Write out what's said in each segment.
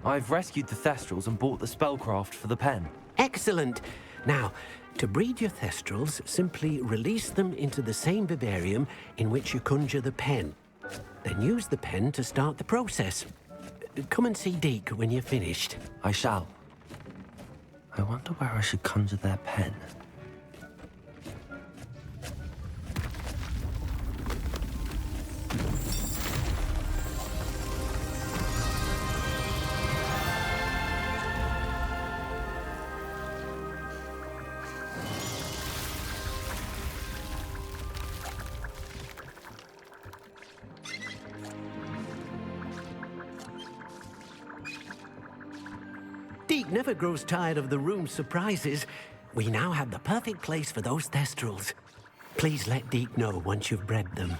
I've rescued the Thestrals and bought the spellcraft for the pen. Excellent. Now, to breed your Thestrals, simply release them into the same vivarium in which you conjure the pen. Then use the pen to start the process. Come and see Deke when you're finished. I shall. I wonder where I should conjure their pen. Deke never grows tired of the room's surprises. We now have the perfect place for those Thestrals. Please let Deke know once you've bred them.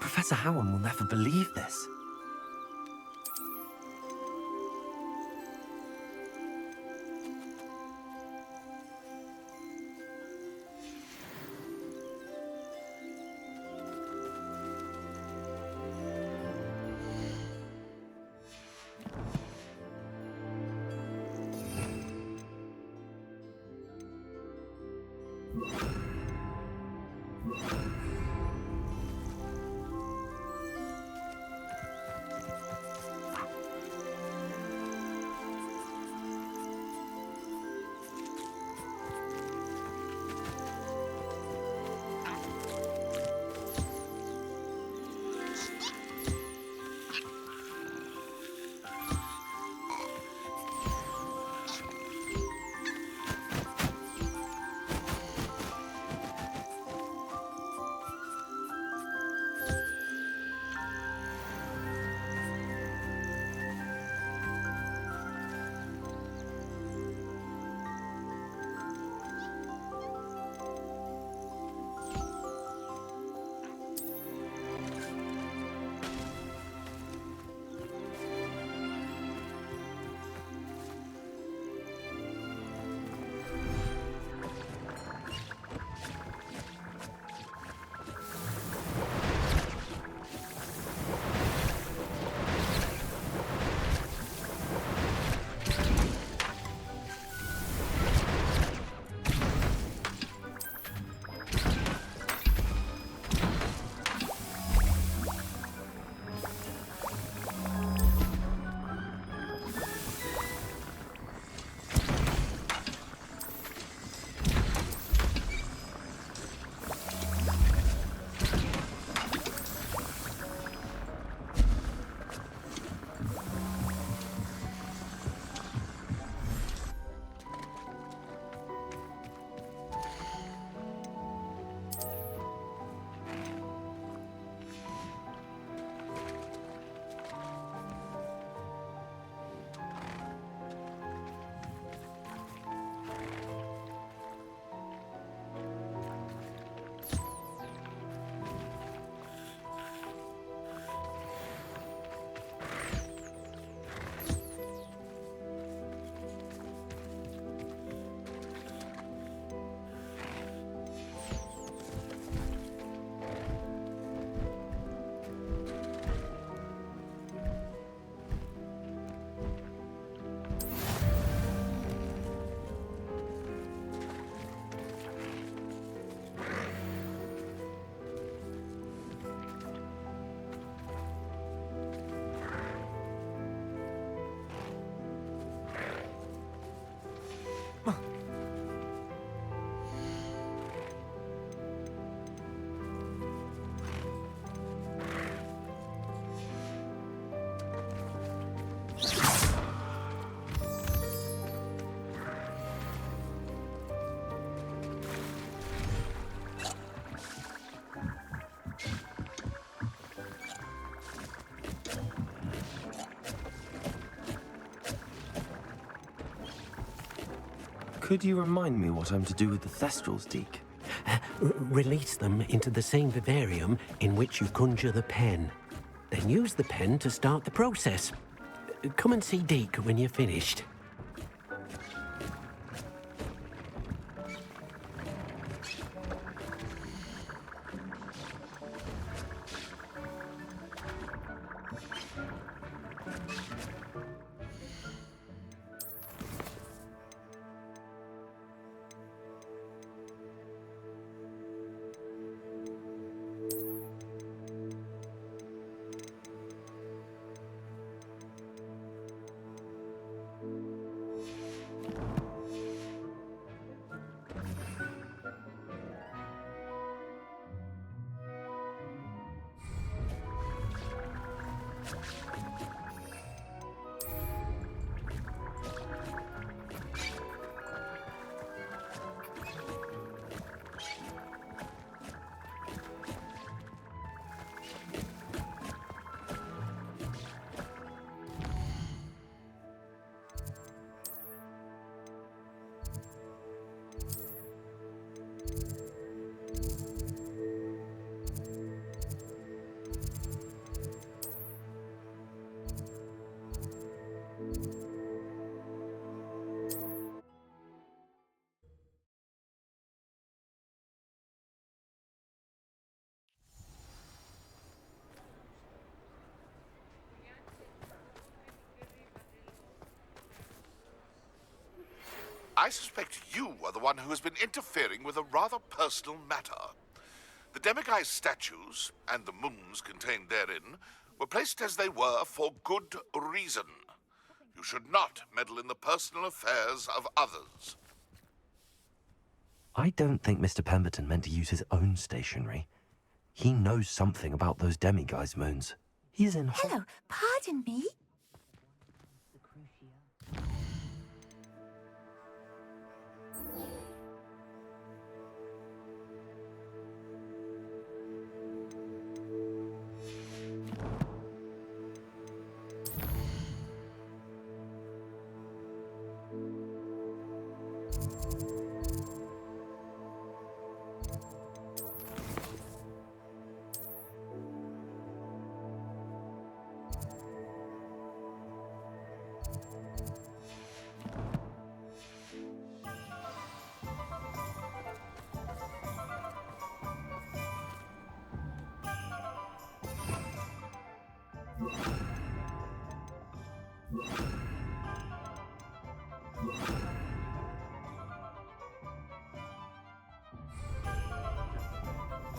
Professor Howard will never believe this. Could you remind me what I'm to do with the Thestrals, Deke? Release them into the same vivarium in which you conjure the pen. Then use the pen to start the process. Come and see Deke when you're finished. I suspect you are the one who has been interfering with a rather personal matter. The demiguise statues, and the moons contained therein, were placed as they were for good reason. You should not meddle in the personal affairs of others. I don't think Mr. Pemberton meant to use his own stationery. He knows something about those demiguise moons. He's in... Hello, pardon me?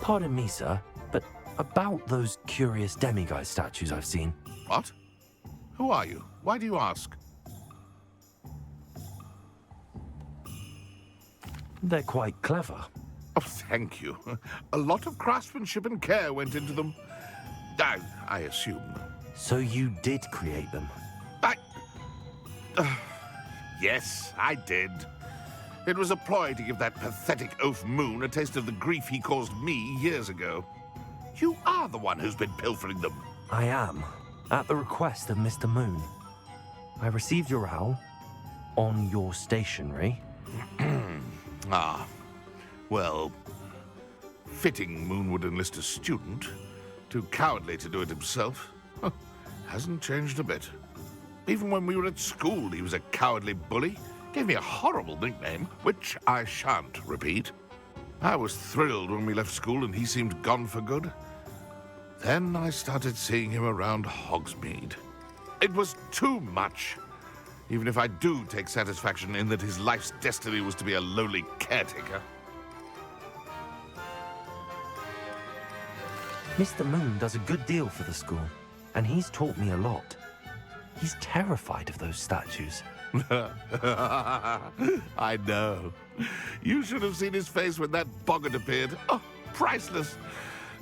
Pardon me, sir, but about those curious demiguise statues I've seen. What? Who are you? Why do you ask? They're quite clever. Oh, thank you. A lot of craftsmanship and care went into them. I assume. So you did create them? Yes, I did. It was a ploy to give that pathetic oaf Moon a taste of the grief he caused me years ago. You are the one who's been pilfering them. I am, at the request of Mr. Moon. I received your owl on your stationery. Ah, well, fitting Moon would enlist a student. Too cowardly to do it himself. Huh, hasn't changed a bit. Even when we were at school, he was a cowardly bully. Gave me a horrible nickname, which I shan't repeat. I was thrilled when we left school and he seemed gone for good. Then I started seeing him around Hogsmeade. It was too much. Even if I do take satisfaction in that his life's destiny was to be a lowly caretaker. Mr. Moon does a good deal for the school, and he's taught me a lot. He's terrified of those statues. I know. You should have seen his face when that boggart appeared. Oh, priceless.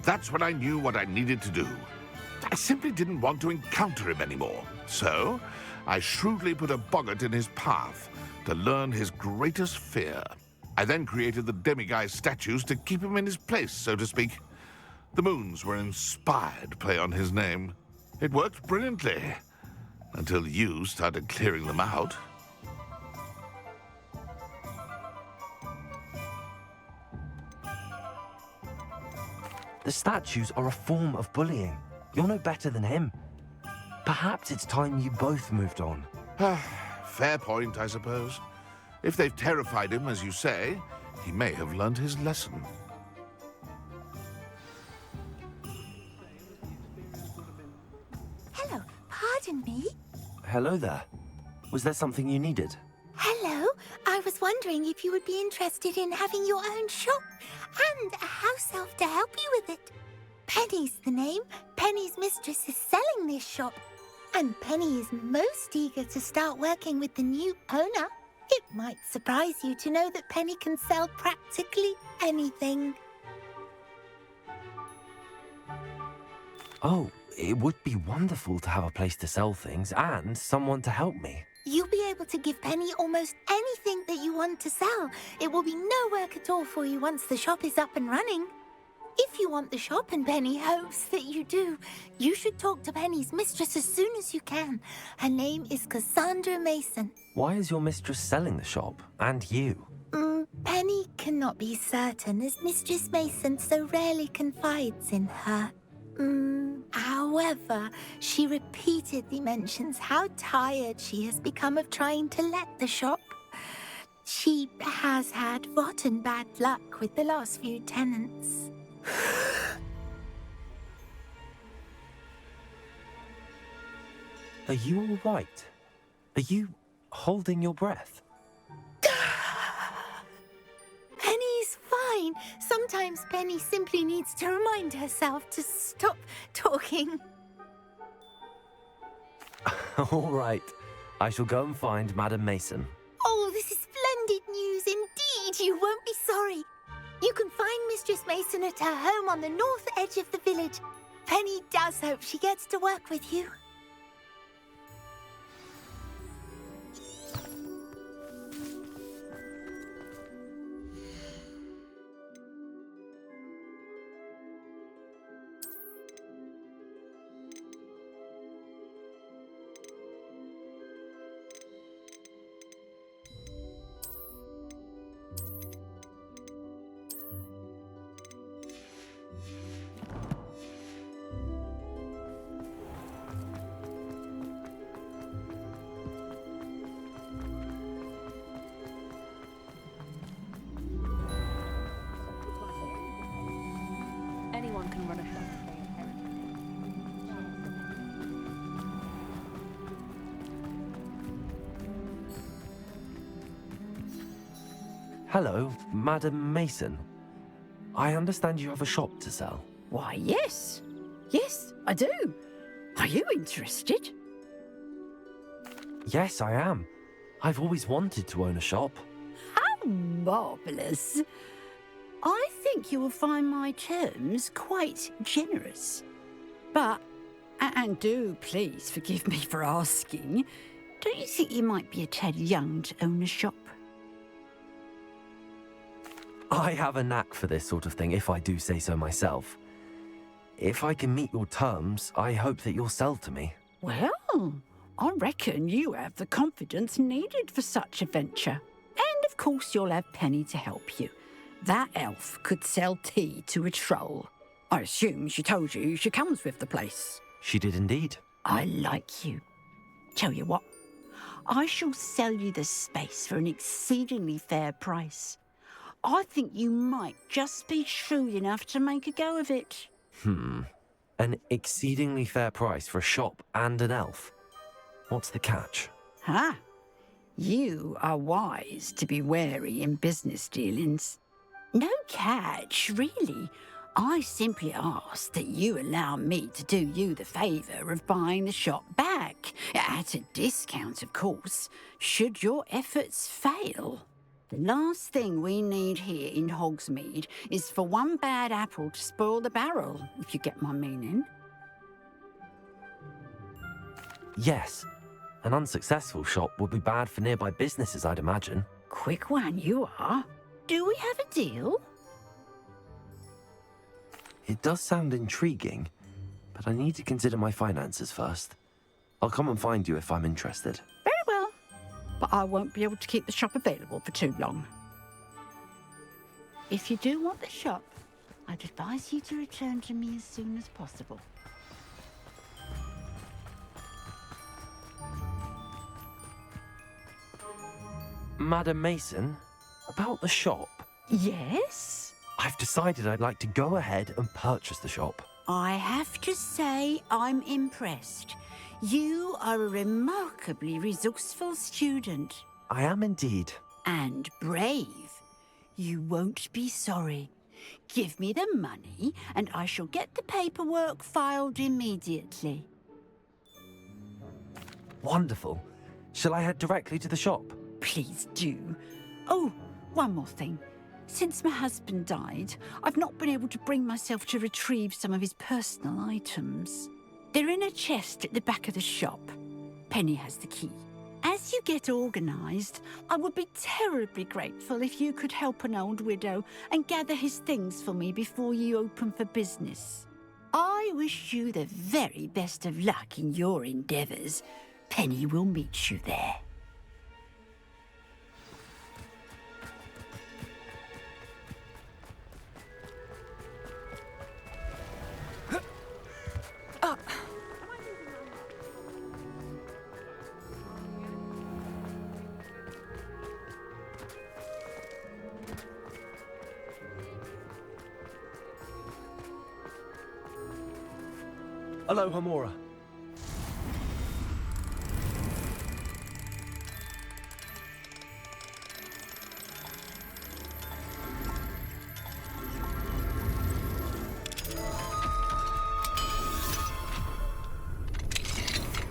That's when I knew what I needed to do. I simply didn't want to encounter him anymore. So, I shrewdly put a boggart in his path to learn his greatest fear. I then created the demiguise statues to keep him in his place, so to speak. The moons were inspired play on his name. It worked brilliantly, until you started clearing them out. The statues are a form of bullying. You're no better than him. Perhaps it's time you both moved on. Fair point, I suppose. If they've terrified him, as you say, he may have learned his lesson. Hello, pardon me. Hello there. Was there something you needed? Hello, I was wondering if you would be interested in having your own shop and a house elf to help you with it. Penny's the name. Penny's mistress is selling this shop. And Penny is most eager to start working with the new owner. It might surprise you to know that Penny can sell practically anything. Oh, it would be wonderful to have a place to sell things and someone to help me. You'll be able to give Penny almost anything that you want to sell. It will be no work at all for you once the shop is up and running. If you want the shop and Penny hopes that you do, you should talk to Penny's mistress as soon as you can. Her name is Cassandra Mason. Why is your mistress selling the shop? And you? Penny cannot be certain as Mistress Mason so rarely confides in her. However, she repeatedly mentions how tired she has become of trying to let the shop. She has had rotten bad luck with the last few tenants. Are you all right? Are you holding your breath? Penny's fine. Sometimes Penny simply needs to remind herself to stop talking. All right. I shall go and find Madam Mason. Oh, this is splendid news indeed. You won't be sorry. You can find Mistress Mason at her home on the north edge of the village. Penny does hope she gets to work with you. Anyone can run a shop. Hello, Madam Mason. I understand you have a shop to sell. Why, yes. Yes, I do. Are you interested? Yes, I am. I've always wanted to own a shop. How marvellous. I think you will find my terms quite generous. But, and do please forgive me for asking, don't you think you might be a tad young to own a shop? I have a knack for this sort of thing, if I do say so myself. If I can meet your terms, I hope that you'll sell to me. Well, I reckon you have the confidence needed for such a venture. And of course you'll have Penny to help you. That elf could sell tea to a troll. I assume she told you she comes with the place. She did indeed. I like you. Tell you what, I shall sell you the space for an exceedingly fair price. I think you might just be shrewd enough to make a go of it. An exceedingly fair price for a shop and an elf. What's the catch? Ah, you are wise to be wary in business dealings. No catch, really. I simply ask that you allow me to do you the favour of buying the shop back, at a discount, of course, should your efforts fail. The last thing we need here in Hogsmeade is for one bad apple to spoil the barrel, if you get my meaning. Yes. An unsuccessful shop would be bad for nearby businesses, I'd imagine. Quick one you are. Do we have a deal? It does sound intriguing, but I need to consider my finances first. I'll come and find you if I'm interested. Very well. But I won't be able to keep the shop available for too long. If you do want the shop, I'd advise you to return to me as soon as possible. Madam Mason, about the shop. Yes? I've decided I'd like to go ahead and purchase the shop. I have to say I'm impressed. You are a remarkably resourceful student. I am indeed. And brave. You won't be sorry. Give me the money, and I shall get the paperwork filed immediately. Wonderful. Shall I head directly to the shop? Please do. Oh, one more thing. Since my husband died, I've not been able to bring myself to retrieve some of his personal items. They're in a chest at the back of the shop. Penny has the key. As you get organised, I would be terribly grateful if you could help an old widow and gather his things for me before you open for business. I wish you the very best of luck in your endeavours. Penny will meet you there. Aloha, Mora.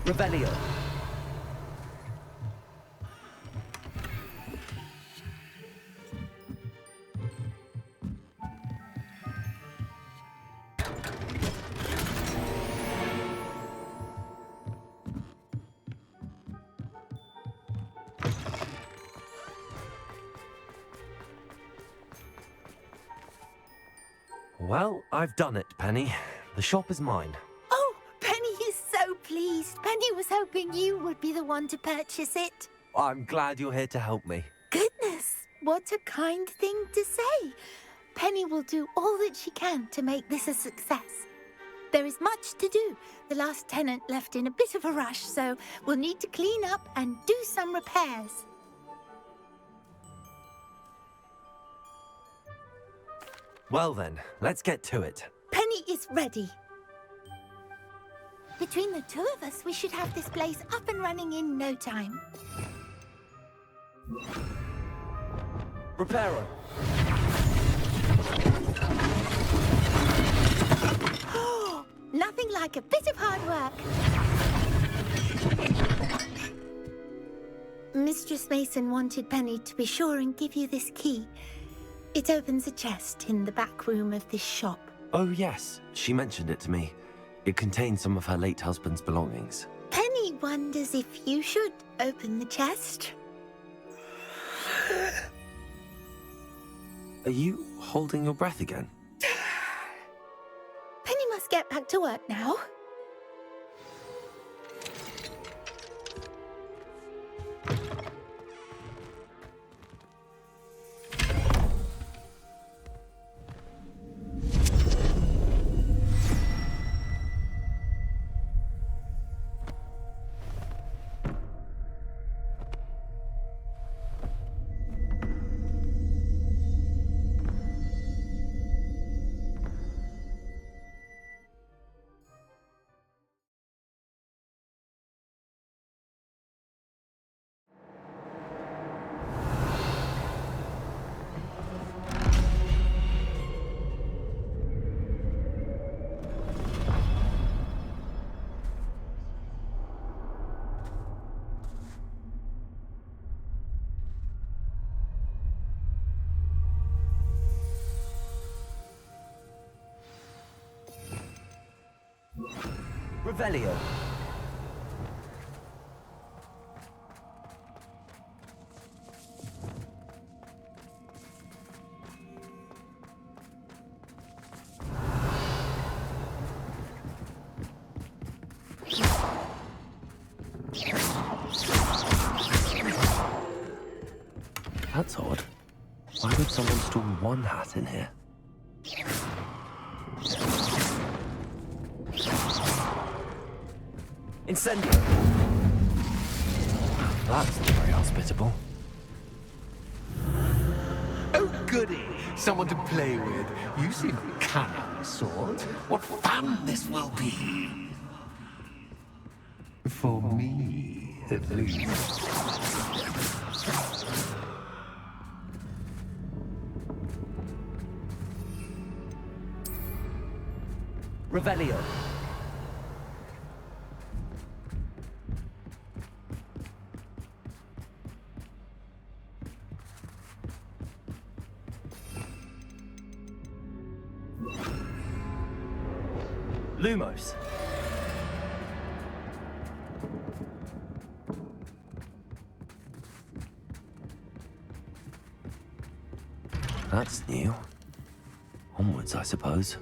Revelio. Well, I've done it, Penny. The shop is mine. Oh, Penny is so pleased. Penny was hoping you would be the one to purchase it. I'm glad you're here to help me. Goodness, what a kind thing to say. Penny will do all that she can to make this a success. There is much to do. The last tenant left in a bit of a rush, so we'll need to clean up and do some repairs. Well then, let's get to it. Penny is ready. Between the two of us, we should have this place up and running in no time. Reparo. Nothing like a bit of hard work. Mistress Mason wanted Penny to be sure and give you this key. It opens a chest in the back room of this shop. Oh yes, she mentioned it to me. It contains some of her late husband's belongings. Penny wonders if you should open the chest. Are you holding your breath again? Penny must get back to work now. Revelio. That's odd. Why would someone store one hat in here? Incendio! That's not very hospitable. Oh, goody! Someone to play with. You seem a cunning sort. What fun this will be! For me, at least. Revelio. Lumos. That's new. Onwards, I suppose.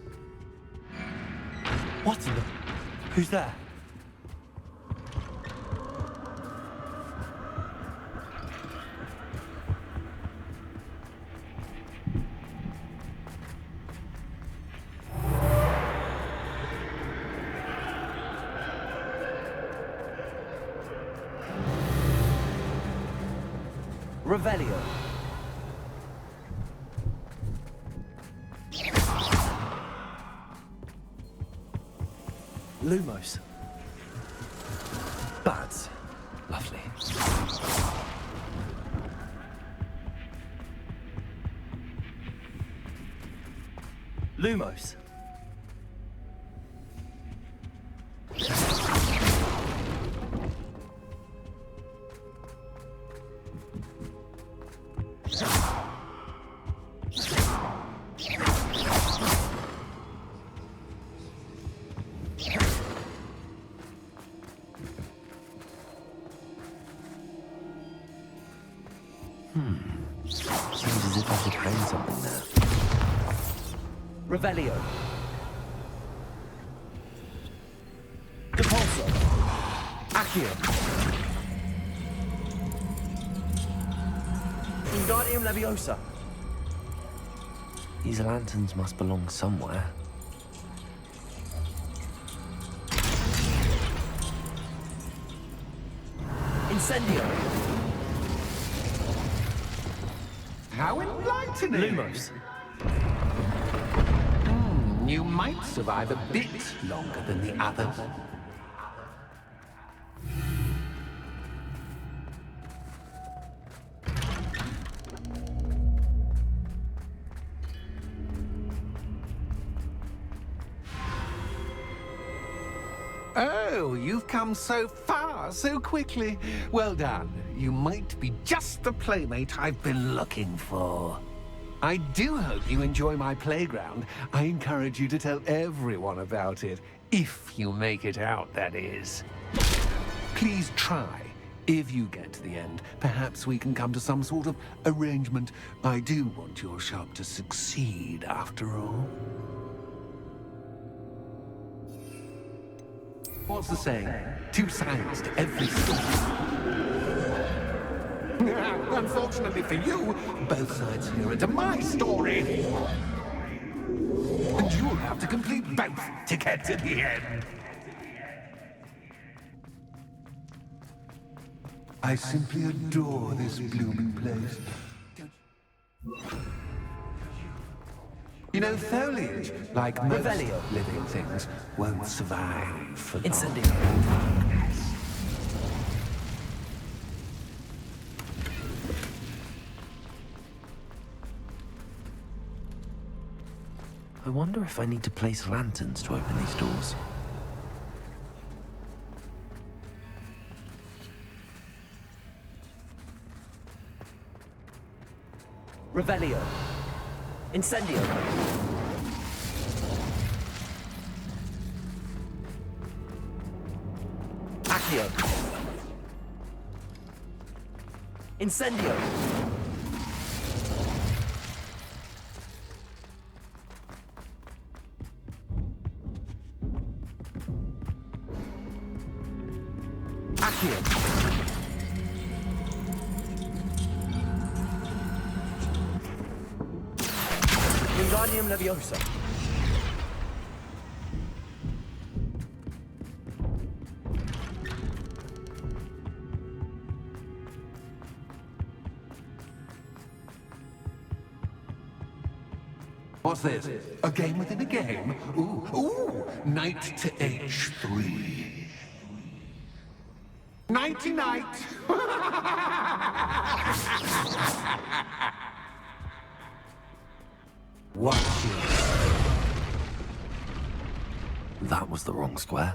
What in the... Who's there? Revelio. Lumos. Bats. Lovely. Lumos. Seems as if I should hang something there. Revelio. Depulso. Accio. Wingardium Leviosa. These lanterns must belong somewhere. Incendio. How enlightening! Lumos. You might survive a bit longer than the others. Oh, you've come so far so quickly. Well done. You might be just the playmate I've been looking for. I do hope you enjoy my playground. I encourage you to tell everyone about it. If you make it out, that is. Please try. If you get to the end, perhaps we can come to some sort of arrangement. I do want your shop to succeed, after all. What's the saying? Two sides to every story. Unfortunately for you, both sides here are to my story. And you'll have to complete both to get to the end. I simply adore this blooming place. You know, foliage, like most Revelio. living things, won't survive for long. Incendio. I wonder if I need to place lanterns to open these doors. Revelio. Incendio. Accio. Incendio. Accio. Wingardium Leviosa. What's this? A game within a game? Ooh, knight to h3. Nighty-night! Watch it. That was the wrong square.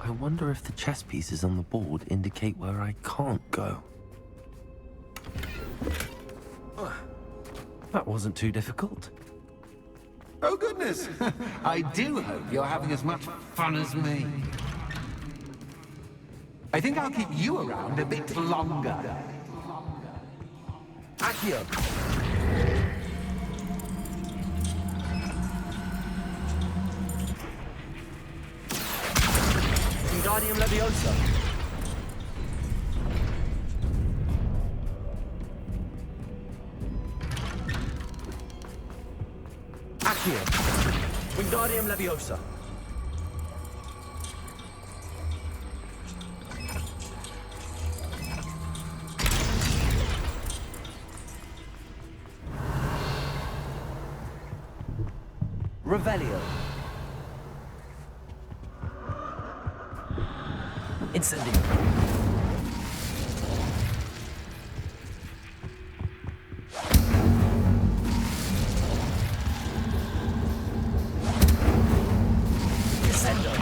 I wonder if the chess pieces on the board indicate where I can't go. That wasn't too difficult. Oh, goodness! I do hope you're having as much fun as me. I think I'll keep you around a bit longer. Accio! Wingardium Leviosa. Accio! Wingardium Leviosa. Revelio. Incendio. Descendo.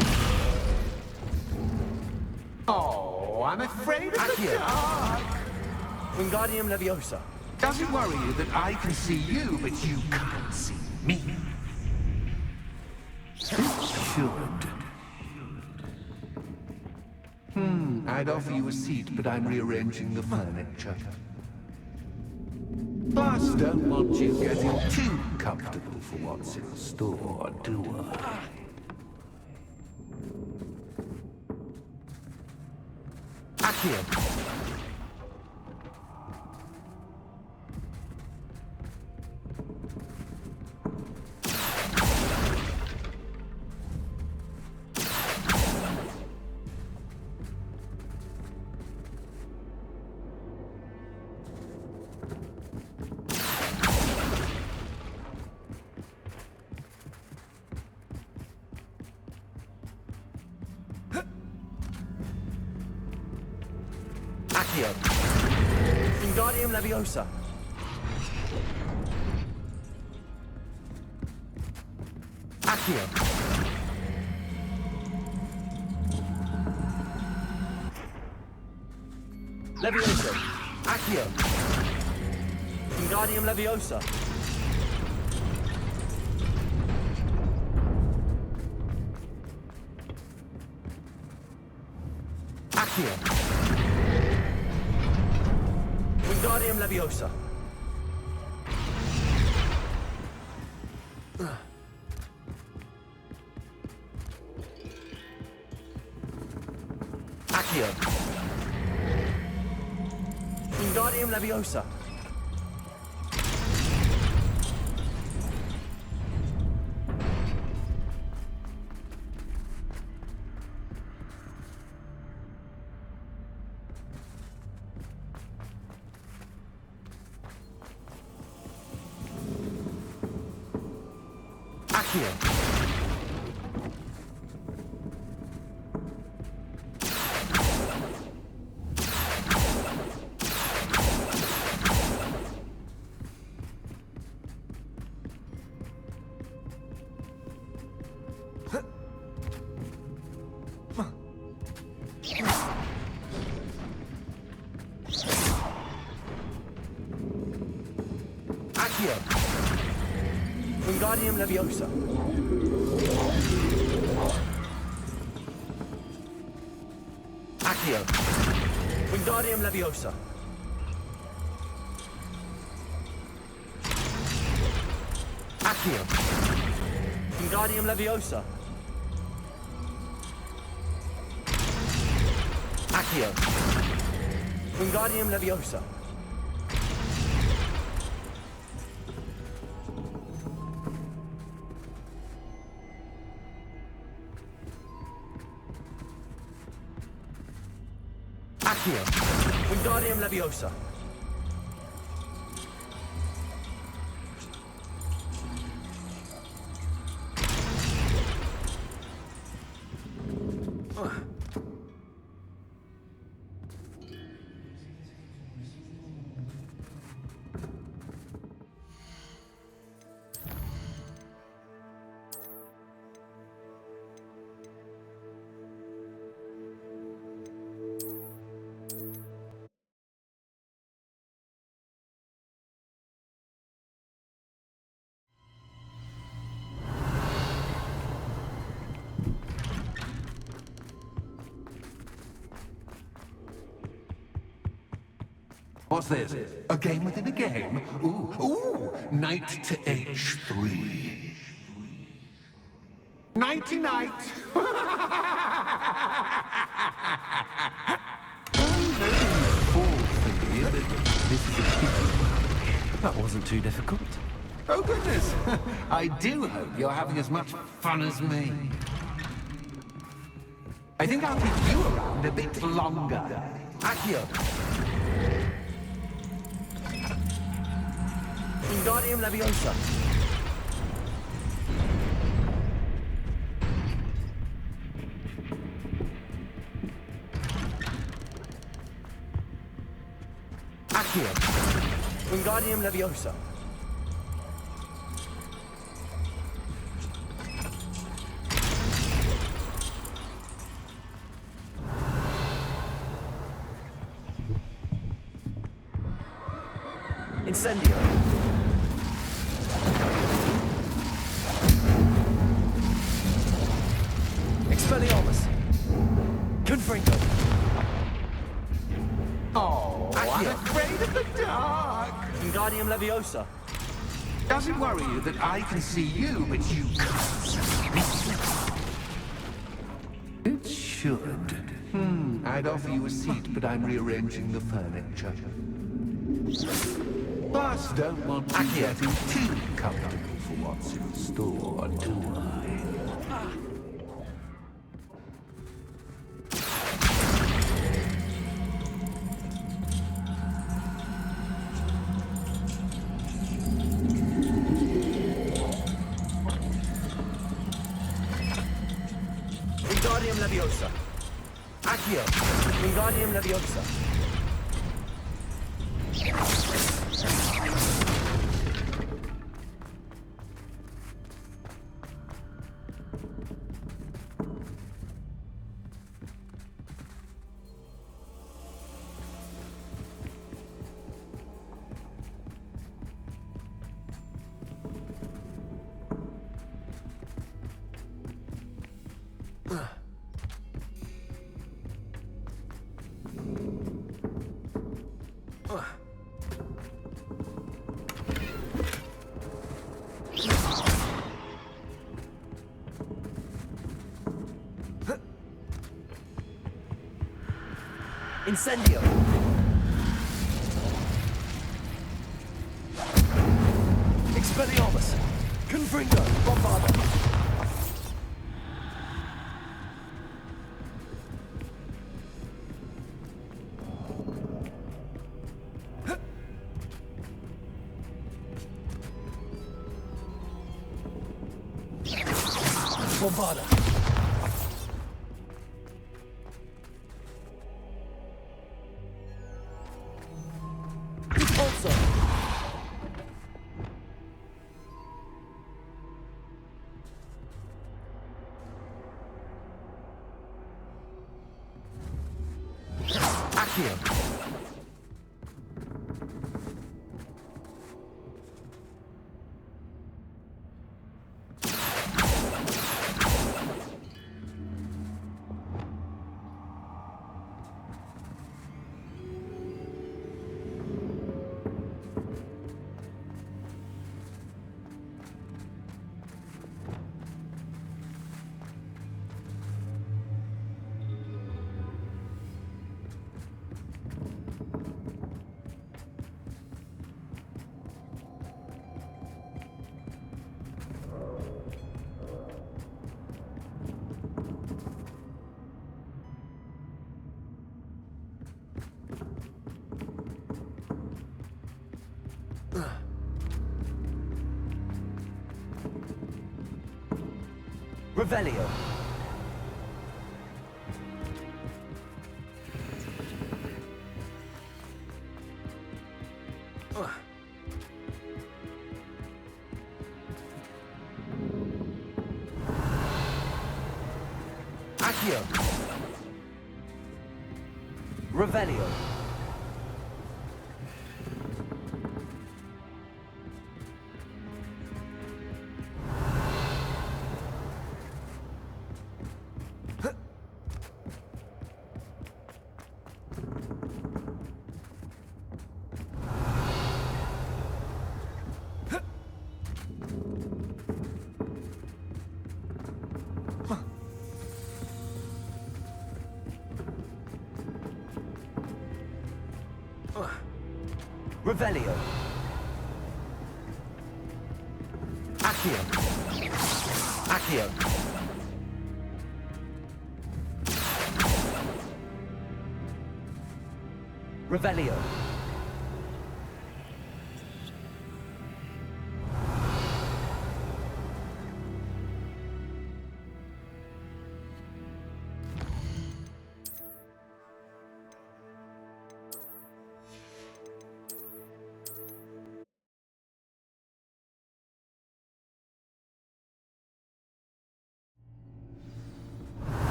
Oh, I'm afraid of the dark. Wingardium Leviosa. Does it worry you that I can see you, but you can't see me? Should. I'd offer you a seat, but I'm rearranging the furniture. Plus, don't want you getting too comfortable for what's in store, do I? Accio. Accio. Wingardium Leviosa. Accio. Leviosa. Accio. Wingardium Leviosa. Accio. Wingardium Leviosa. Accio. Wingardium Leviosa. Accio. Accio. Wingardium Leviosa. Accio. Wingardium Leviosa. Accio. Wingardium Leviosa. Accio. Wingardium Leviosa. Accio. Wingardium Leviosa. What's this? A game within a game? Ooh, knight to h3. Nighty-night! That wasn't too difficult. Oh, goodness! I do hope you're having as much fun as me. I think I'll keep you around a bit longer. Accio. Wingardium Leviosa. Accio. Wingardium Leviosa. Incendio. Expelliarmus. Confringo. Oh, I'm Accio. afraid of the dark! Wingardium Leviosa. Does it worry you that I can see you, but you can't? It should. I'd offer you a seat, but I'm rearranging the furniture. Plus, don't want you getting too comfortable for what's in store, do I? Wingardium Leviosa. Accio. Wingardium Leviosa. Incendio. Expelliarmus. Confringo. Bombarda. Bombarda. Repulsor. Accio. Revelio. Accio. Revelio. Revelio. Accio. Accio. Revelio.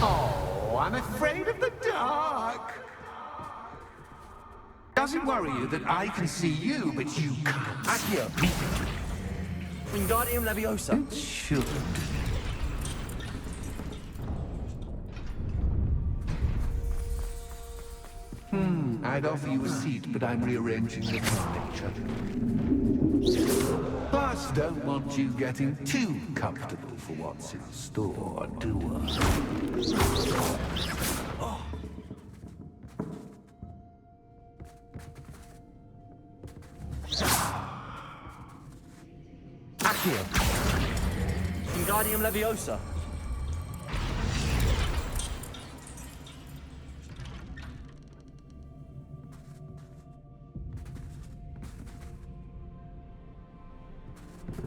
Oh, I'm afraid of the dark. Does it worry you that I can see you, but you can't? Accio. Wingardium Leviosa. It should. I'd offer you a seat, but I'm rearranging the furniture. Plus, don't want you getting too comfortable for what's in store, do Accio. Wingardium Leviosa.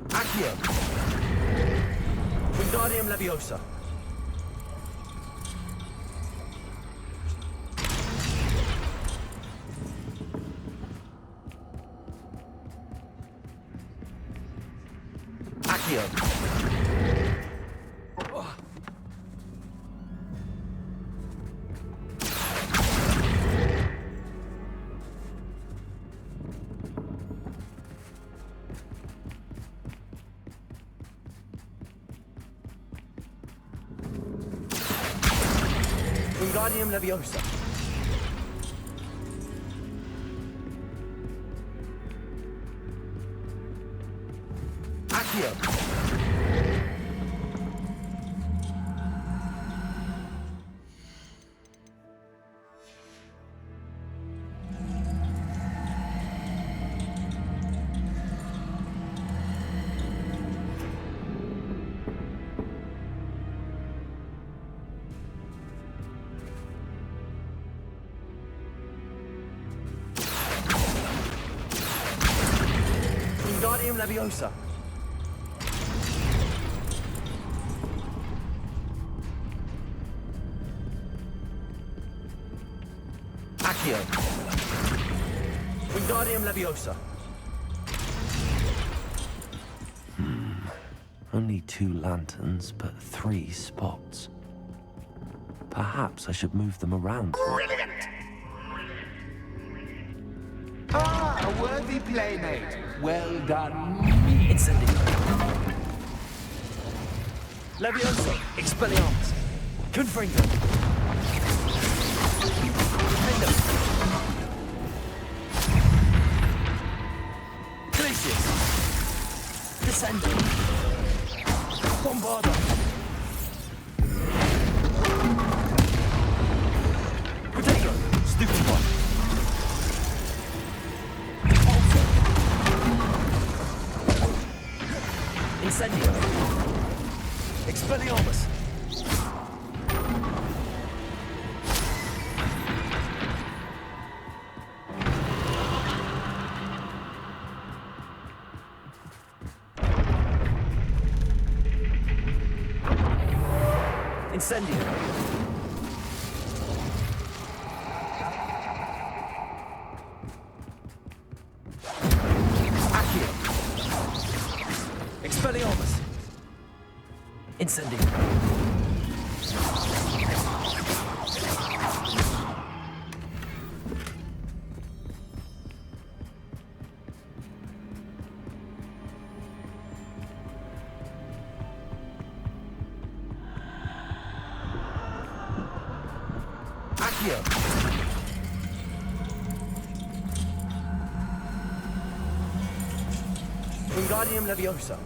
Accio. Wingardium Leviosa. Accio. Wingardium Leviosa. Accio. Wingardium Leviosa. Accio. Wingardium Leviosa. Only 2 lanterns, but 3 spots. Perhaps I should move them around. Ah, a worthy playmate. Well done. Incendio. Leviosa. Expelliarmus. Confringo. Defendo. Glacius. Descendo. Bombarda. Protego. Stupid one. Incendio. Expelliarmus. Incendio. Accio. Expelliarmus. Incendio. Accio. Wingardium Leviosa.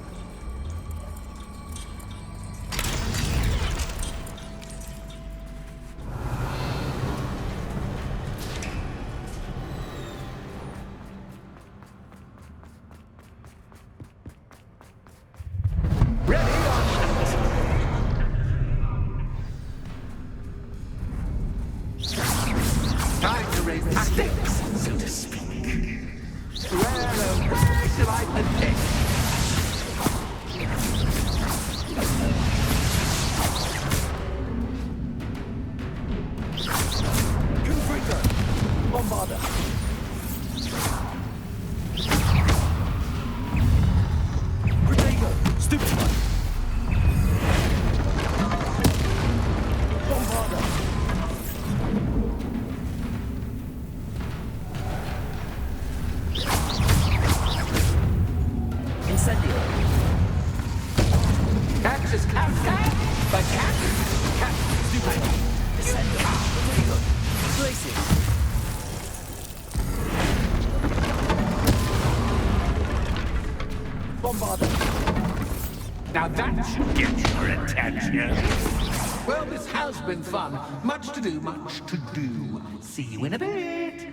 Time to raise the stakes, so to speak. Where, oh, where shall I begin? Confringo. Bombarda. Protego. Stupefy. Bombarda. Incendio. Catch is cat, but cat, Stupefy. Incendio. Protego. Glacius. Bombarda. Now that should get your attention. Well, this has been fun. Much to do, much to do. See you in a bit.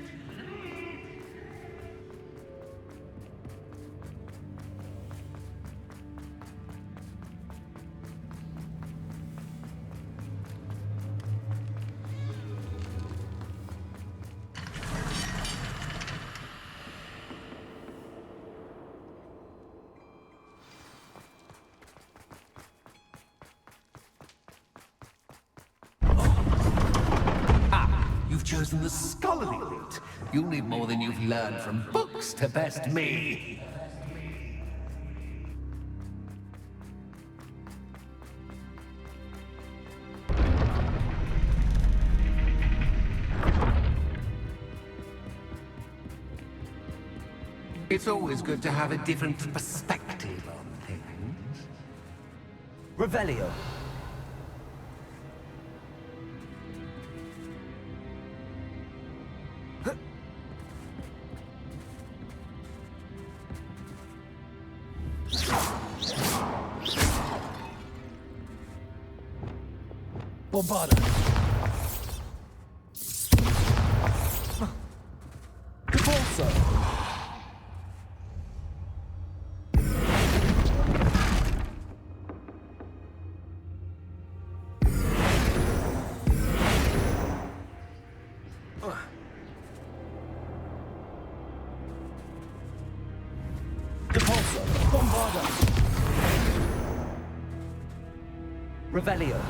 You've chosen the scholarly route. You'll need more than you've learned from books to best me. It's always good to have a different perspective on things. Revelio. Bombarda. Capulso. Capulso. Bombarda. Revelio.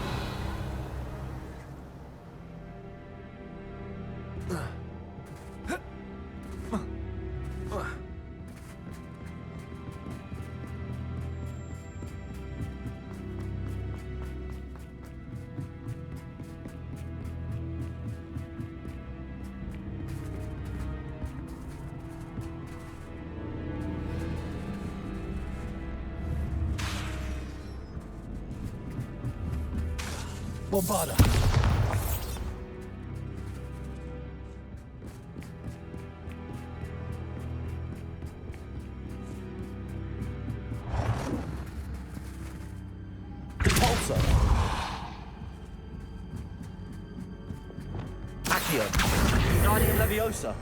Bombarda. Capulso. Accio. Guardian Leviosa.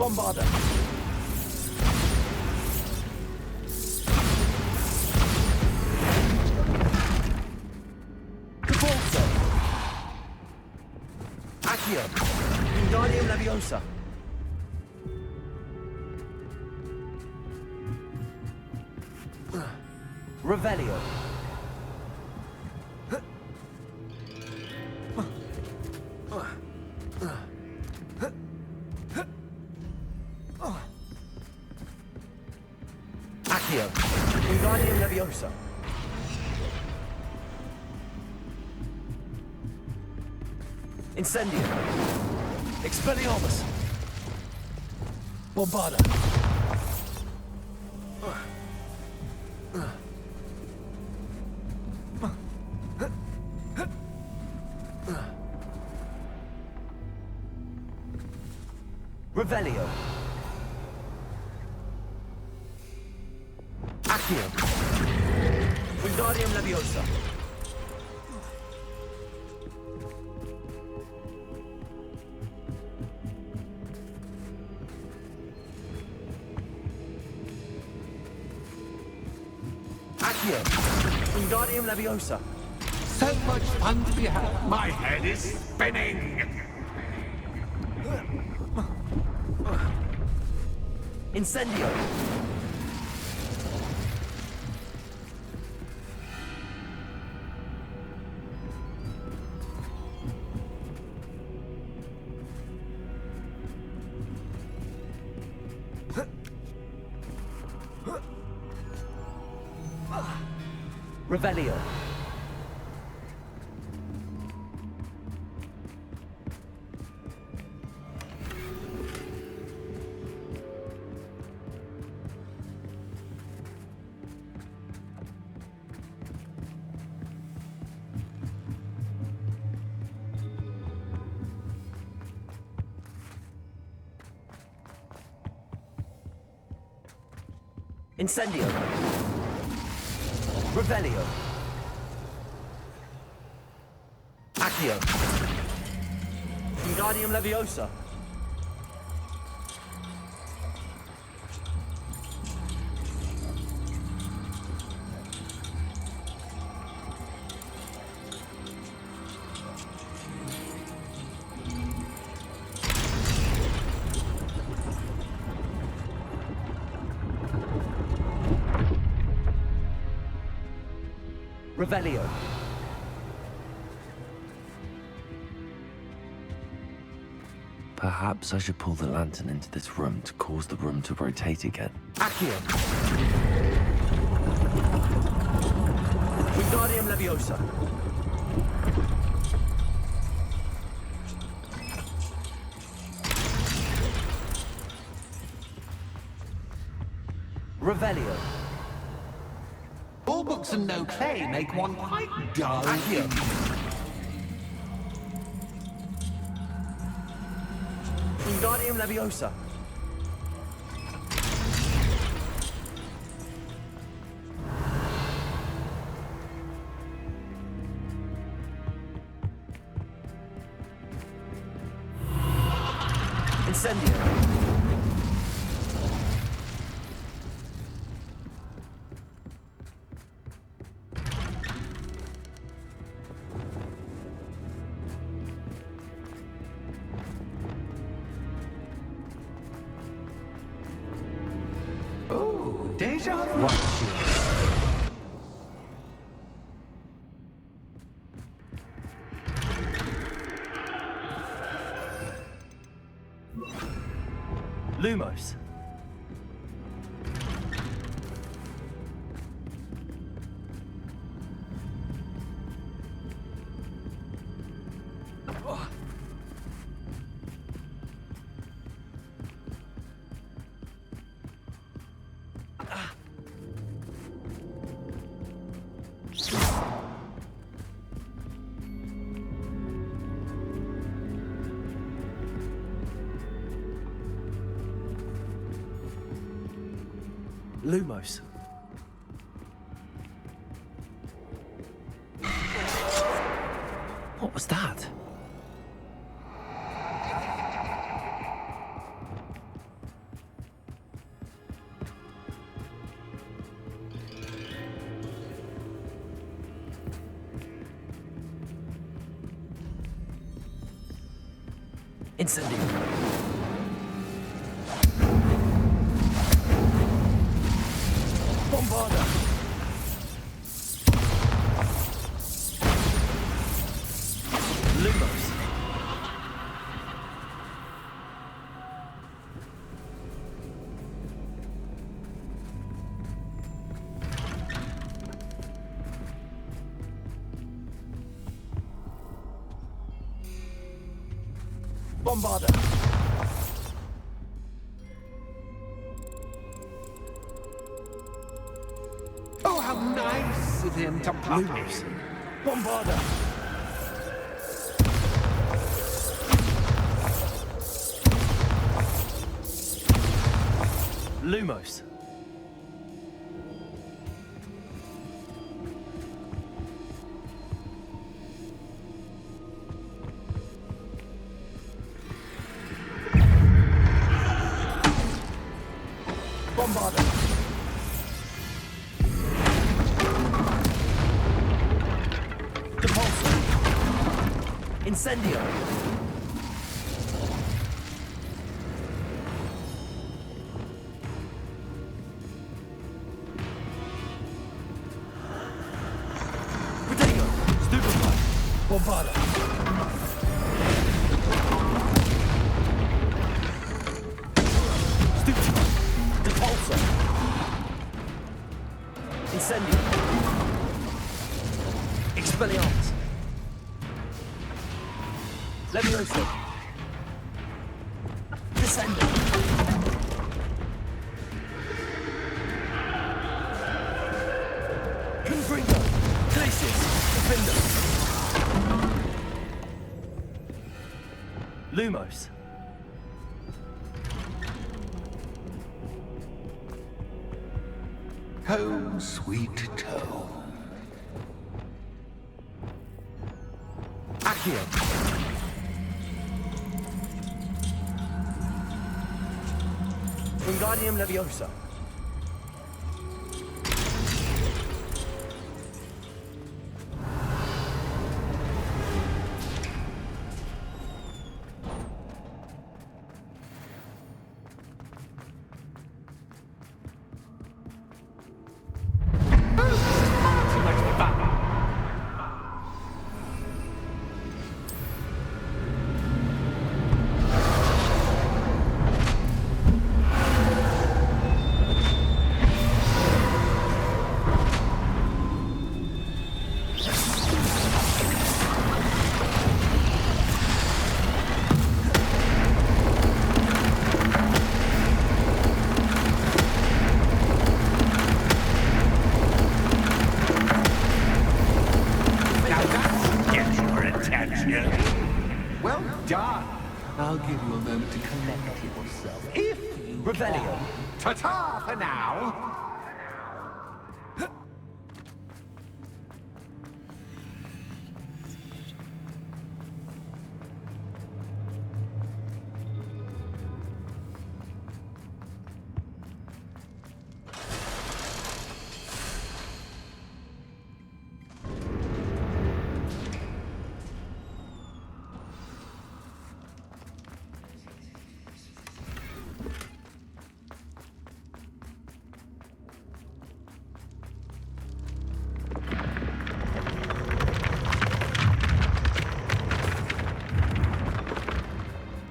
Bombarda. Capulso. Accio. Guardian Leviosa. Leviosa! Revelio! Accio! Wingardium Leviosa! Incendio! Expelliarmus! Bombarda! Revelio! Accio! Wingardium Leviosa! Accio! Wingardium Leviosa! So much fun to be had. My head is spinning. Incendio! Revelio! Incendio! Revelio! Accio! Wingardium Leviosa! Revelio! Perhaps I should pull the lantern into this room to cause the room to rotate again. Accio! Wingardium Leviosa! Revelio! All books and no play make one quite dull. Accio! Wingardium Leviosa! Incendio! Oh, deja vu. Lumos! Lumos. What was that? Incendio. Bombarder. Oh, how nice of him to pop Lumos. Bombarder. Lumos. Bombarder. Depulsor. Incendio. Protego. Stupefy. Bombarder. Stupefy. Depulsor. Incendio. Expelliarmus. Levioso. Descender. Confringo. Glacius. Defender. Lumos. Home, sweet home. Accio. Wingardium Leviosa. Well done. I'll give you a moment to collect yourself. If you Revelio. can. Ta-ta for now.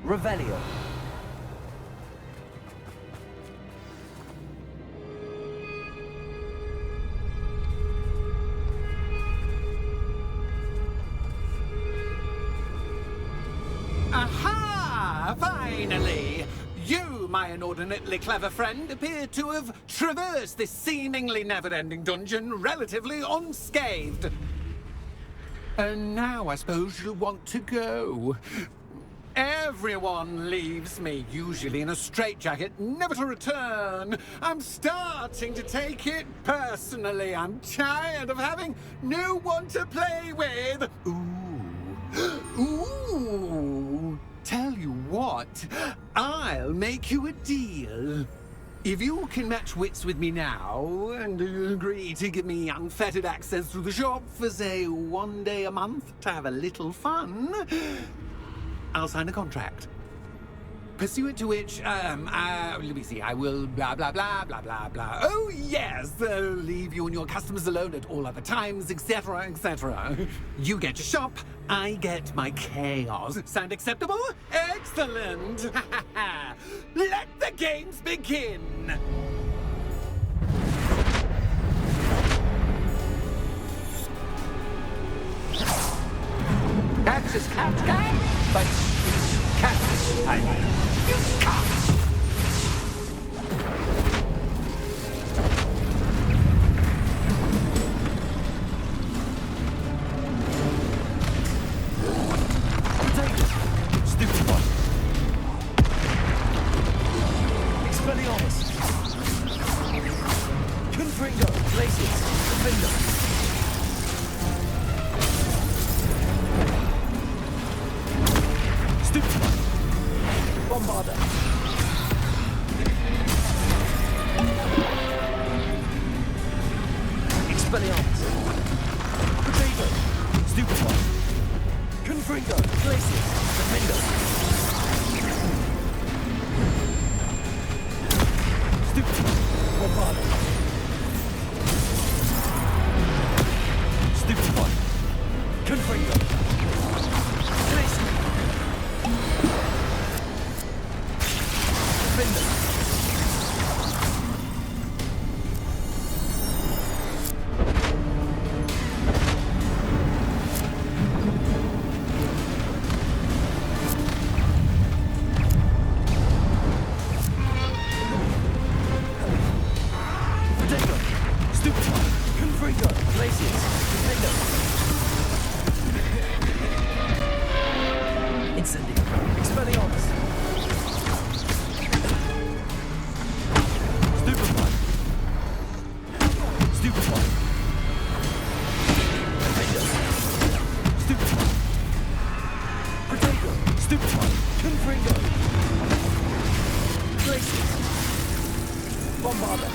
Revelio. Aha! Finally! You, my inordinately clever friend, appear to have traversed this seemingly never-ending dungeon relatively unscathed. And now I suppose you'll want to go. Everyone leaves me, usually in a straitjacket, never to return. I'm starting to take it personally. I'm tired of having no one to play with. Ooh. Ooh. Tell you what, I'll make you a deal. If you can match wits with me now and agree to give me unfettered access to the shop for, say, 1 day a month to have a little fun, I'll sign a contract. Pursuant to which, let me see, I will blah, blah, blah, blah, blah, blah. Oh, yes, leave you and your customers alone at all other times, etc., etc. You get your shop, I get my chaos. Sound acceptable? Excellent! Let the games begin! Catch is cat, but cat Stupid one. Expelliarmus. Confringo. Glacius. Defender. Stupid one. Bombarder. Expelliarmus. Potato. Stupid one. Confringo. Glacius. Defender. Stupid one. Bombarder. Stupid one. Confringo. Glacius. Defender. Potato. Stupid one. Confringo. Glacius. Defender. Incendio. Expelliarmus. Stupid one. Stupid one. Defender. Stupid one. Potato. Stupid one. Confringo. Glacius. Bombarder.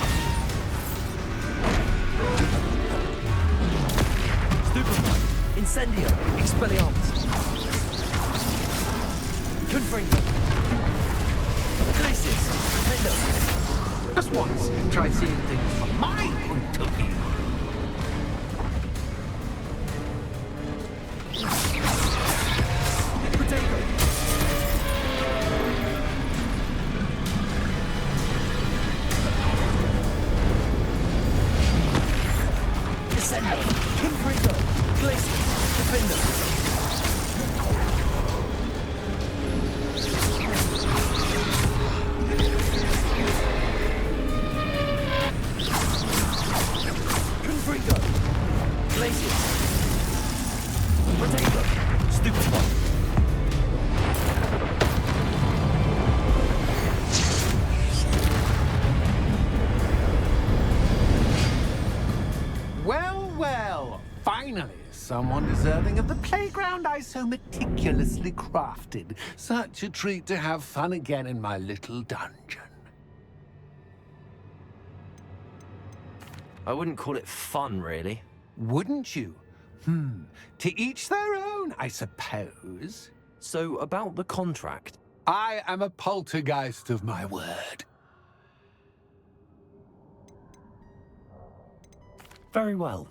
Stupid one. Incendio. Expelliarmus. Confringo. Glacius. Defender. Just once, try seeing things from my point of view. Potato. Descendo. Confringo. Glacius. Defender. Confringo. Glacius. Potato. Stupid one. Well, well, finally, someone deserving of the playground I so meticulously crafted. Such a treat to have fun again in my little dungeon. I wouldn't call it fun, really. Wouldn't you? To each their own, I suppose. So, about the contract. I am a poltergeist of my word. Very well.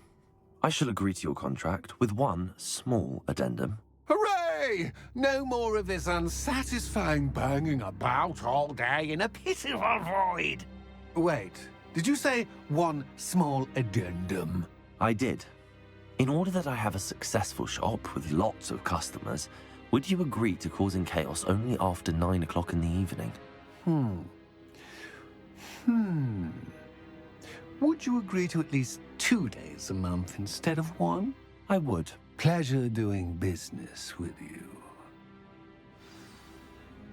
I shall agree to your contract with one small addendum. Hooray! No more of this unsatisfying banging about all day in a pitiful void. Wait, did you say one small addendum? I did. In order that I have a successful shop with lots of customers, would you agree to causing chaos only after 9 o'clock in the evening? Would you agree to at least 2 days a month instead of one? I would. Pleasure doing business with you.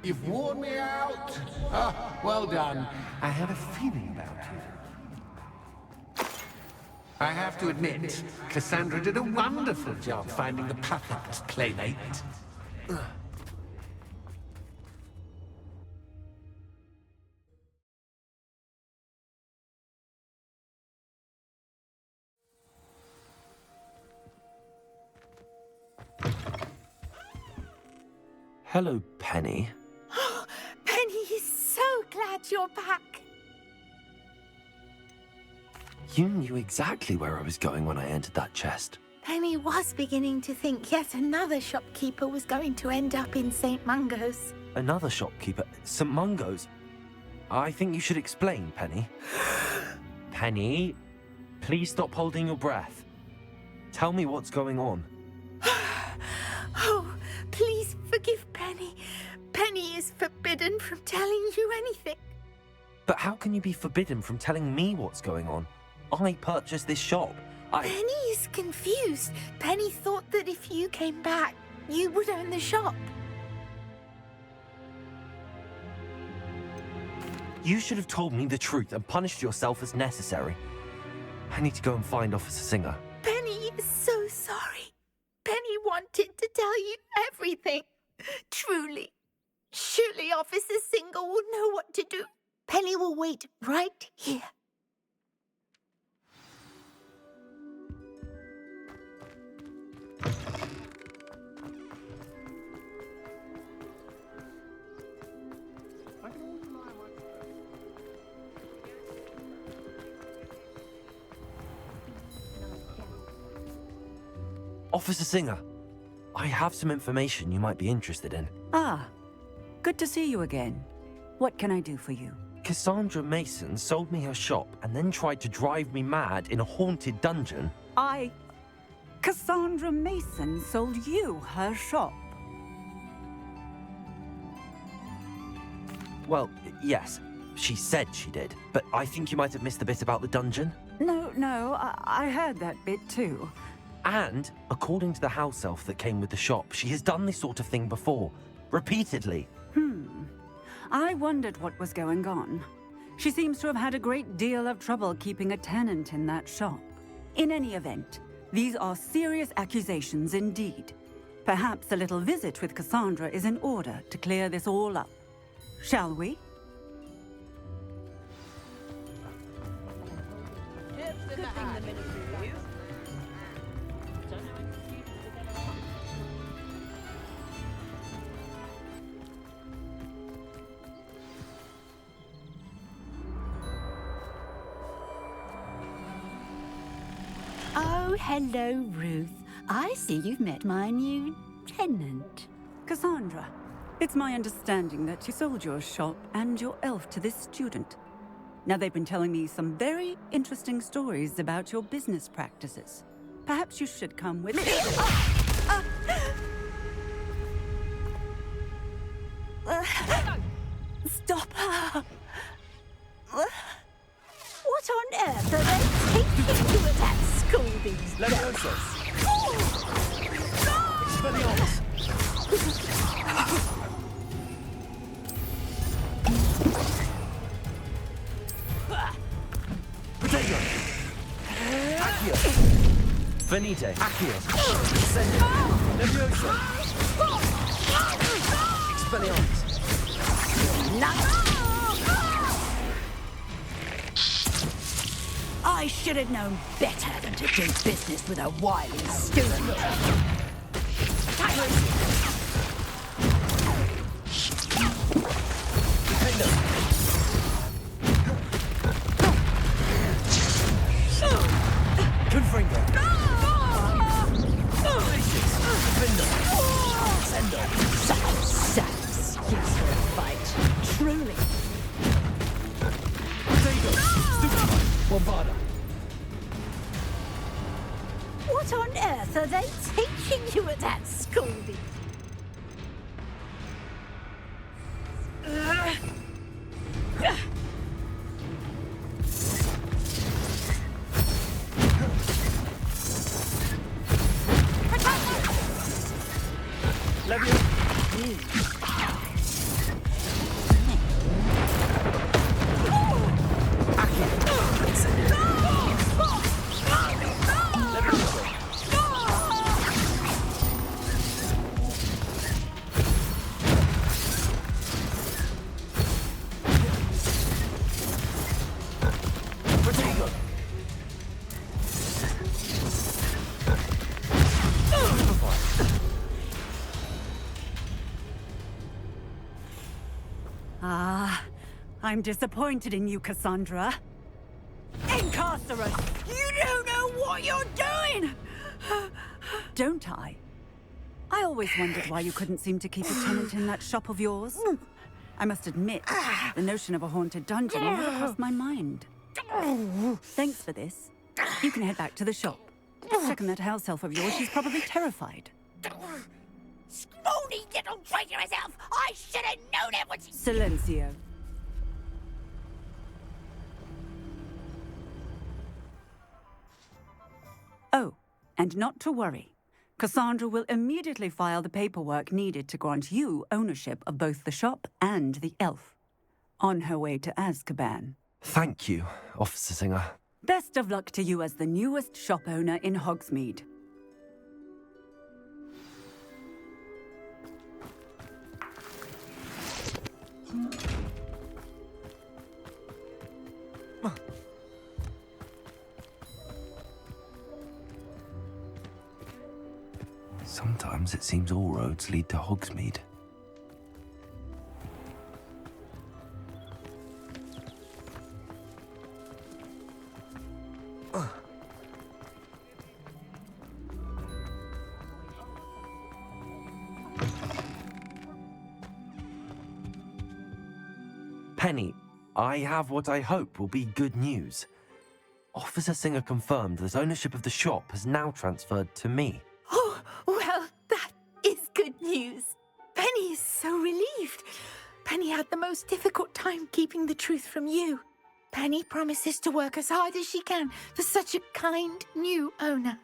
You've worn me out. Ah, well done. I had a feeling about you. I have to admit, Cassandra did a wonderful job finding the perfect playmate. Hello, Penny. Penny is so glad you're back. You knew exactly where I was going when I entered that chest. Penny was beginning to think yet another shopkeeper was going to end up in St. Mungo's. Another shopkeeper, St. Mungo's. I think you should explain, Penny. Penny, please stop holding your breath. Tell me what's going on. Oh, please forgive Penny. Penny is forbidden from telling you anything. But how can you be forbidden from telling me what's going on? I purchased this shop. Penny is confused. Penny thought that if you came back, you would own the shop. You should have told me the truth and punished yourself as necessary. I need to go and find Officer Singer. Penny is so sorry. Penny wanted to tell you everything. Truly. Surely Officer Singer will know what to do. Penny will wait right here. Officer Singer, I have some information you might be interested in. Ah, good to see you again. What can I do for you? Cassandra Mason sold me her shop and then tried to drive me mad in a haunted dungeon. Cassandra Mason sold you her shop. Well, yes, she said she did, but I think you might have missed the bit about the dungeon. No, I heard that bit too. And, according to the house elf that came with the shop, she has done this sort of thing before. Repeatedly. I wondered what was going on. She seems to have had a great deal of trouble keeping a tenant in that shop. In any event, these are serious accusations indeed. Perhaps a little visit with Cassandra is in order to clear this all up. Shall we? Oh, hello, Ruth. I see you've met my new tenant. Cassandra, it's my understanding that you sold your shop and your elf to this student. Now, they've been telling me some very interesting stories about your business practices. Perhaps you should come with me. Stop her! What on earth are they teaching you at that school these days? Potato! Accio! Venite! Accio! Send Leviosa! Expelliarmus! I should have known better than to do business with a wily student. Confringo! Sendo! Such excuse for a fight. Truly. Potato! Stupefy! Bombarda! What on earth are they teaching you at that school these I'm disappointed in you, Cassandra. Incarcerate! You don't know what you're doing! Don't I? I always wondered why you couldn't seem to keep a tenant in that shop of yours. I must admit, the notion of a haunted dungeon never crossed my mind. Thanks for this. You can head back to the shop. Check on that house elf of yours. She's probably terrified. Scrawny little traitorous elf! I should have known it was... Silencio. Oh, and not to worry. Cassandra will immediately file the paperwork needed to grant you ownership of both the shop and the elf. On her way to Azkaban. Thank you, Officer Singer. Best of luck to you as the newest shop owner in Hogsmeade. Sometimes it seems all roads lead to Hogsmeade. Penny, I have what I hope will be good news. Officer Singer confirmed that ownership of the shop has now transferred to me. Oh, well, that is good news. Penny is so relieved. Penny had the most difficult time keeping the truth from you. Penny promises to work as hard as she can for such a kind new owner.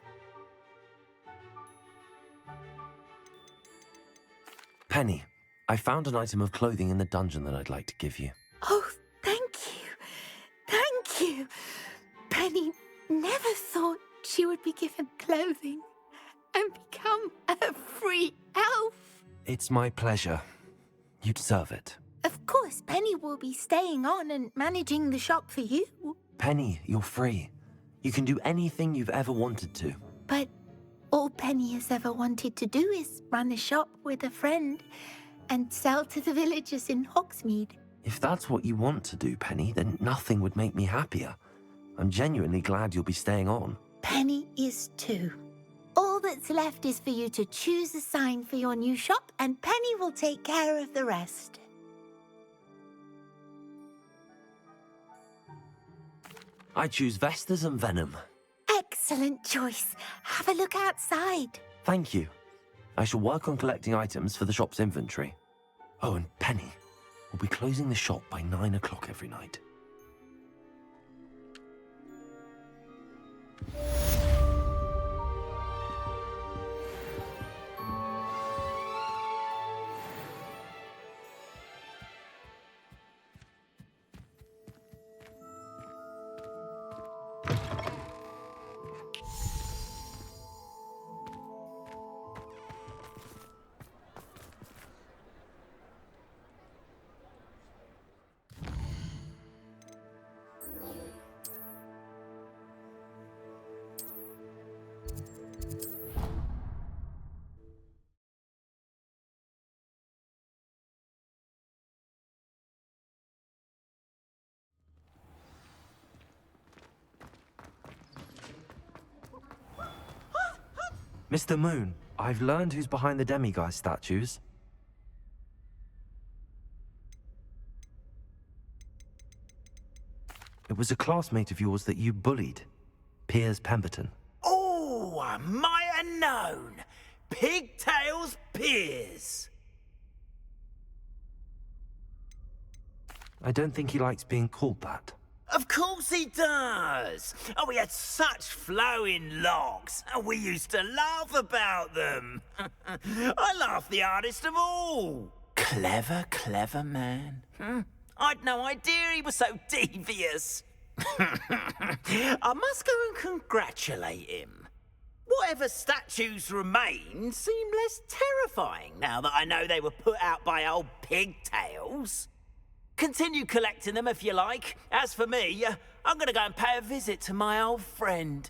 Penny, I found an item of clothing in the dungeon that I'd like to give you. Oh, thank you. Thank you. Penny never thought she would be given clothing and become a free elf. It's my pleasure. You deserve it. Of course, Penny will be staying on and managing the shop for you. Penny, you're free. You can do anything you've ever wanted to. But all Penny has ever wanted to do is run a shop with a friend and sell to the villagers in Hogsmeade. If that's what you want to do, Penny, then nothing would make me happier. I'm genuinely glad you'll be staying on. Penny is too. All that's left is for you to choose a sign for your new shop, and Penny will take care of the rest. I choose Vestas and Venom. Excellent choice. Have a look outside. Thank you. I shall work on collecting items for the shop's inventory. Oh, and Penny, we'll be closing the shop by 9 o'clock every night. Mr. Moon, I've learned who's behind the demiguise statues. It was a classmate of yours that you bullied, Piers Pemberton. Oh, I might have known. Pigtails Piers. I don't think he likes being called that. Of course he does. Oh, he had such flowing locks, and we used to laugh about them. I laughed the hardest of all. Clever, clever man. I'd no idea he was so devious. I must go and congratulate him. Whatever statues remain seem less terrifying now that I know they were put out by old pigtails. Continue collecting them if you like. As for me, I'm gonna go and pay a visit to my old friend.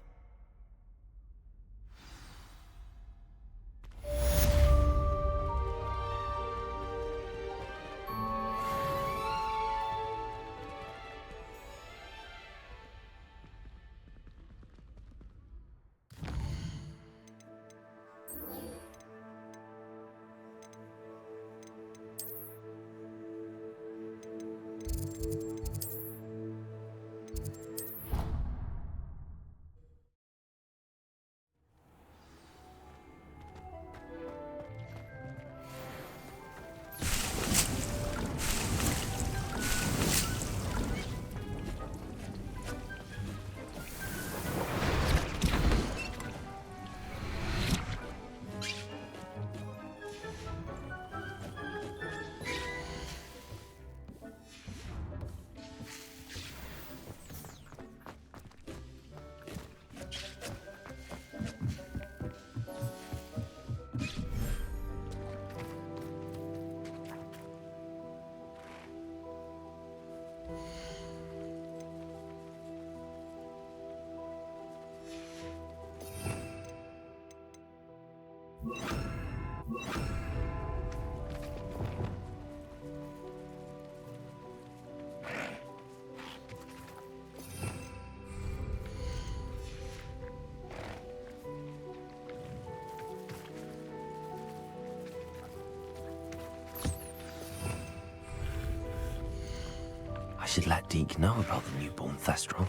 should let Deke know about the newborn Thestral.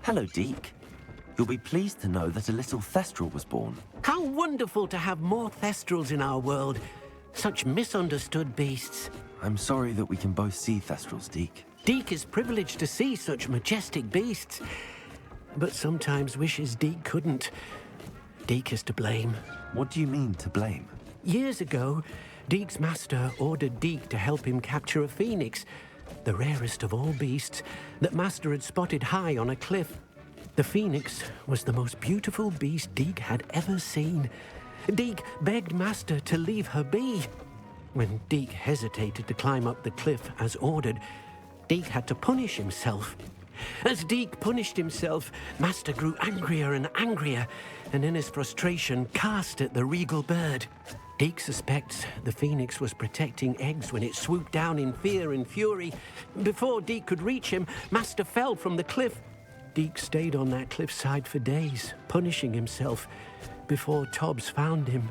Hello, Deke. You'll be pleased to know that a little Thestral was born. How wonderful to have more Thestrals in our world. Such misunderstood beasts. I'm sorry that we can both see Thestrals, Deke. Deke is privileged to see such majestic beasts, but sometimes wishes Deke couldn't. Deke is to blame. What do you mean, to blame? Years ago, Deke's master ordered Deke to help him capture a phoenix, the rarest of all beasts, that Master had spotted high on a cliff. The phoenix was the most beautiful beast Deke had ever seen. Deke begged Master to leave her be. When Deke hesitated to climb up the cliff as ordered, Deke had to punish himself. As Deke punished himself, Master grew angrier and angrier, and in his frustration cast at the regal bird. Deke suspects the phoenix was protecting eggs when it swooped down in fear and fury. Before Deke could reach him, Master fell from the cliff. Deke stayed on that cliffside for days, punishing himself, before Tobbs found him.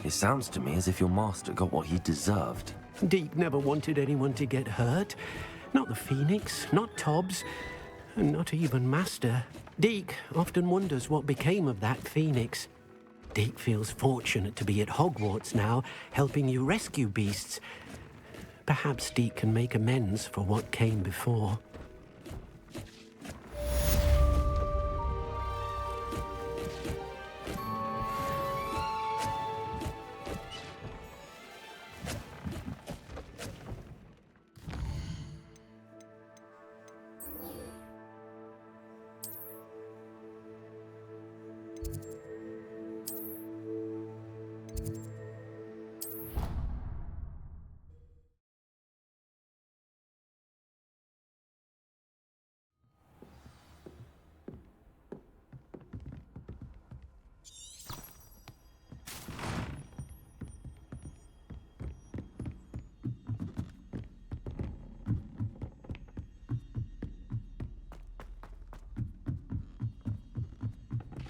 It sounds to me as if your master got what he deserved. Deke never wanted anyone to get hurt. Not the phoenix, not Tobbs, and not even Master. Deke often wonders what became of that phoenix. Deke feels fortunate to be at Hogwarts now, helping you rescue beasts. Perhaps Deke can make amends for what came before.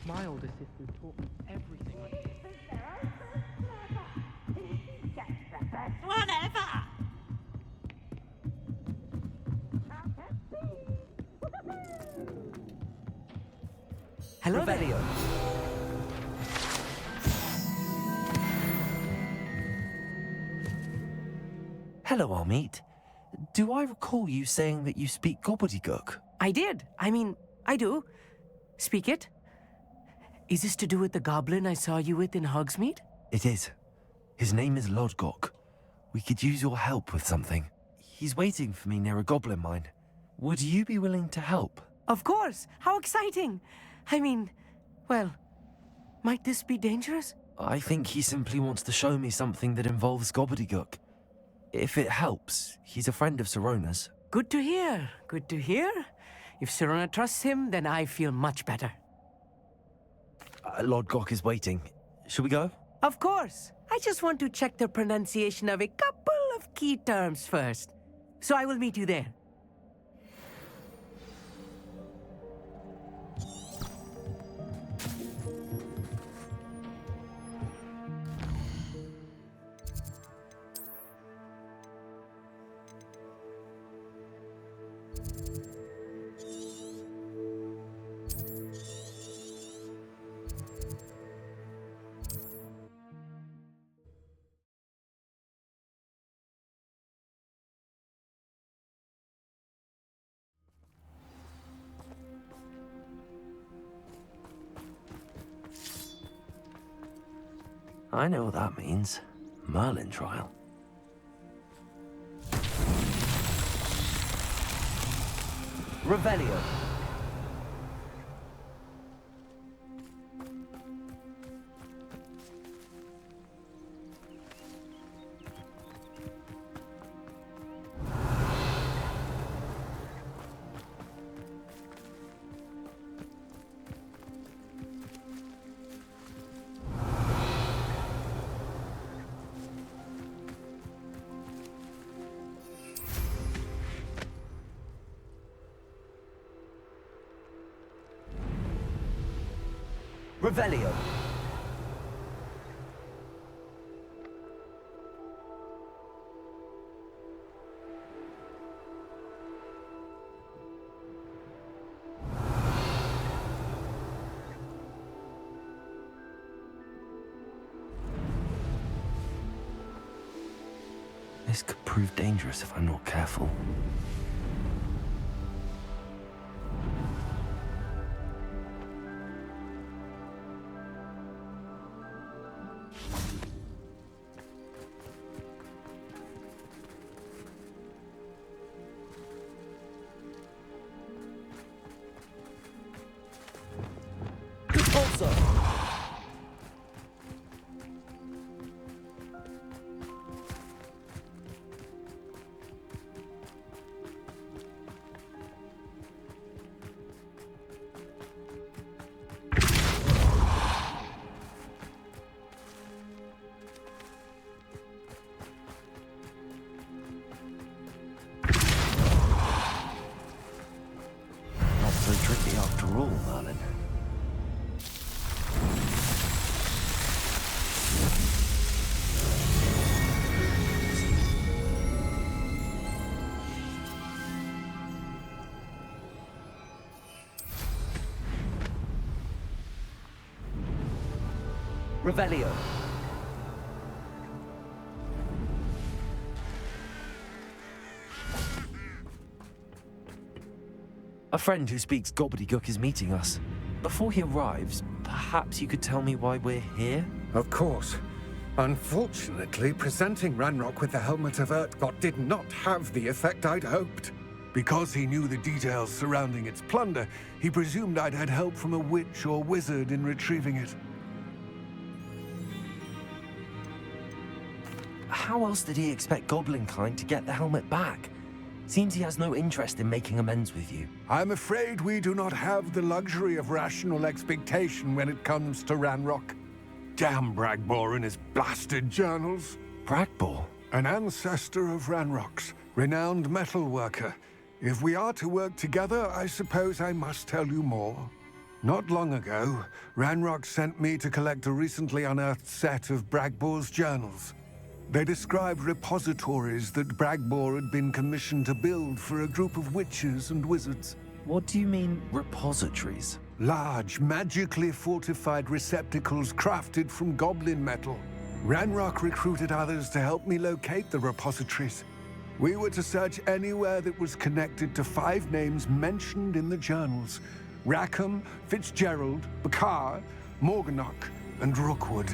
My older sister taught me everything. Hello there. Revelio. Hello, Armeet. Do I recall you saying that you speak gobbledygook? I did. I mean, I do. Speak it. Is this to do with the goblin I saw you with in Hogsmeade? It is. His name is Lodgok. We could use your help with something. He's waiting for me near a goblin mine. Would you be willing to help? Of course. How exciting. I mean, well, might this be dangerous? I think he simply wants to show me something that involves gobbledygook. If it helps, he's a friend of Sirona's. Good to hear. Good to hear. If Sirona trusts him, then I feel much better. Lodgok is waiting. Shall we go? Of course. I just want to check the pronunciation of a couple of key terms first. So I will meet you there. I know what that means. Merlin trial. Revelio. Revelio. This could prove dangerous if I'm not careful. Also. Not so tricky after all, Merlin. Revelio. A friend who speaks gobbledygook is meeting us. Before he arrives, perhaps you could tell me why we're here? Of course. Unfortunately, presenting Ranrock with the Helmet of Urtkot did not have the effect I'd hoped. Because he knew the details surrounding its plunder, he presumed I'd had help from a witch or wizard in retrieving it. How else did he expect Goblinkind to get the helmet back? Seems he has no interest in making amends with you. I'm afraid we do not have the luxury of rational expectation when it comes to Ranrock. Damn Bragbor and his blasted journals. Bragbor? An ancestor of Ranrock's, renowned metalworker. If we are to work together, I suppose I must tell you more. Not long ago, Ranrock sent me to collect a recently unearthed set of Bragbor's journals. They described repositories that Bragbor had been commissioned to build for a group of witches and wizards. What do you mean, repositories? Large, magically fortified receptacles crafted from goblin metal. Ranrock recruited others to help me locate the repositories. We were to search anywhere that was connected to 5 names mentioned in the journals: Rackham, Fitzgerald, Bakar, Morganach, and Rookwood.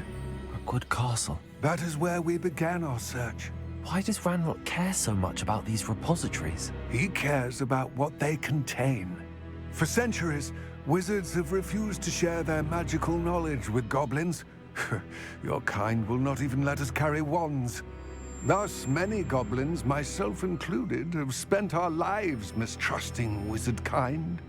Rookwood Castle. That is where we began our search. Why does Ranrock care so much about these repositories? He cares about what they contain. For centuries, wizards have refused to share their magical knowledge with goblins. Your kind will not even let us carry wands. Thus, many goblins, myself included, have spent our lives mistrusting wizard kind.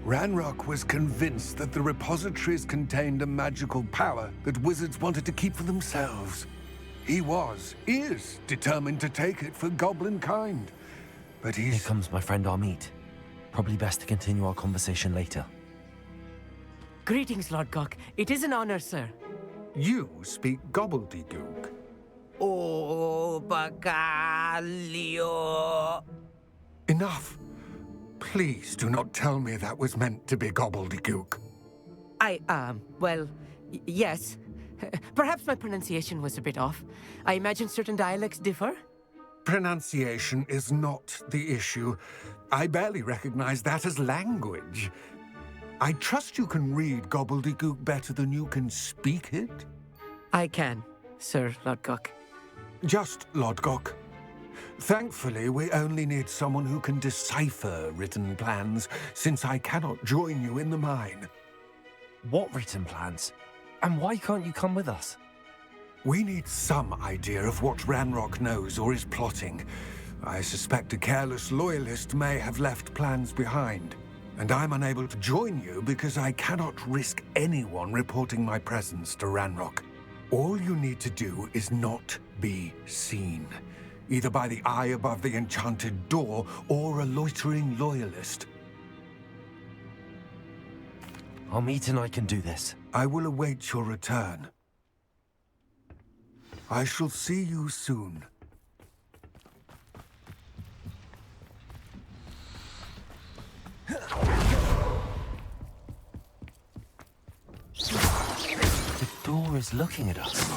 Ranrock was convinced that the repositories contained a magical power that wizards wanted to keep for themselves. He is determined to take it for goblin kind. But Here comes my friend Amit. Probably best to continue our conversation later. Greetings, Lord Gok. It is an honor, sir. You speak gobbledygook. Oh, Bagalio. Enough. Please do not tell me that was meant to be gobbledygook. Well, yes. Perhaps my pronunciation was a bit off. I imagine certain dialects differ. Pronunciation is not the issue. I barely recognize that as language. I trust you can read gobbledygook better than you can speak it? I can, Sir Lodgok. Just Lodgok. Thankfully, we only need someone who can decipher written plans, since I cannot join you in the mine. What written plans? And why can't you come with us? We need some idea of what Ranrock knows or is plotting. I suspect a careless loyalist may have left plans behind. And I'm unable to join you because I cannot risk anyone reporting my presence to Ranrock. All you need to do is not be seen, either by the eye above the enchanted door or a loitering loyalist. Amit and I can do this. I will await your return. I shall see you soon. The door is looking at us.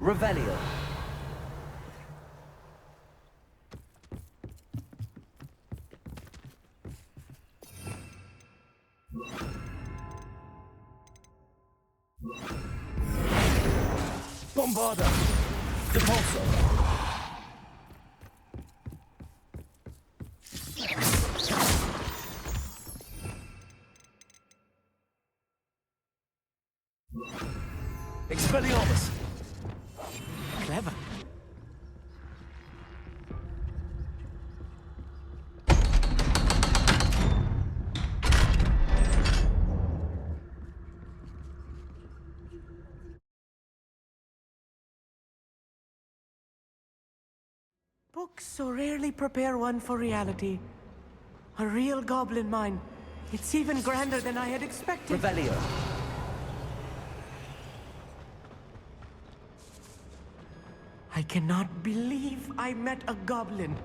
Revelio. Bombarda. Depulso. Expelliarmus! Clever. Books so rarely prepare one for reality. A real goblin mine. It's even grander than I had expected. Revelio. I cannot believe I met a goblin.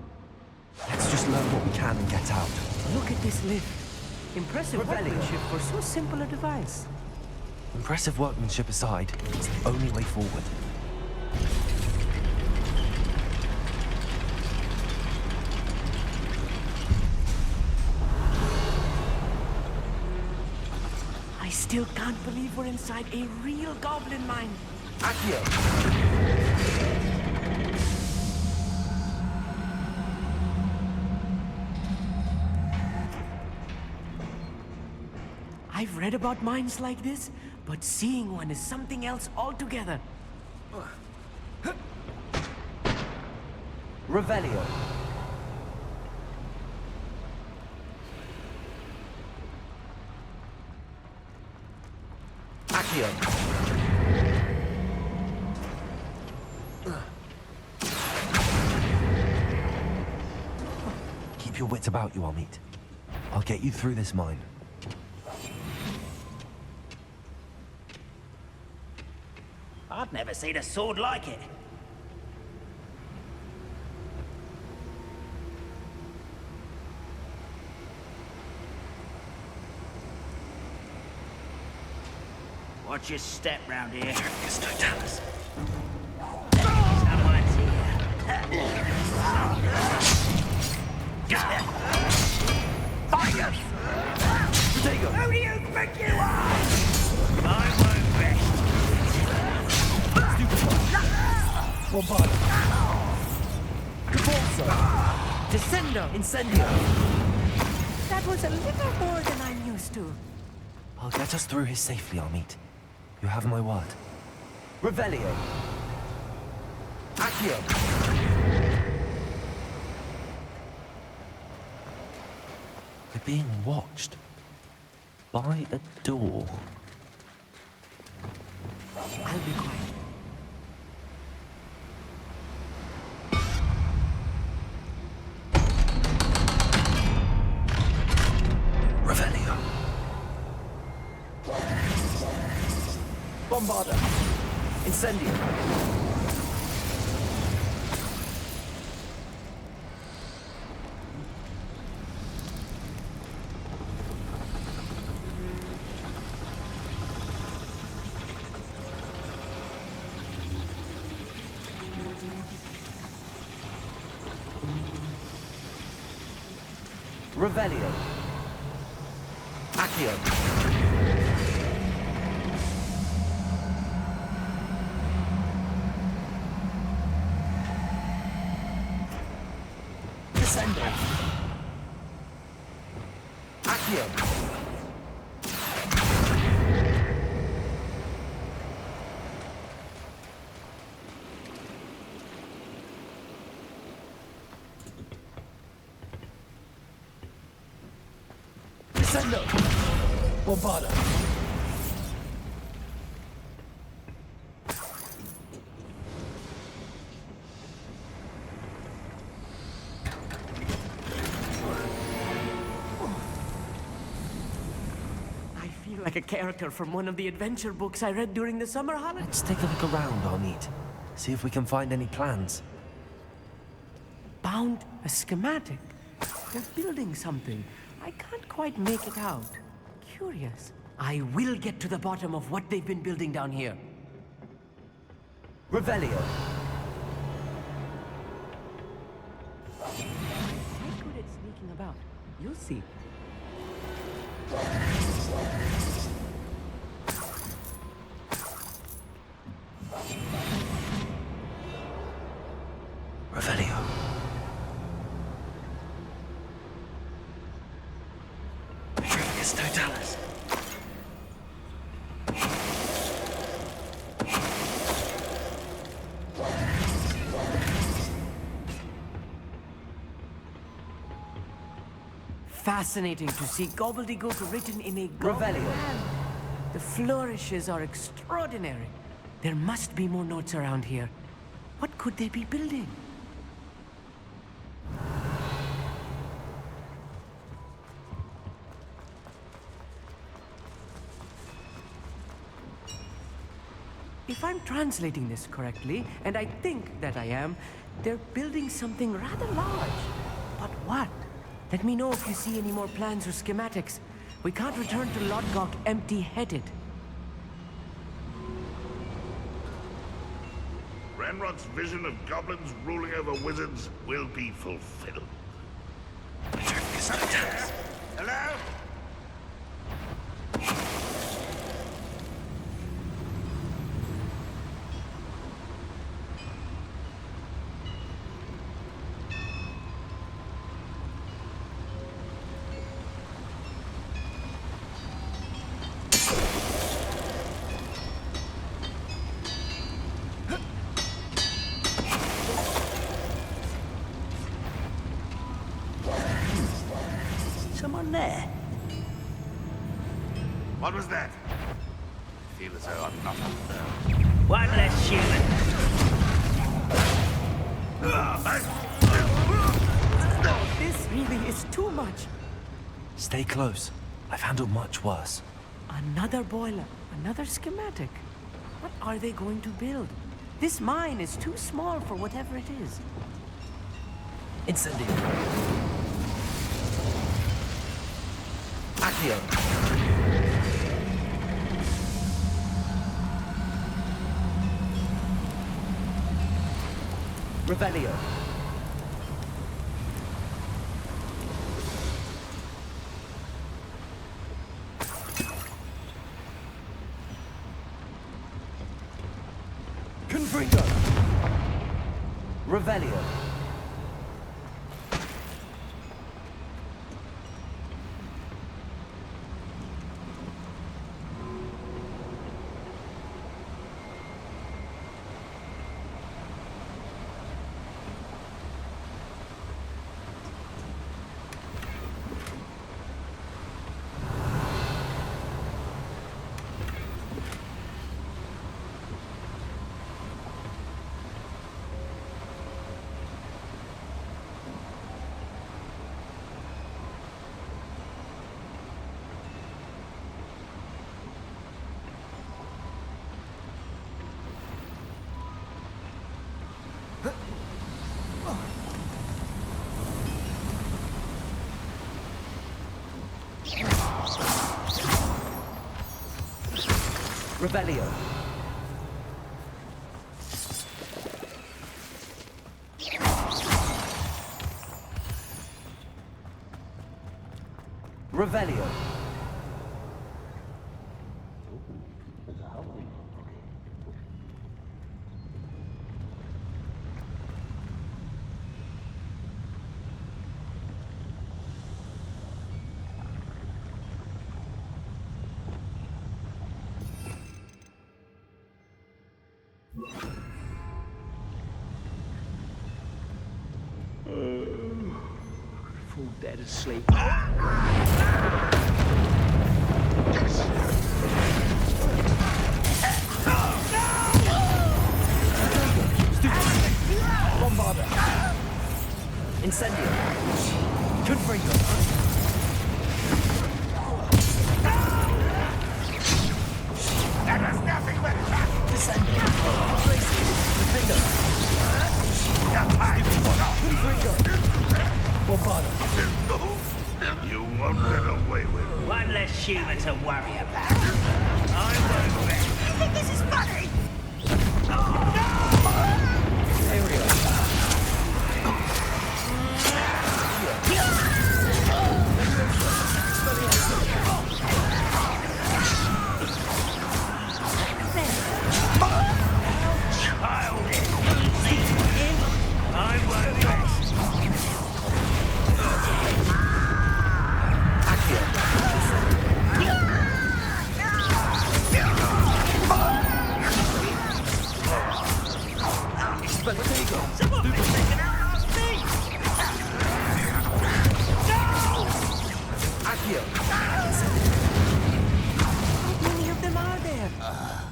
Let's just learn what we can and get out. Look at this lift. Impressive Revelio. workmanship for so simple a device. Impressive workmanship aside, it's the only way forward. I still can't believe we're inside a real goblin mine. Accio! I've read about mines like this, but seeing one is something else altogether. Revelio. Accio. Keep your wits about you, Amit. I'll get you through this mine. I've never seen a sword like it. Watch your step round here. Someone's here. Fire! Potato! Who do you think you are? I won't rest. Bombarda. Depulso. Descendo! Incendio. That was a little more than I'm used to. I'll get us through here safely, Amit. You have my word. Revelio. Accio. We're being watched. By a door. I'll be quiet. Revelio. Bombarda. Incendio. Revelio. Accio. Descendo. Accio. Descendo. Bombarda. like a character from one of the adventure books I read during the summer holidays. Let's take a look around, Arneet. See if we can find any plans. Found a schematic. They're building something. I can't quite make it out. Curious. I will get to the bottom of what they've been building down here. Revelio. Quite good at sneaking about. You'll see. Revelio. Petrificus totalis. Fascinating to see gobbledygook written in a goblin hand. The flourishes are extraordinary. There must be more notes around here. What could they be building? If I'm translating this correctly, and I think that I am, they're building something rather large. But what? Let me know if you see any more plans or schematics. We can't return to Lodgok empty-headed. Ranrock's vision of goblins ruling over wizards will be fulfilled. Hello? Someone there? What was that? I feel as though I'm not alone. One less human. This really is too much. Stay close. I've handled much worse. Another boiler, another schematic. What are they going to build? This mine is too small for whatever it is. Incendio. Accio. Revelio. Confringo. Revelio. Revelio. Revelio. Fall dead asleep. Bombarda. Incendio. Confringo. humour to worry about. I won't rest. You think this is funny?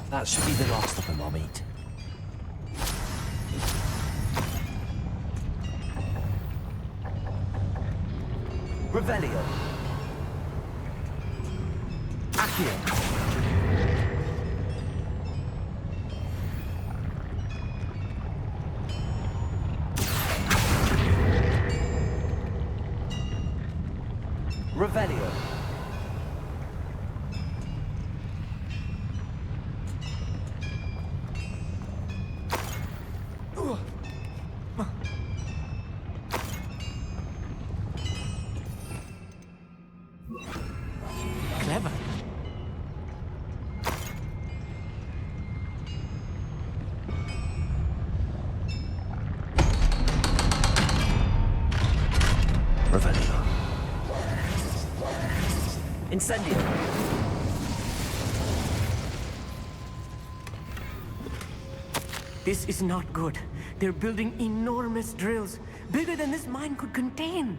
That should be the last of them I'll meet. Revelio. Accio. Revelio. Clever. Revelio. Incendio. This is not good. They're building enormous drills, bigger than this mine could contain.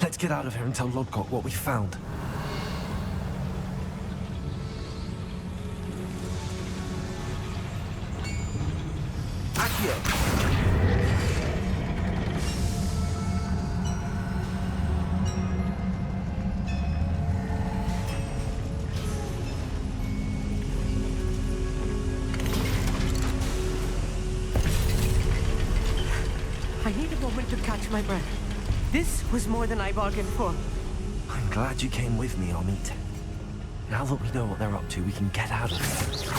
Let's get out of here and tell Lodgok what we found. Accio. I need a moment to catch my breath. This was more than I bargained for. I'm glad you came with me, Amit. Now that we know what they're up to, we can get out of here.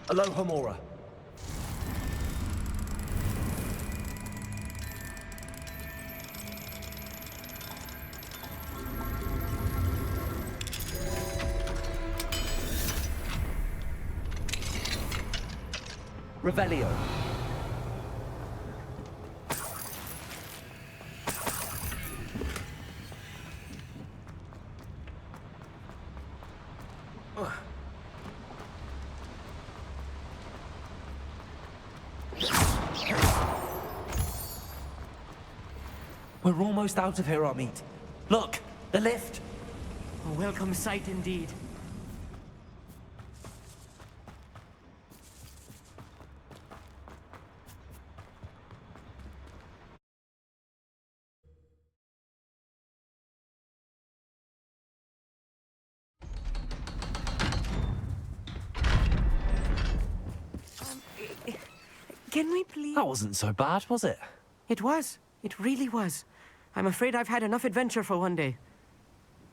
Aloha Mora. Revelio. We're almost out of here, Amit. Look, the lift. A welcome sight indeed. Can we please... That wasn't so bad, was it? It was. It really was. I'm afraid I've had enough adventure for one day.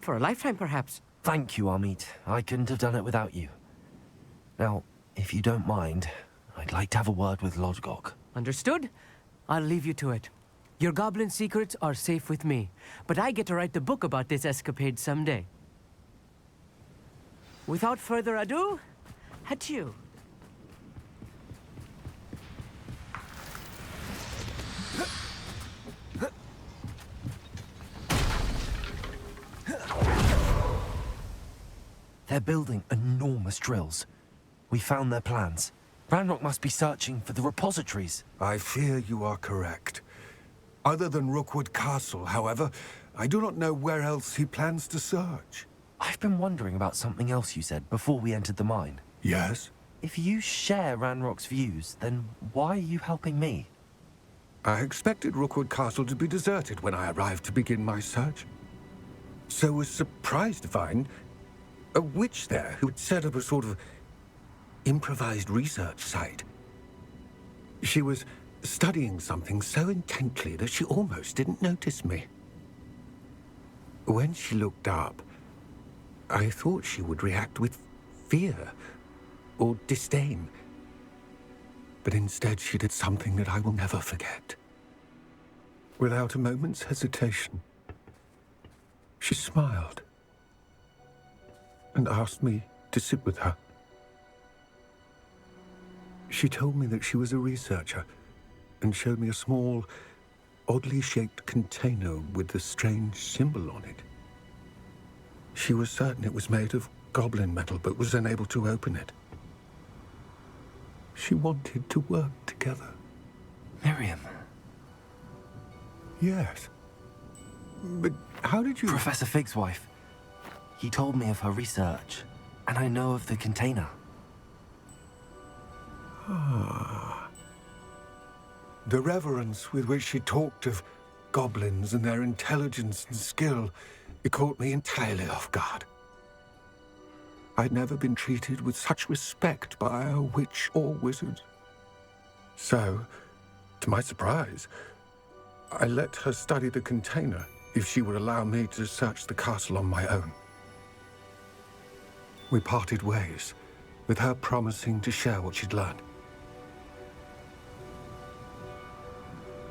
For a lifetime, perhaps. Thank you, Amit. I couldn't have done it without you. Now, if you don't mind, I'd like to have a word with Lodgok. Understood? I'll leave you to it. Your goblin secrets are safe with me, but I get to write the book about this escapade someday. Without further ado, adieu. They're building enormous drills. We found their plans. Ranrock must be searching for the repositories. I fear you are correct. Other than Rookwood Castle, however, I do not know where else he plans to search. I've been wondering about something else you said before we entered the mine. Yes? If you share Ranrock's views, then why are you helping me? I expected Rookwood Castle to be deserted when I arrived to begin my search. So was surprised to find a witch there who had set up a sort of improvised research site. She was studying something so intently that she almost didn't notice me. When she looked up, I thought she would react with fear or disdain. But instead she did something that I will never forget. Without a moment's hesitation, she smiled and asked me to sit with her. She told me that she was a researcher and showed me a small, oddly shaped container with a strange symbol on it. She was certain it was made of goblin metal, but was unable to open it. She wanted to work together. Miriam. Yes. But how did you... Professor Fig's wife. He told me of her research, and I know of the container. Ah. The reverence with which she talked of goblins and their intelligence and skill, it caught me entirely off guard. I'd never been treated with such respect by a witch or wizard. So, to my surprise, I let her study the container if she would allow me to search the castle on my own. We parted ways, with her promising to share what she'd learned.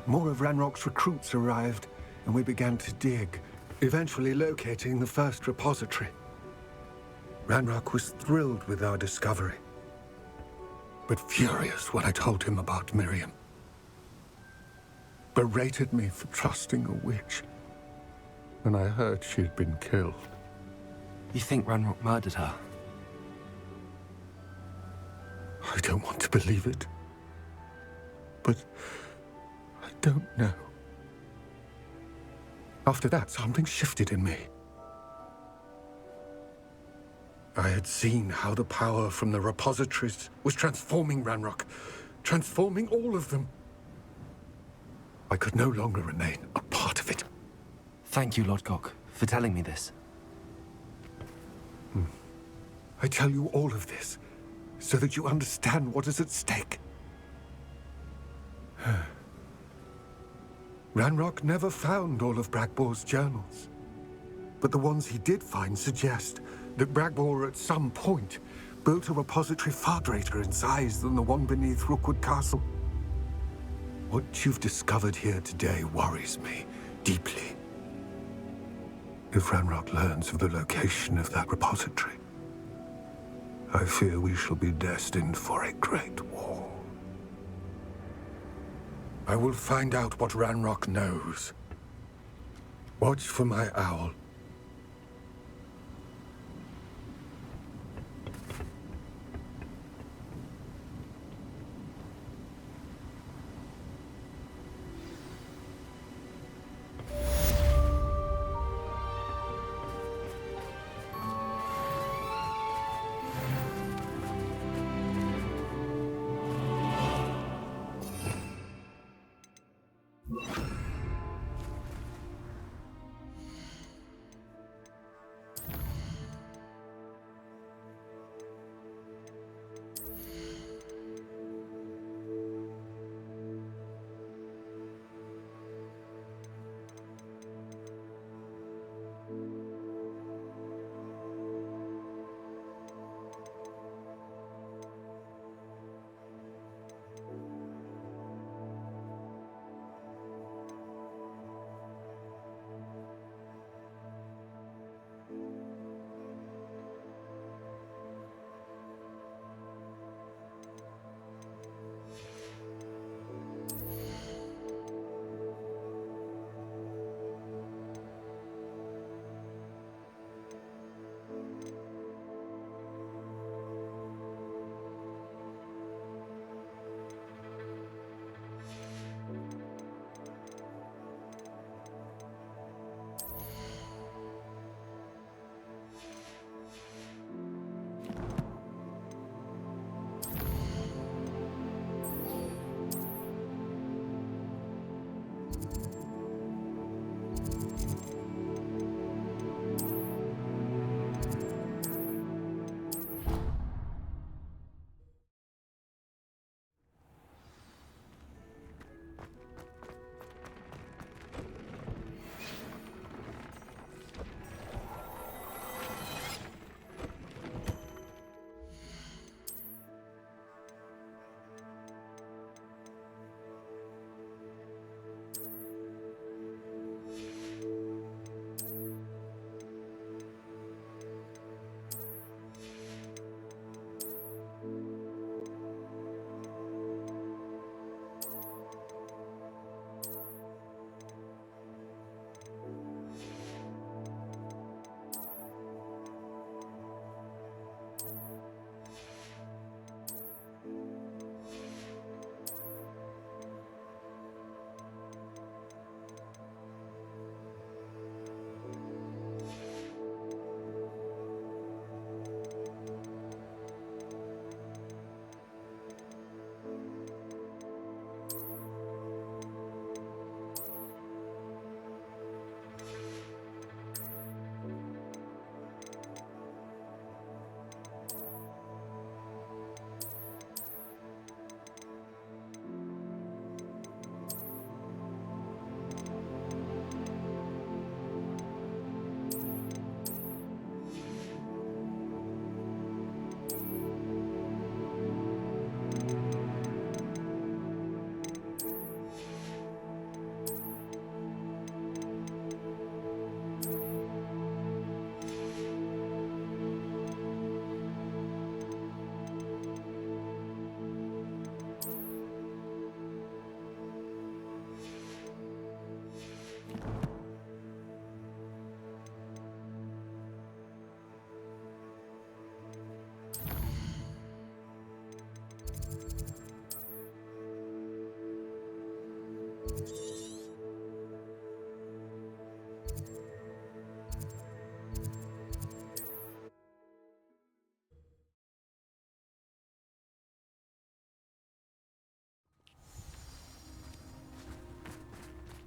More of Ranrock's recruits arrived, and we began to dig, eventually locating the first repository. Ranrock was thrilled with our discovery, but furious when I told him about Miriam. Berated me for trusting a witch, and I heard she had been killed. You think Ranrock murdered her? I don't want to believe it, but I don't know. After that, something shifted in me. I had seen how the power from the repositories was transforming Ranrock, transforming all of them. I could no longer remain a part of it. Thank you, Lodgok, for telling me this. I tell you all of this so that you understand what is at stake. Ranrock never found all of Bragbor's journals, but the ones he did find suggest that Bragbor at some point built a repository far greater in size than the one beneath Rookwood Castle. What you've discovered here today worries me deeply. If Ranrock learns of the location of that repository, I fear we shall be destined for a great war. I will find out what Ranrock knows. Watch for my owl.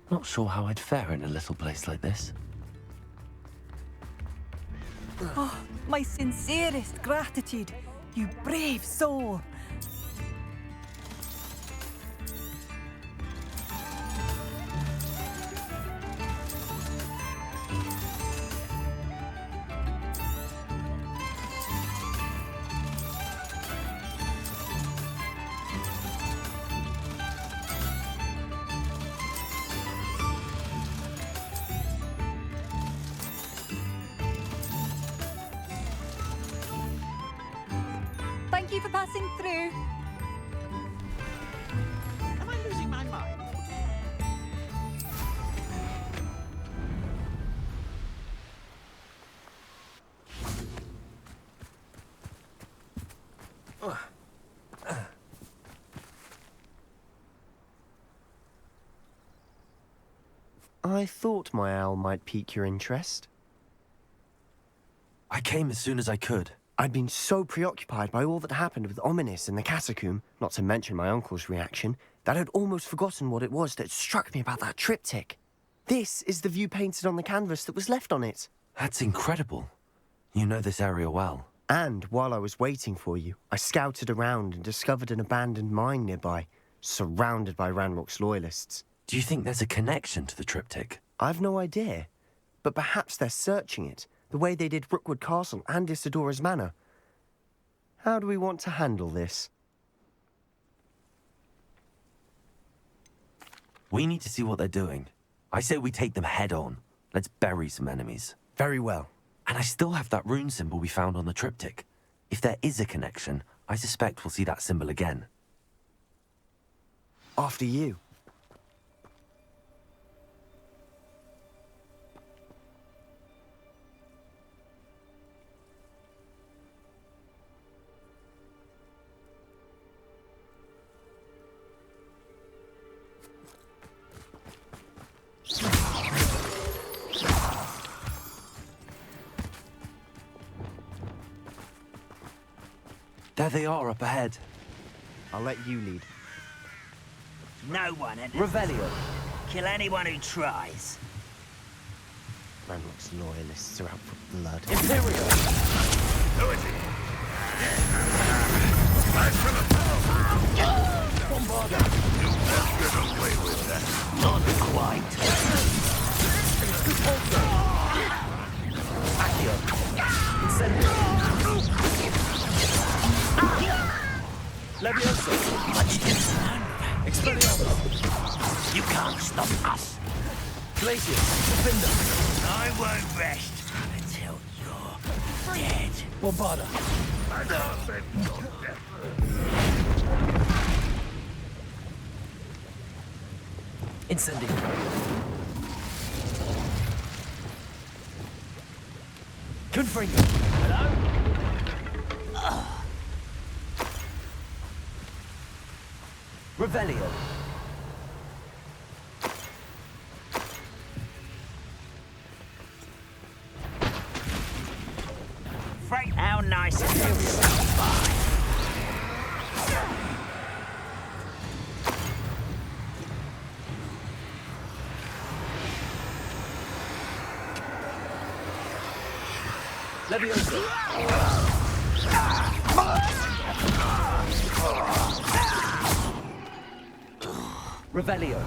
Not sure how I'd fare in a little place like this. Oh, my sincerest gratitude, you brave soul. Thank you for passing through. Am I losing my mind? I thought my owl might pique your interest. I came as soon as I could. I'd been so preoccupied by all that happened with Ominis in the catacomb, not to mention my uncle's reaction, that I'd almost forgotten what it was that struck me about that triptych. This is the view painted on the canvas that was left on it. That's incredible. You know this area well. And while I was waiting for you, I scouted around and discovered an abandoned mine nearby, surrounded by Ranrock's loyalists. Do you think there's a connection to the triptych? I've no idea, but perhaps they're searching it, the way they did Rookwood Castle and Isidora's Manor. How do we want to handle this? We need to see what they're doing. I say we take them head on. Let's bury some enemies. Very well. And I still have that rune symbol we found on the triptych. If there is a connection, I suspect we'll see that symbol again. After you. There they are up ahead. I'll let you lead. No one enters. Revelio. Kill anyone who tries. Ranrock's loyalists are out for blood. Imperial. Who is he? Back from the Bombarda. You best get away with that. Not quite. Accio. Incendio. Levioso. Expelliarmus. You can't stop us. Glacius. Defender. I won't rest until you're dead. Bombarda. I can't bet your death. Incendio. Confringo. Hello? Revelio. Frank, how nice it feels to stop by. Levioso. Revelio.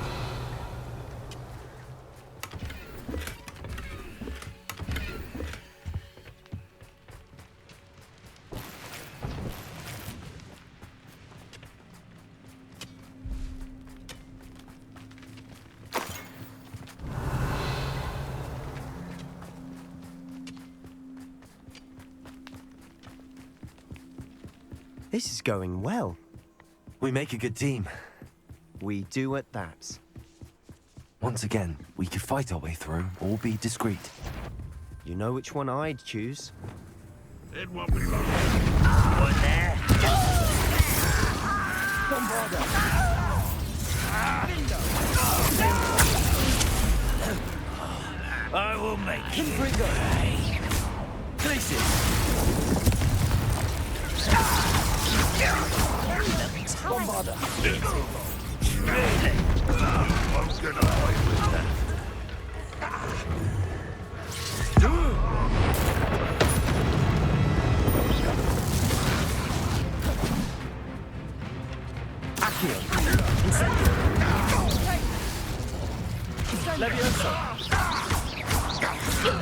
This is going well. We make a good team. We do at that. Once again, we could fight our way through or be discreet. You know which one I'd choose? It won't be long. One there. Bombarda. I will make you Confringo. pay. Glacius. Bombarda. Really? Won't get away with that. Accio. Incendio. Levioso.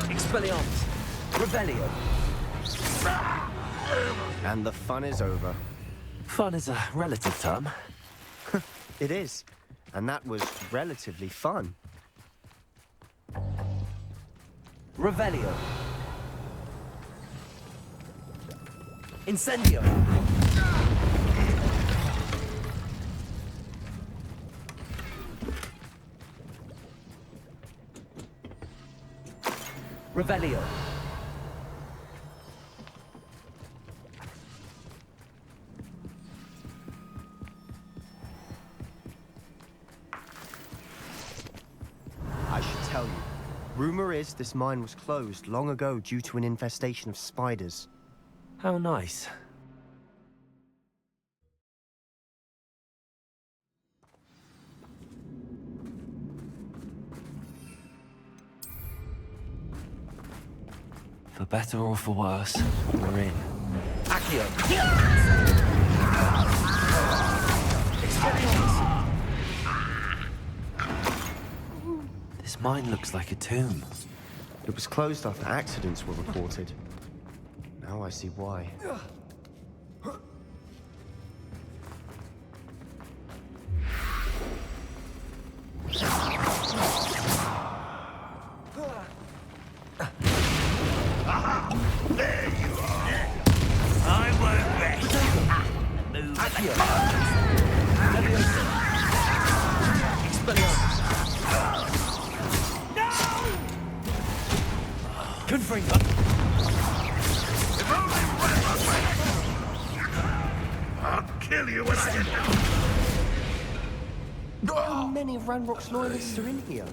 Expelliarmus. Revelio. And the fun is over. Fun is a relative term. It is. And that was relatively fun. Revelio. Incendio. Revelio. I should tell you. Rumor is this mine was closed long ago due to an infestation of spiders. How nice. For better or for worse, we're in. Accio! Expelliarmus! This mine looks like a tomb. It was closed after accidents were reported. Now I see why. There you are. I won't rest. Move. Accio! Levioso! Expelliarmus! Confringo! I'll kill you when I get down. How many of Ranrock's loyalists are in here?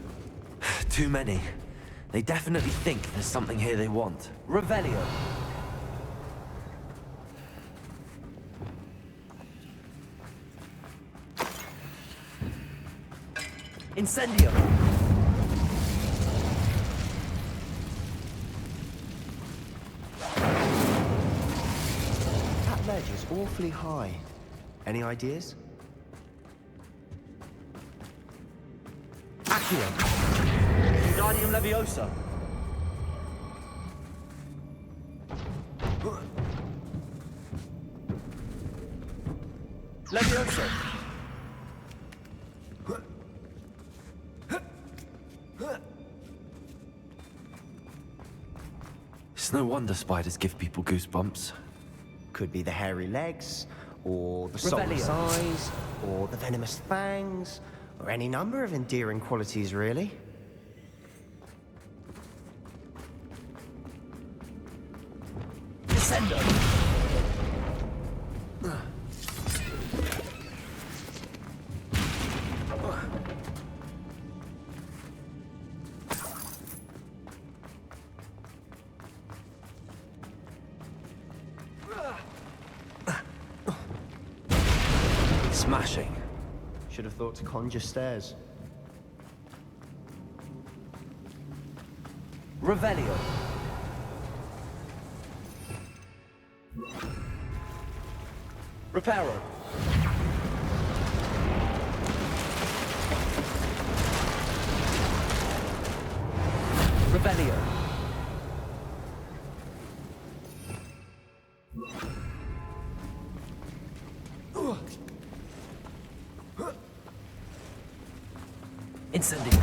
Too many. They definitely think there's something here they want. Revelio. Incendio. That ledge is awfully high. Any ideas? Accio. Wingardium Leviosa. Leviosa. It's no wonder spiders give people goosebumps. Could be the hairy legs, or the soulless Revelio. eyes, or the venomous fangs, or any number of endearing qualities, really. Descendo. Smashing. Should have thought to conjure stairs. Revelio. Reparo. Revelio. Incendio.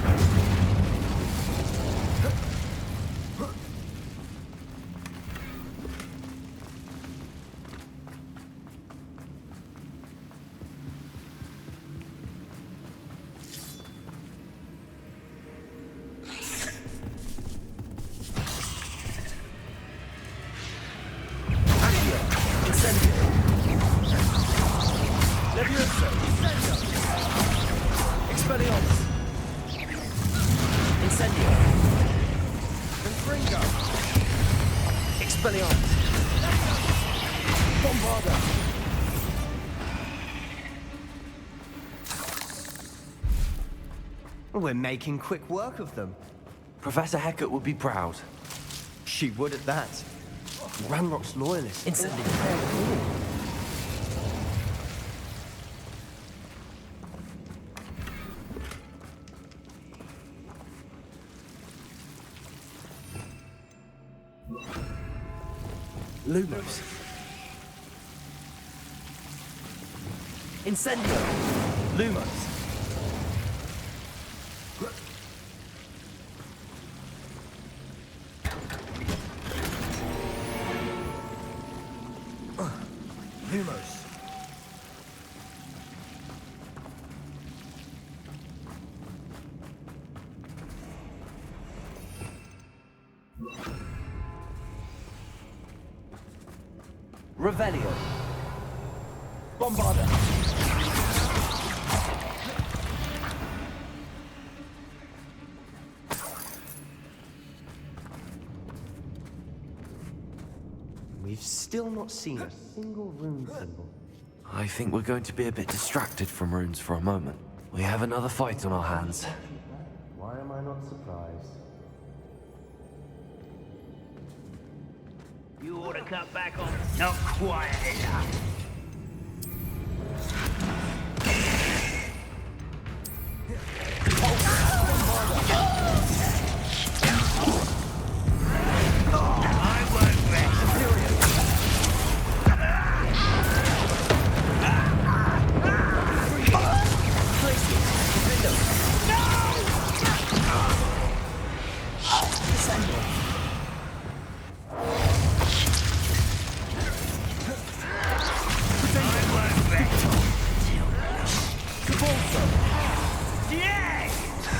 Levioso! Expelliarmus! Incendio! Confringo! Expelliarmus! Bombarda! We're making quick work of them. Professor Hecat would be proud. She would at that. Ranrock's loyalists. Incendiary. Lumos. Incendio. Lumos. Lumos. Revelio. Bombarda. We've still not seen a single rune symbol. I think we're going to be a bit distracted from runes for a moment. We have another fight on our hands. Why am I not surprised? You ought to cut back on... Not quite enough.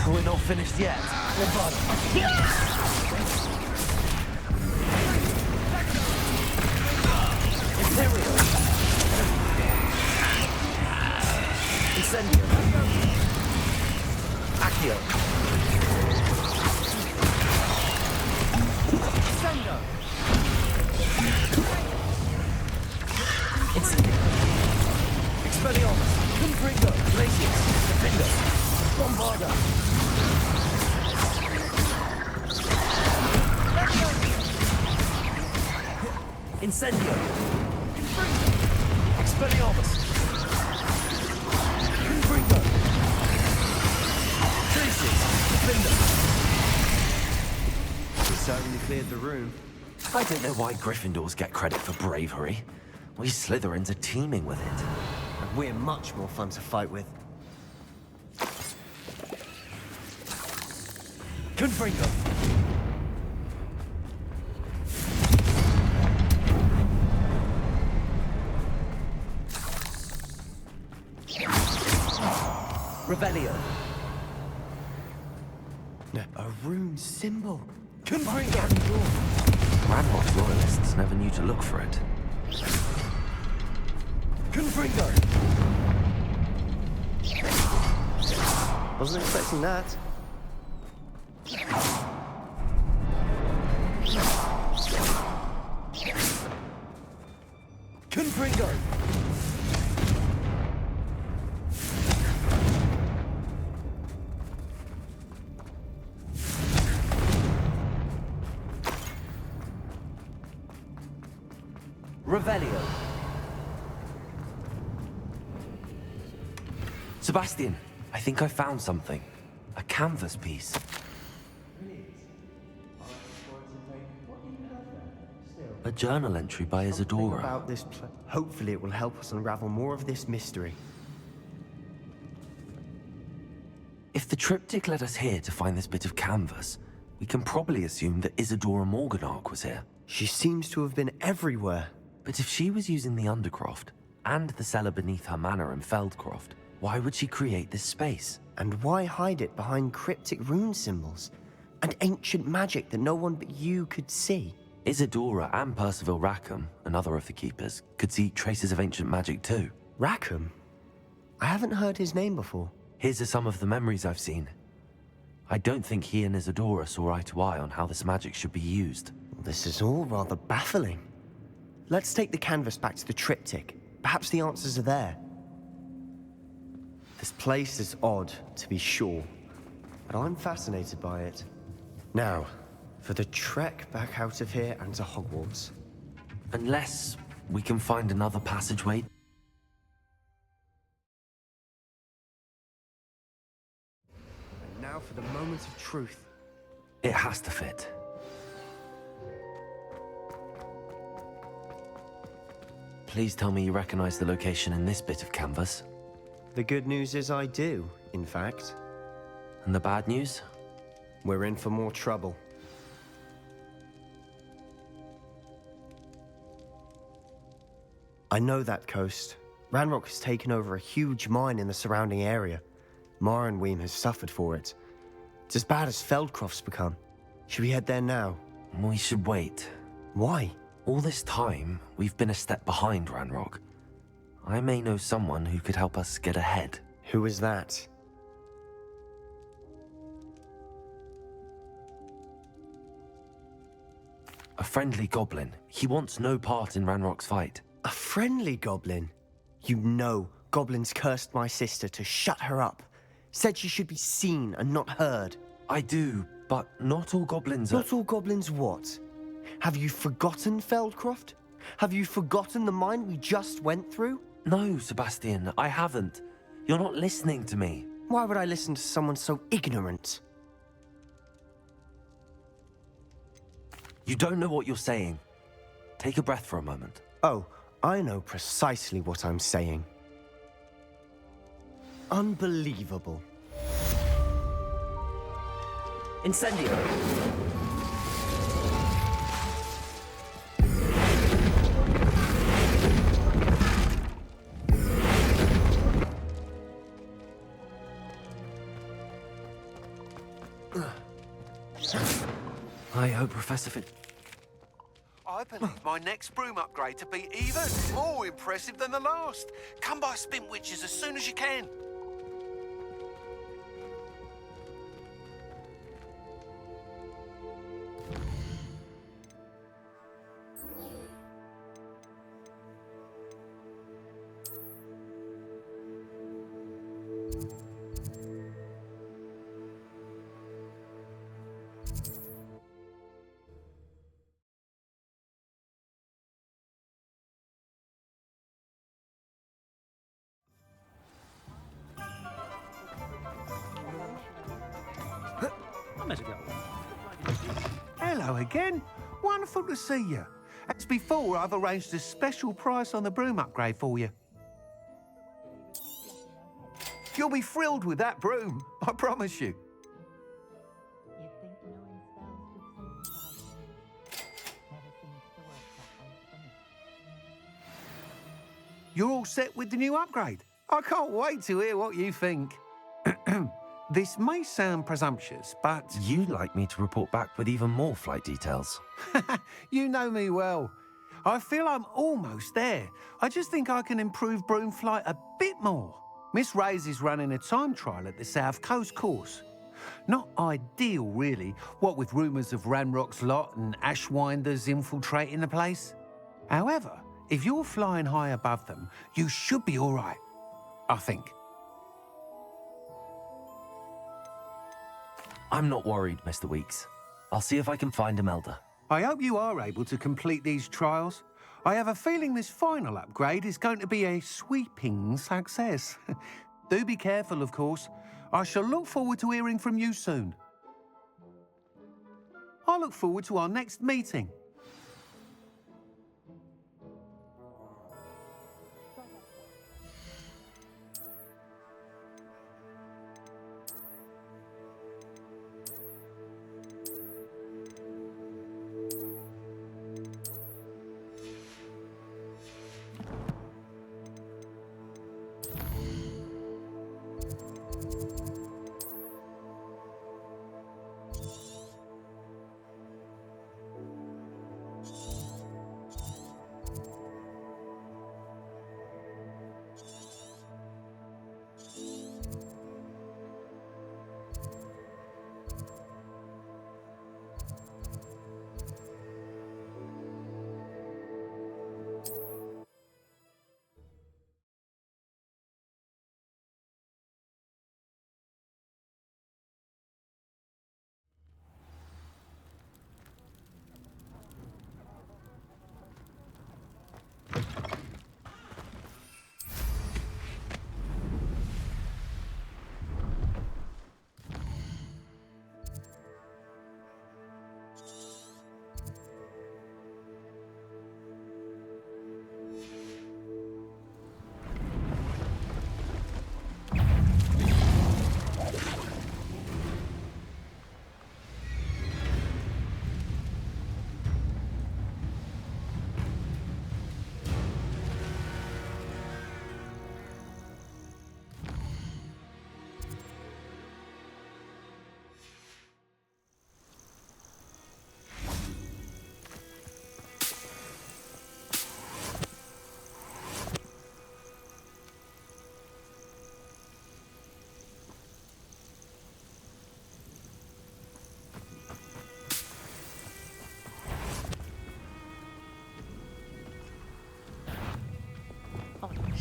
We're not finished yet. Imperial. Incendio. Accio. Incendio. Incendio. Expelliarmus. Confringo. Glacius. Defender. Bombarda. Incendio. Expelliarmus. Confringo. Traces. Defender. We certainly cleared the room. I don't know why Gryffindors get credit for bravery. We Slytherins are teeming with it. And we're much more fun to fight with. Confringo. Revelio. A rune symbol. Confringo. Ranrock's loyalists never knew to look for it. Confringo. Wasn't expecting that. Confringo. Revelio. Sebastian, I think I found something. A canvas piece. A journal entry by Isadora. About this hopefully it will help us unravel more of this mystery. If the triptych led us here to find this bit of canvas, we can probably assume that Isadora Morganach was here. She seems to have been everywhere. But if she was using the Undercroft, and the cellar beneath her manor in Feldcroft, why would she create this space? And why hide it behind cryptic rune symbols? And ancient magic that no one but you could see? Isadora and Percival Rackham, another of the Keepers, could see traces of ancient magic too. Rackham? I haven't heard his name before. His are some of the memories I've seen. I don't think he and Isadora saw eye to eye on how this magic should be used. This is all rather baffling. Let's take the canvas back to the triptych. Perhaps the answers are there. This place is odd, to be sure. but I'm fascinated by it. Now, for the trek back out of here and to Hogwarts. Unless we can find another passageway. And now for the moment of truth. It has to fit. Please tell me you recognize the location in this bit of canvas. The good news is I do, in fact. And the bad news? We're in for more trouble. I know that coast. Ranrock has taken over a huge mine in the surrounding area. Mornweem has suffered for it. It's as bad as Feldcroft's become. Should we head there now? We should wait. Why? All this time, we've been a step behind Ranrock. I may know someone who could help us get ahead. Who is that? A friendly goblin. He wants no part in Ranrock's fight. A friendly goblin? You know goblins cursed my sister to shut her up. Said she should be seen and not heard. I do, but not all goblins are... Not all goblins what? Have you forgotten Feldcroft? Have you forgotten the mine we just went through? No, Sebastian, I haven't. You're not listening to me. Why would I listen to someone so ignorant? You don't know what you're saying. Take a breath for a moment. Oh, I know precisely what I'm saying. Unbelievable. Incendio! I hope Professor I believe my next broom upgrade to be even more impressive than the last. Come by Spintwitches as soon as you can. Hello again. Wonderful to see you. As before, I've arranged a special price on the broom upgrade for you. You'll be thrilled with that broom, I promise you. You're all set with the new upgrade. I can't wait to hear what you think. This may sound presumptuous, but... You'd like me to report back with even more flight details. You know me well. I feel I'm almost there. I just think I can improve broom flight a bit more. Miss Ray's is running a time trial at the South Coast course. Not ideal, really, what with rumours of Ranrock's lot and Ashwinders infiltrating the place. However, if you're flying high above them, you should be all right, I think. I'm not worried, Mr. Weeks. I'll see if I can find Imelda. I hope you are able to complete these trials. I have a feeling this final upgrade is going to be a sweeping success. Do be careful, of course. I shall look forward to hearing from you soon. I look forward to our next meeting.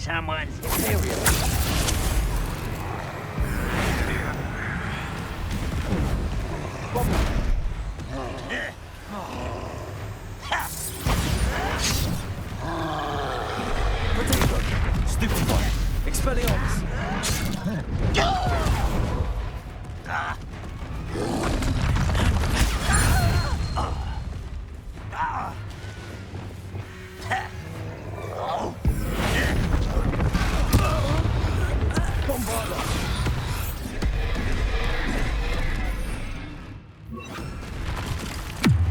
Someone's Stupefy! Expelliarmus! Bombarda!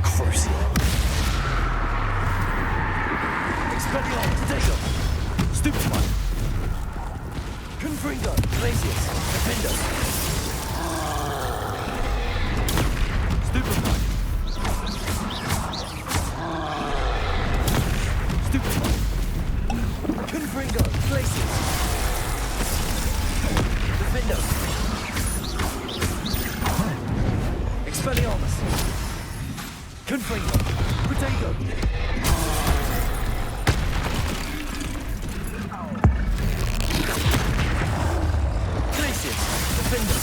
Crucio! Expelliarmus! Potato! Stupefy! Confringo! Glacius! Defender! Stupefy! Stupefy! Confringo! Glacius! Defender! Expelliarmus! Confringo! Potato! Defender!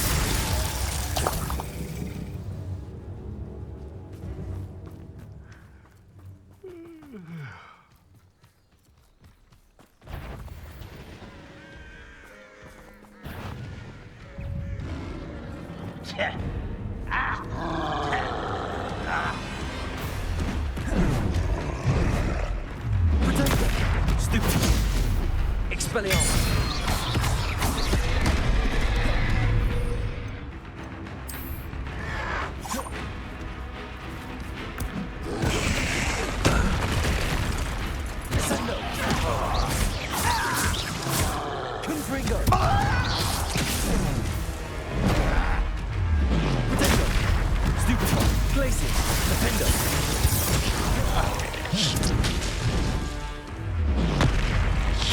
Protector! Stupid! Expelliarmus! Confringo! Potato! Stupefy! Glacius! Defender!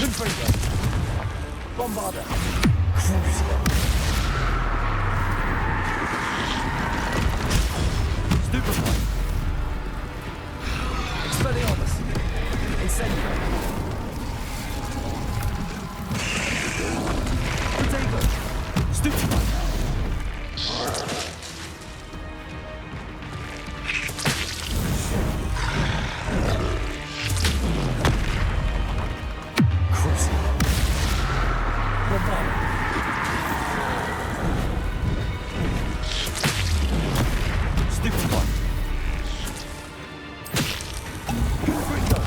Confringo! Bombarda! Crucio! Stupefy! Expelliarmus! Incendio! Potato! Stupefy! Crucio! Bombarda! Stupefy! Confringo!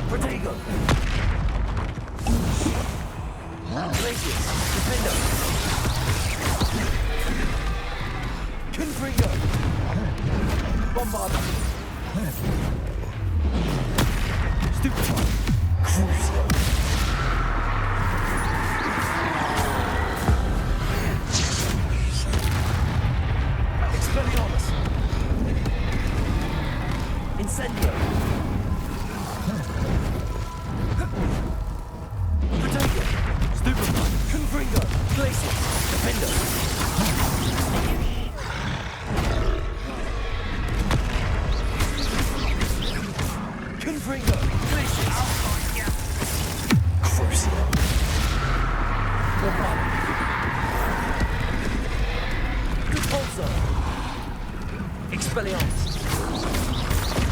Protego! Glacius! Defender! Confringo! Bombarda! Stupefy! Crucio! Expelliarmus! Incendio! Protego! Stupefy! Confringo! Glacius! Defender! Confringo! Glacius! Crucio! Bombarda! Repulso! Expelliarmus!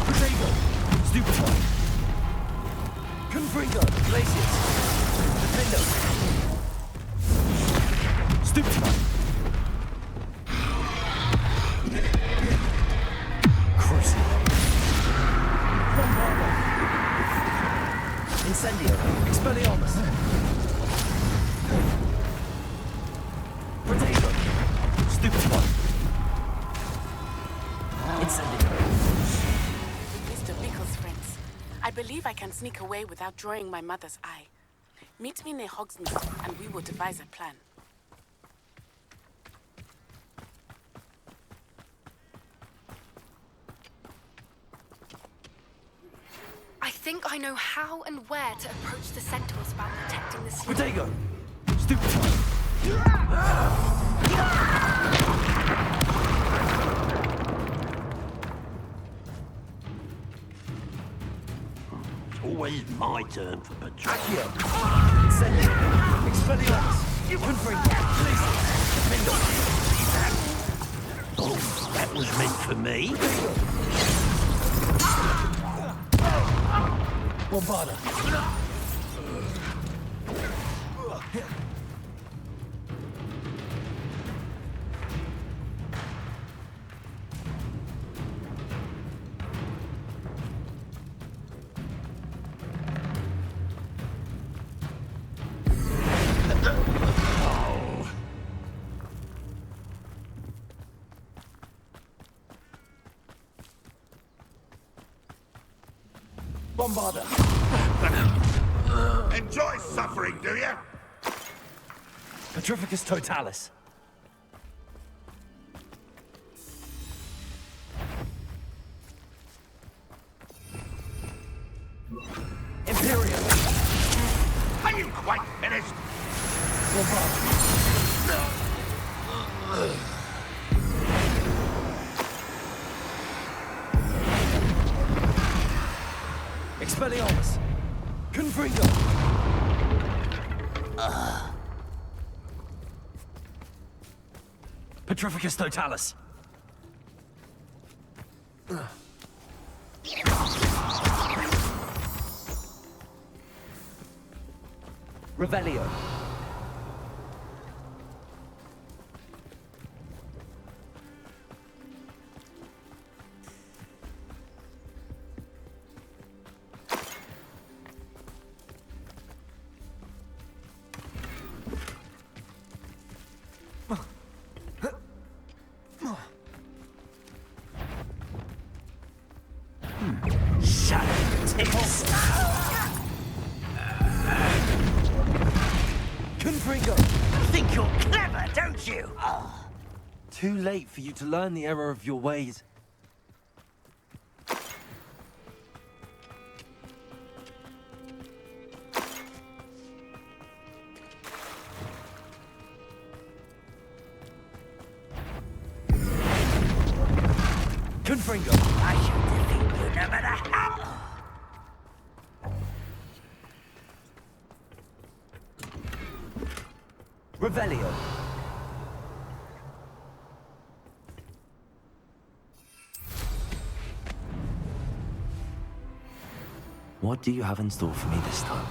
Protego! Stupefy! Confringo! Glacius! Defender! Stupefy! Crucio! Bombarda! Incendio! Expelliarmus! Protego! Stupefy! Incendio! Mr. Bickle's friends. I believe I can sneak away without drawing my mother's eye. Meet me near Hogsmeade, and we will devise a plan. I think I know how and where to approach the centaurs about protecting the city. Protego! Stupefy! always my turn for patrol. Incendio. Expelliarmus. Confringo. Oh, that was meant for me. Bombarda. Bombarda. Enjoy suffering, do you? Petrificus totalis. Imperium. Are you quite finished? Expelliarmus. Confringo. Petrificus totalis. Revelio. Confringo. Think you're clever, don't you? Too late for you to learn the error of your ways. Confringo. I should defeat you no matter how. Revelio. What do you have in store for me this time?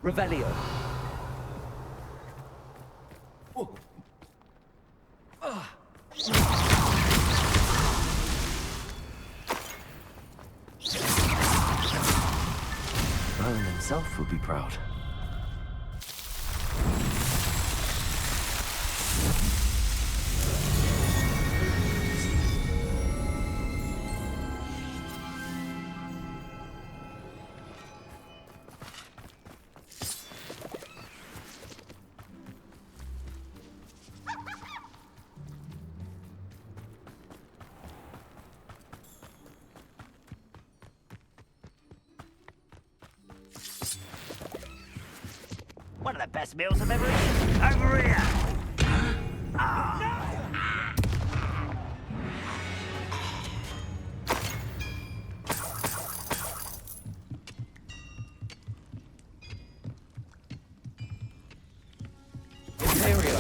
Revelio. Merlin himself would be proud. One of the best meals I've ever eaten. Over here. Imperio.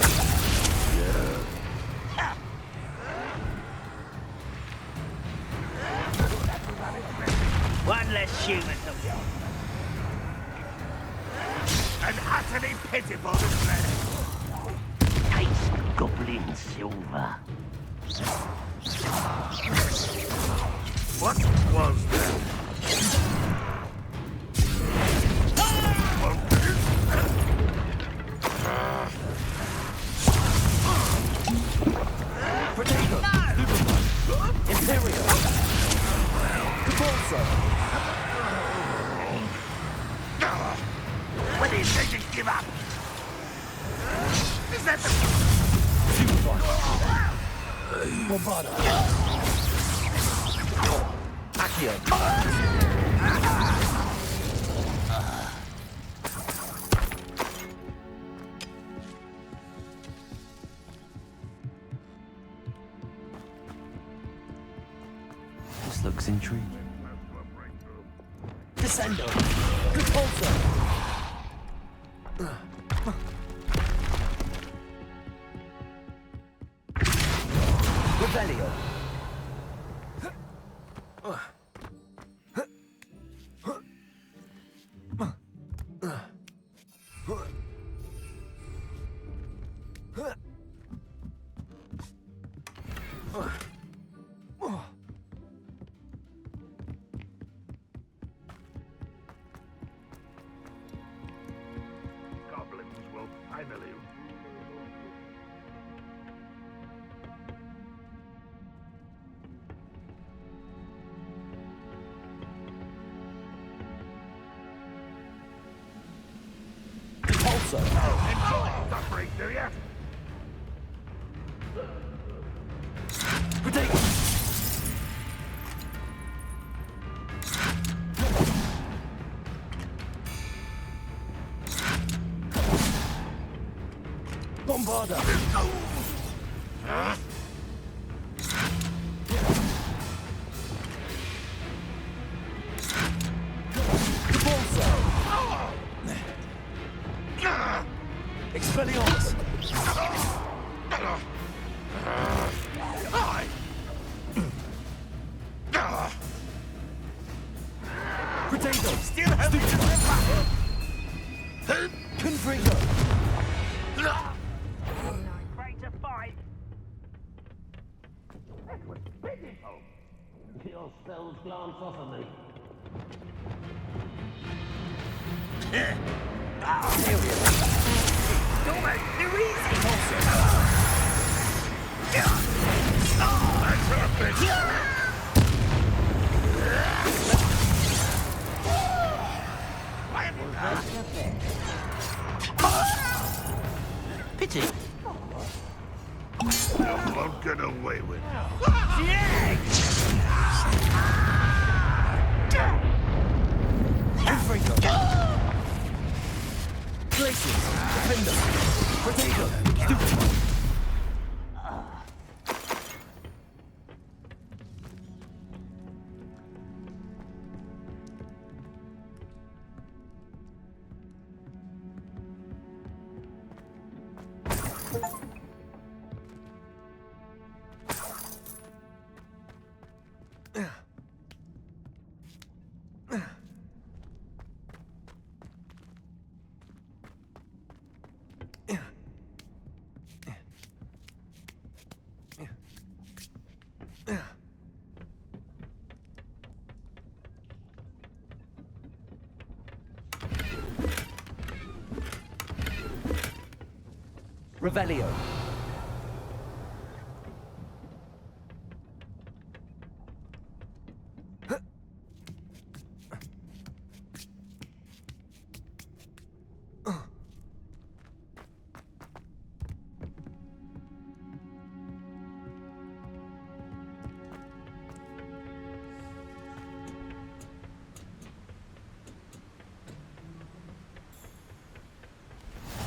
One less human to kill. An utterly pitiful display. Taste goblin silver. What was that? When do you think to give up? Is that the... Bombarda. Accio. This looks intriguing. Descendo. Repulsor. Revelio. Goblins will finally... Repulsor. Enjoy suffering, do ya? Potato. Bombarda. Expelliarmus. Potato. Still having to rip Confringo. Great to fight. Your spells glance off of me. Don't make it too easy. That's perfect! Pity. You won't get away with it. Confringo. Glacius. Defender. Potato. Revelio.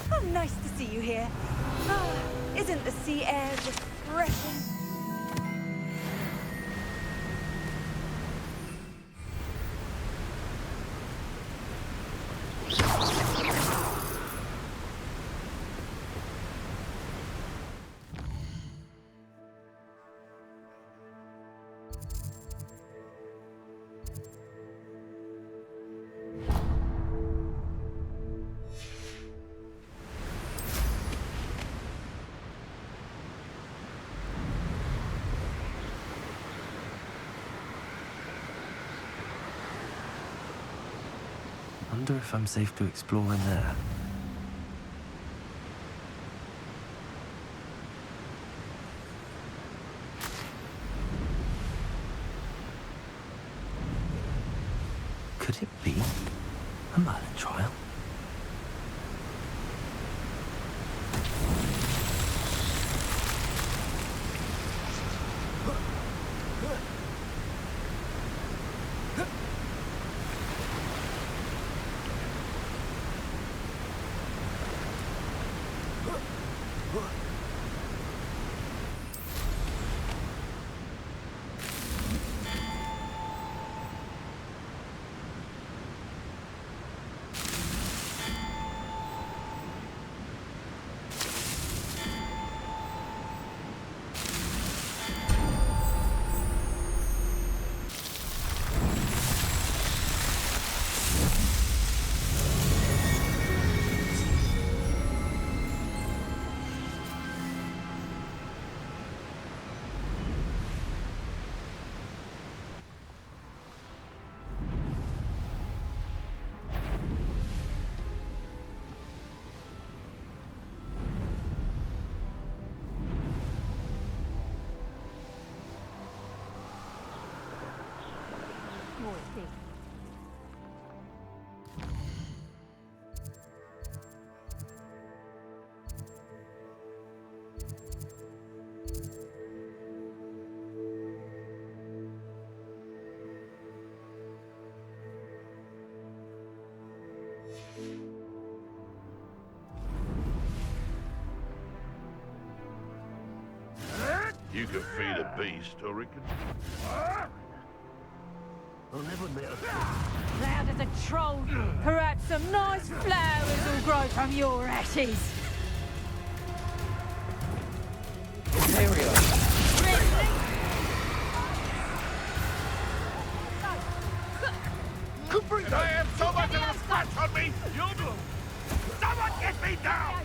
How nice to see you here. Ah, isn't the sea air refreshing? Wonder if I'm safe to explore in there. Could it be a Merlin trial? You can feed a beast, or it can... I'll never admit it. Loud as a troll. Perhaps some nice flowers will grow from your ashes. Ontario. If I have so much of a scratch on me, you'll do. Someone get me down!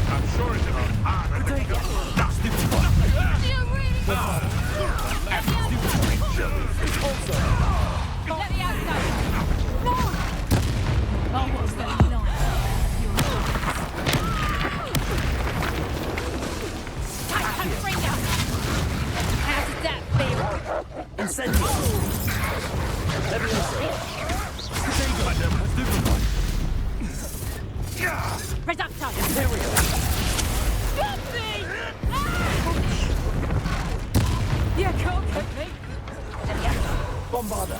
I'm sure it's a bit harder. Let me out, go! No! Oh, what's that like? Tight, bring down! How does that feel? Incendio. Reducto! Stop me! You can't get me! Bombarda.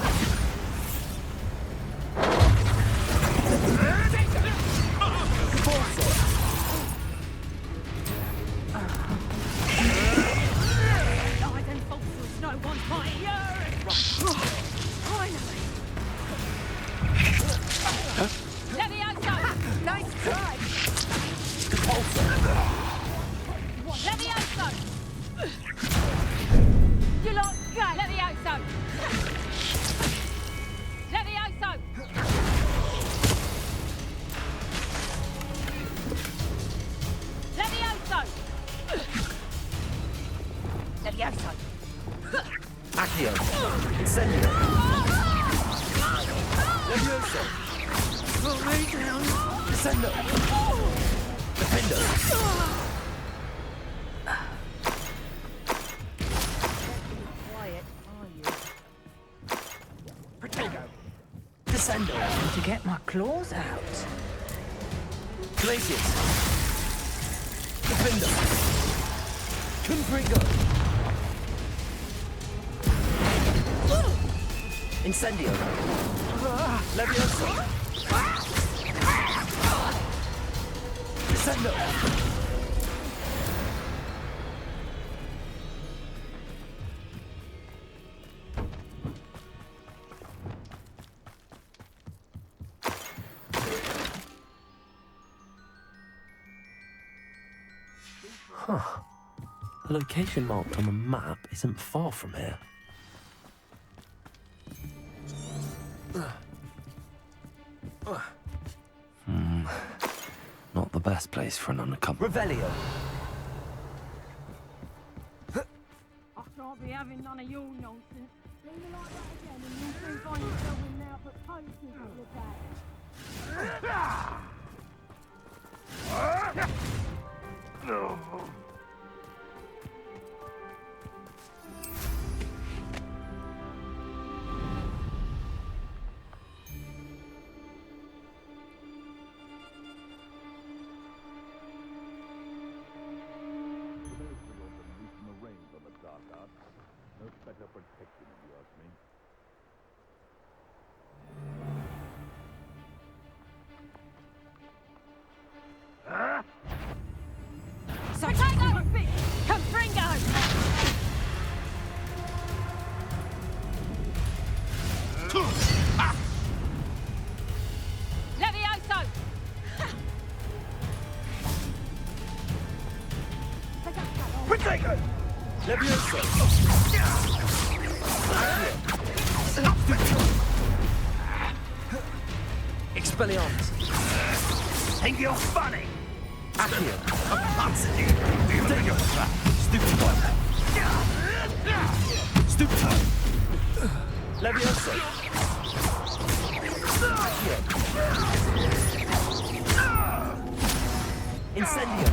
Lies and falsehoods, no one's fighting yours! Finally! Levioso! Nice try! Levioso! You lot go! Levioso! Levioso! Levioso! Levioso! Accio. Incendio. Levioso. Put me down! Descendo. Defendo. Quiet, are you? Protego. Descendo. To get my claws out. Glacius. Defendo. Confringo. Incendio. Levioso. Descendo. Huh. The location marked on the map isn't far from here. Not the best place for an undercover. Revelio. I can't be having none of your nonsense. Leave me like that again and you'll soon find yourself in now for posters to look at. No. Levioso! Expelliarmus! Think you're funny? Accio! Potato! Stupefy! Stupefy! Levioso! Accio! Incendio!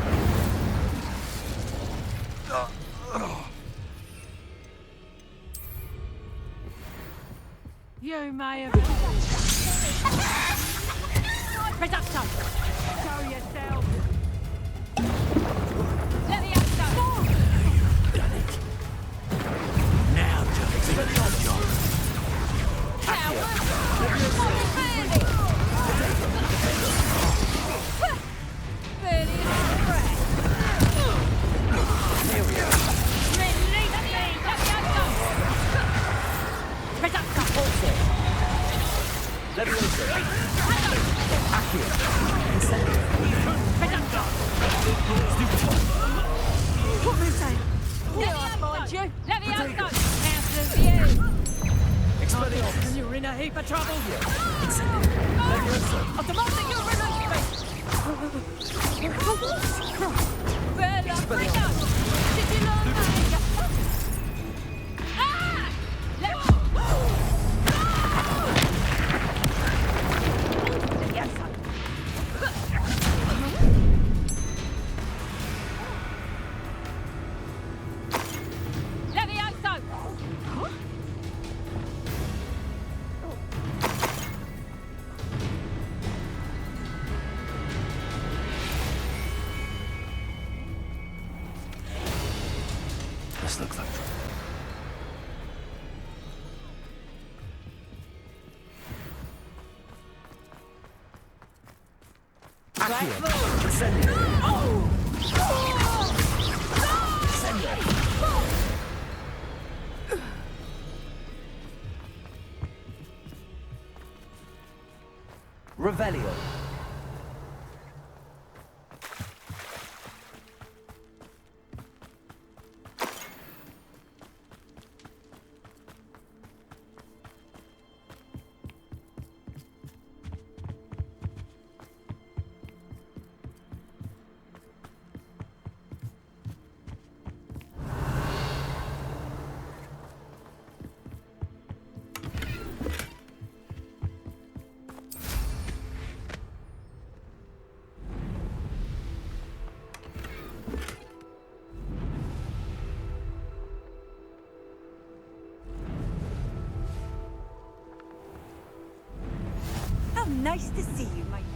You may have... Reducto! Show yourself! Levioso! Done it. Now, Johnny. Levioso! Accio! Incendio! Stupefy! What we say? Now I find you! Levioso! Answers you! Expelliarmus! And you're in a heap of trouble! Levioso! I've demanded you release me! Bella Frito! Did you learn that? Ah! Levioso! This looks like trouble. Accio! Incendio! Incendio! Revelio! How nice to see you, my young.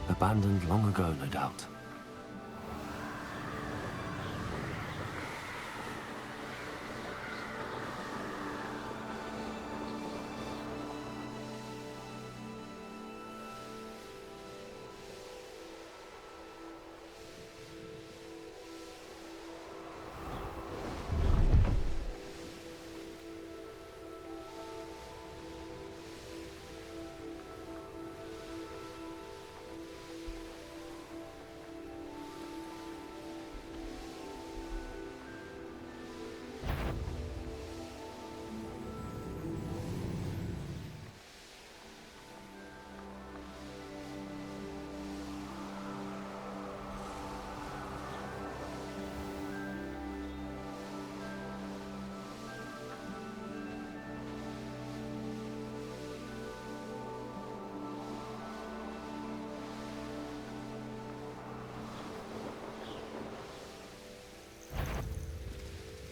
Abandoned long ago, no doubt.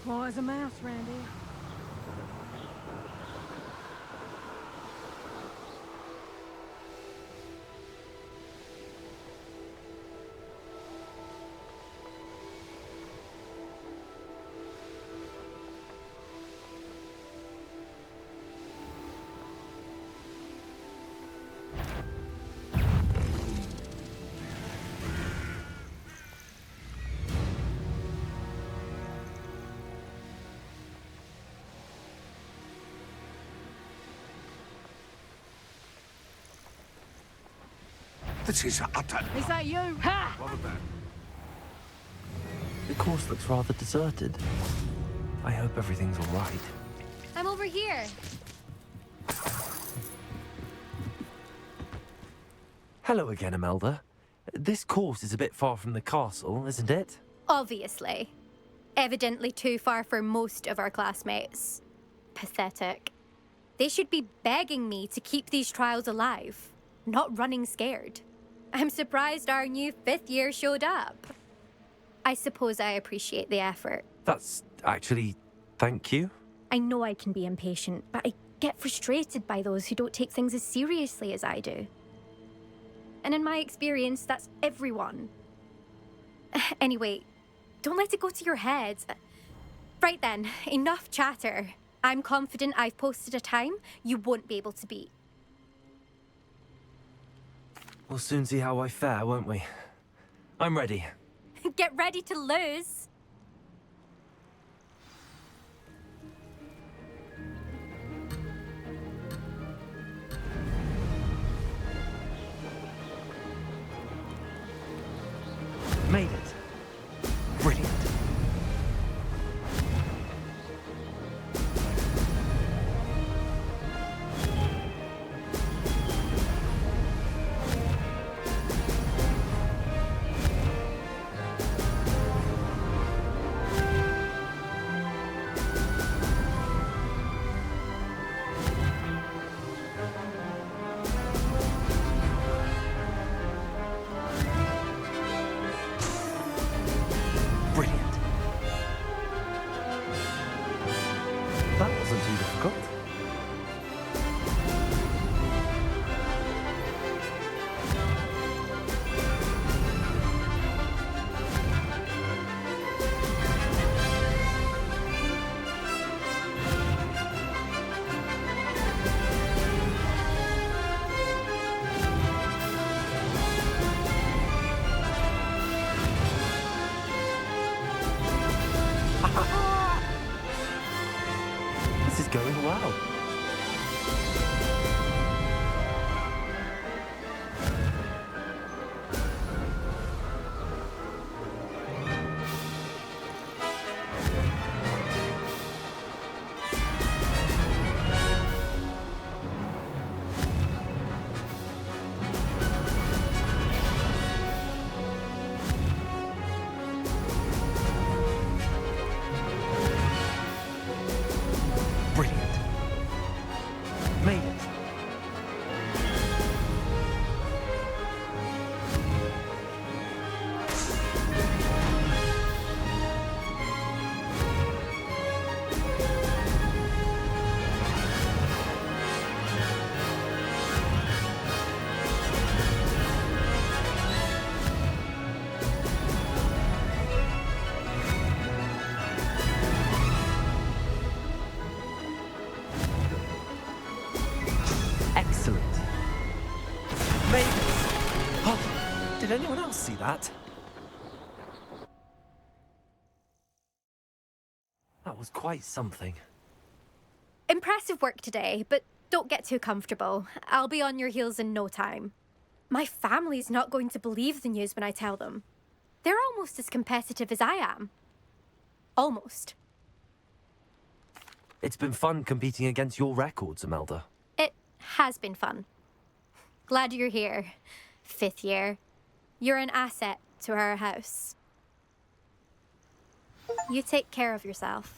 Quiet as a mouse round here. This is utter... Is that you? Ha! What was that? The course looks rather deserted. I hope everything's all right. I'm over here. Hello again, Imelda. This course is a bit far from the castle, isn't it? Obviously. Evidently too far for most of our classmates. Pathetic. They should be begging me to keep these trials alive, not running scared. I'm surprised our new 5th year showed up. I suppose I appreciate the effort. That's actually... thank you. I know I can be impatient, but I get frustrated by those who don't take things as seriously as I do. And in my experience, that's everyone. Anyway, don't let it go to your head. Right then, enough chatter. I'm confident I've posted a time you won't be able to beat. We'll soon see how I fare, won't we? I'm ready. Get ready to lose. Made it. Brilliant. Brilliant. That wasn't too difficult. This is going well. Brilliant. Made it. Excellent. Made it. Oh, did anyone else see that? That was quite something. Impressive work today, but don't get too comfortable. I'll be on your heels in no time. My family's not going to believe the news when I tell them. They're almost as competitive as I am. Almost. It's been fun competing against your records, Imelda. It has been fun. Glad you're here. 5th year. You're an asset to our house. You take care of yourself.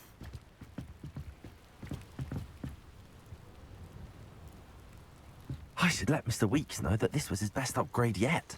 I should let Mr. Weeks know that this was his best upgrade yet.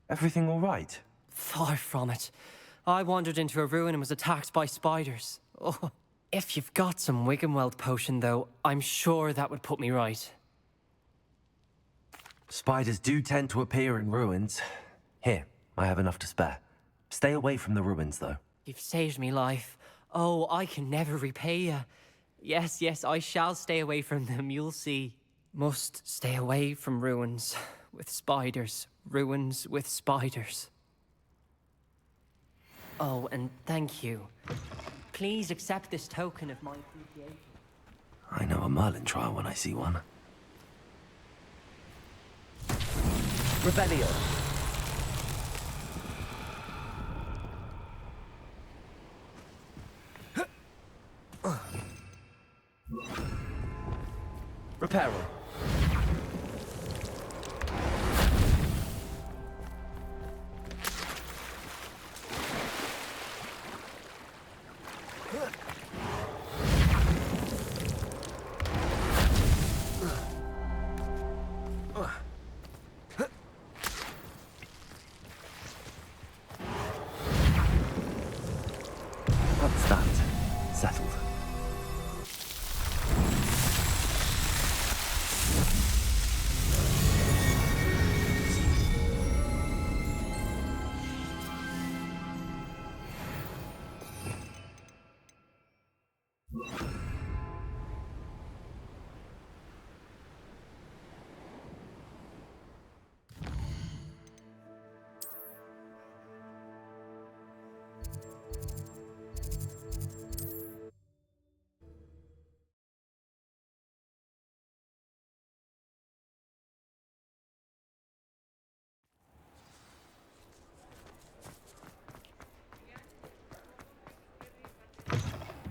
Everything all right? Far from it. I wandered into a ruin and was attacked by spiders. Oh. If you've got some Wiggenweld potion, though, I'm sure that would put me right. Spiders do tend to appear in ruins. Here, I have enough to spare. Stay away from the ruins, though. You've saved me life. Oh, I can never repay you. Yes, yes, I shall stay away from them, you'll see. Must stay away from ruins with spiders. Ruins with spiders. Oh, and thank you. Please accept this token of my appreciation. I know a Merlin trial when I see one. Rebellion. Reparo. That's that. Settled.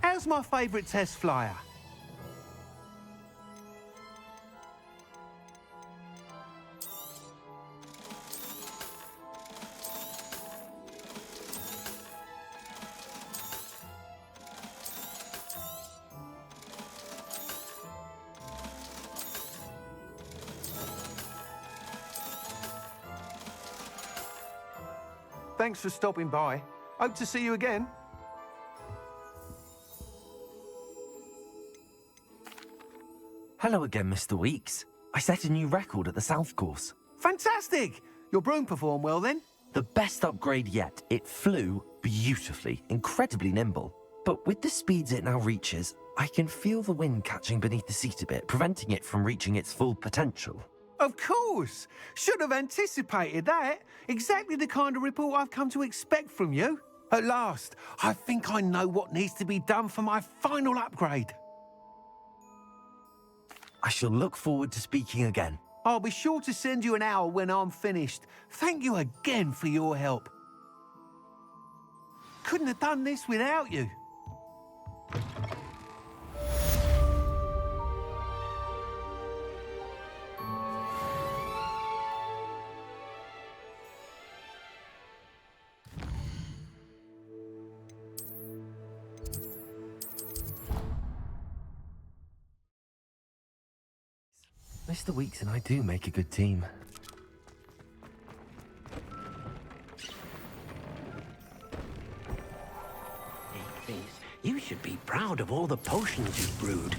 How's my favourite test flyer? Thanks for stopping by. Hope to see you again. Hello again, Mr. Weeks. I set a new record at the South Course. Fantastic! Your broom performed well then? The best upgrade yet. It flew beautifully, incredibly nimble. But with the speeds it now reaches, I can feel the wind catching beneath the seat a bit, preventing it from reaching its full potential. Of course! Should have anticipated that. Exactly the kind of report I've come to expect from you. At last, I think I know what needs to be done for my final upgrade. I shall look forward to speaking again. I'll be sure to send you an hour when I'm finished. Thank you again for your help. Couldn't have done this without you. Mr. Weeks and I do make a good team. You should be proud of all the potions you've brewed.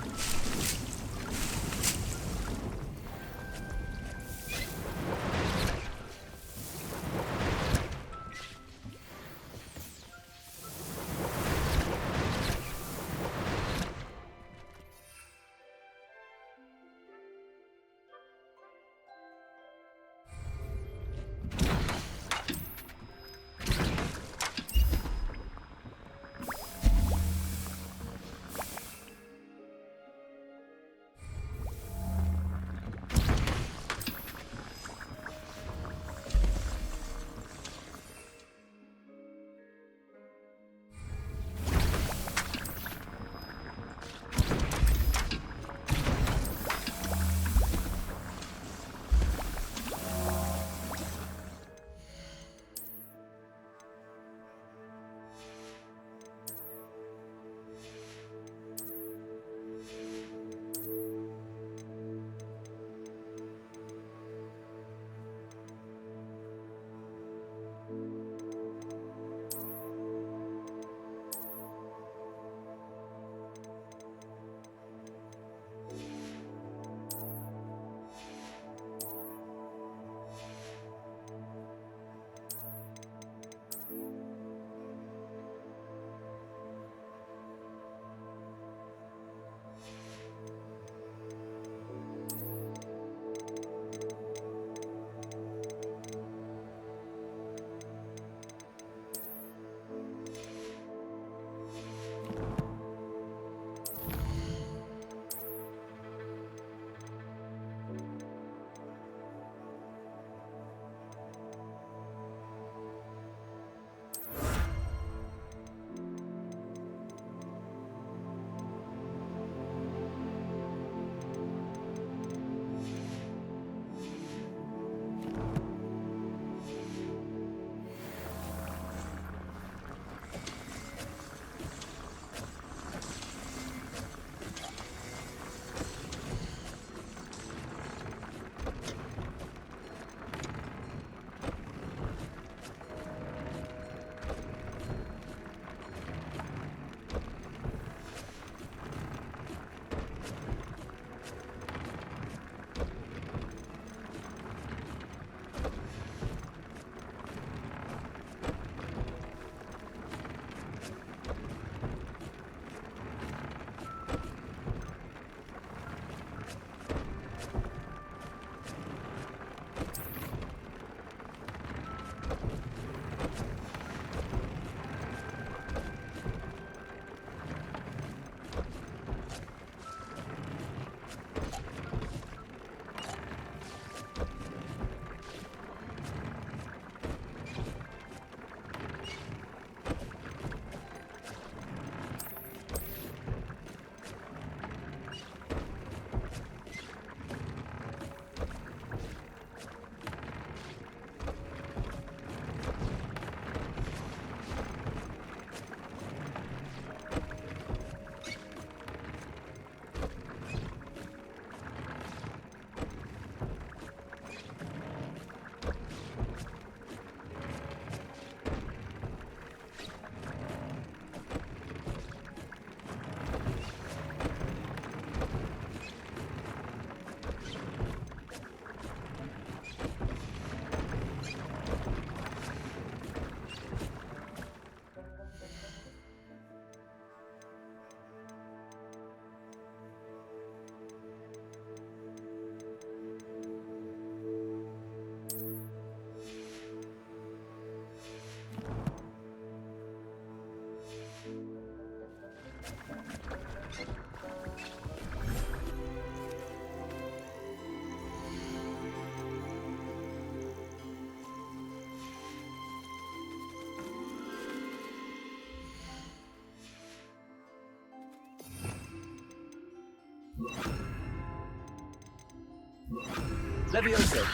Levioso.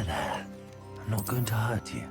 There. I'm not going to hurt you.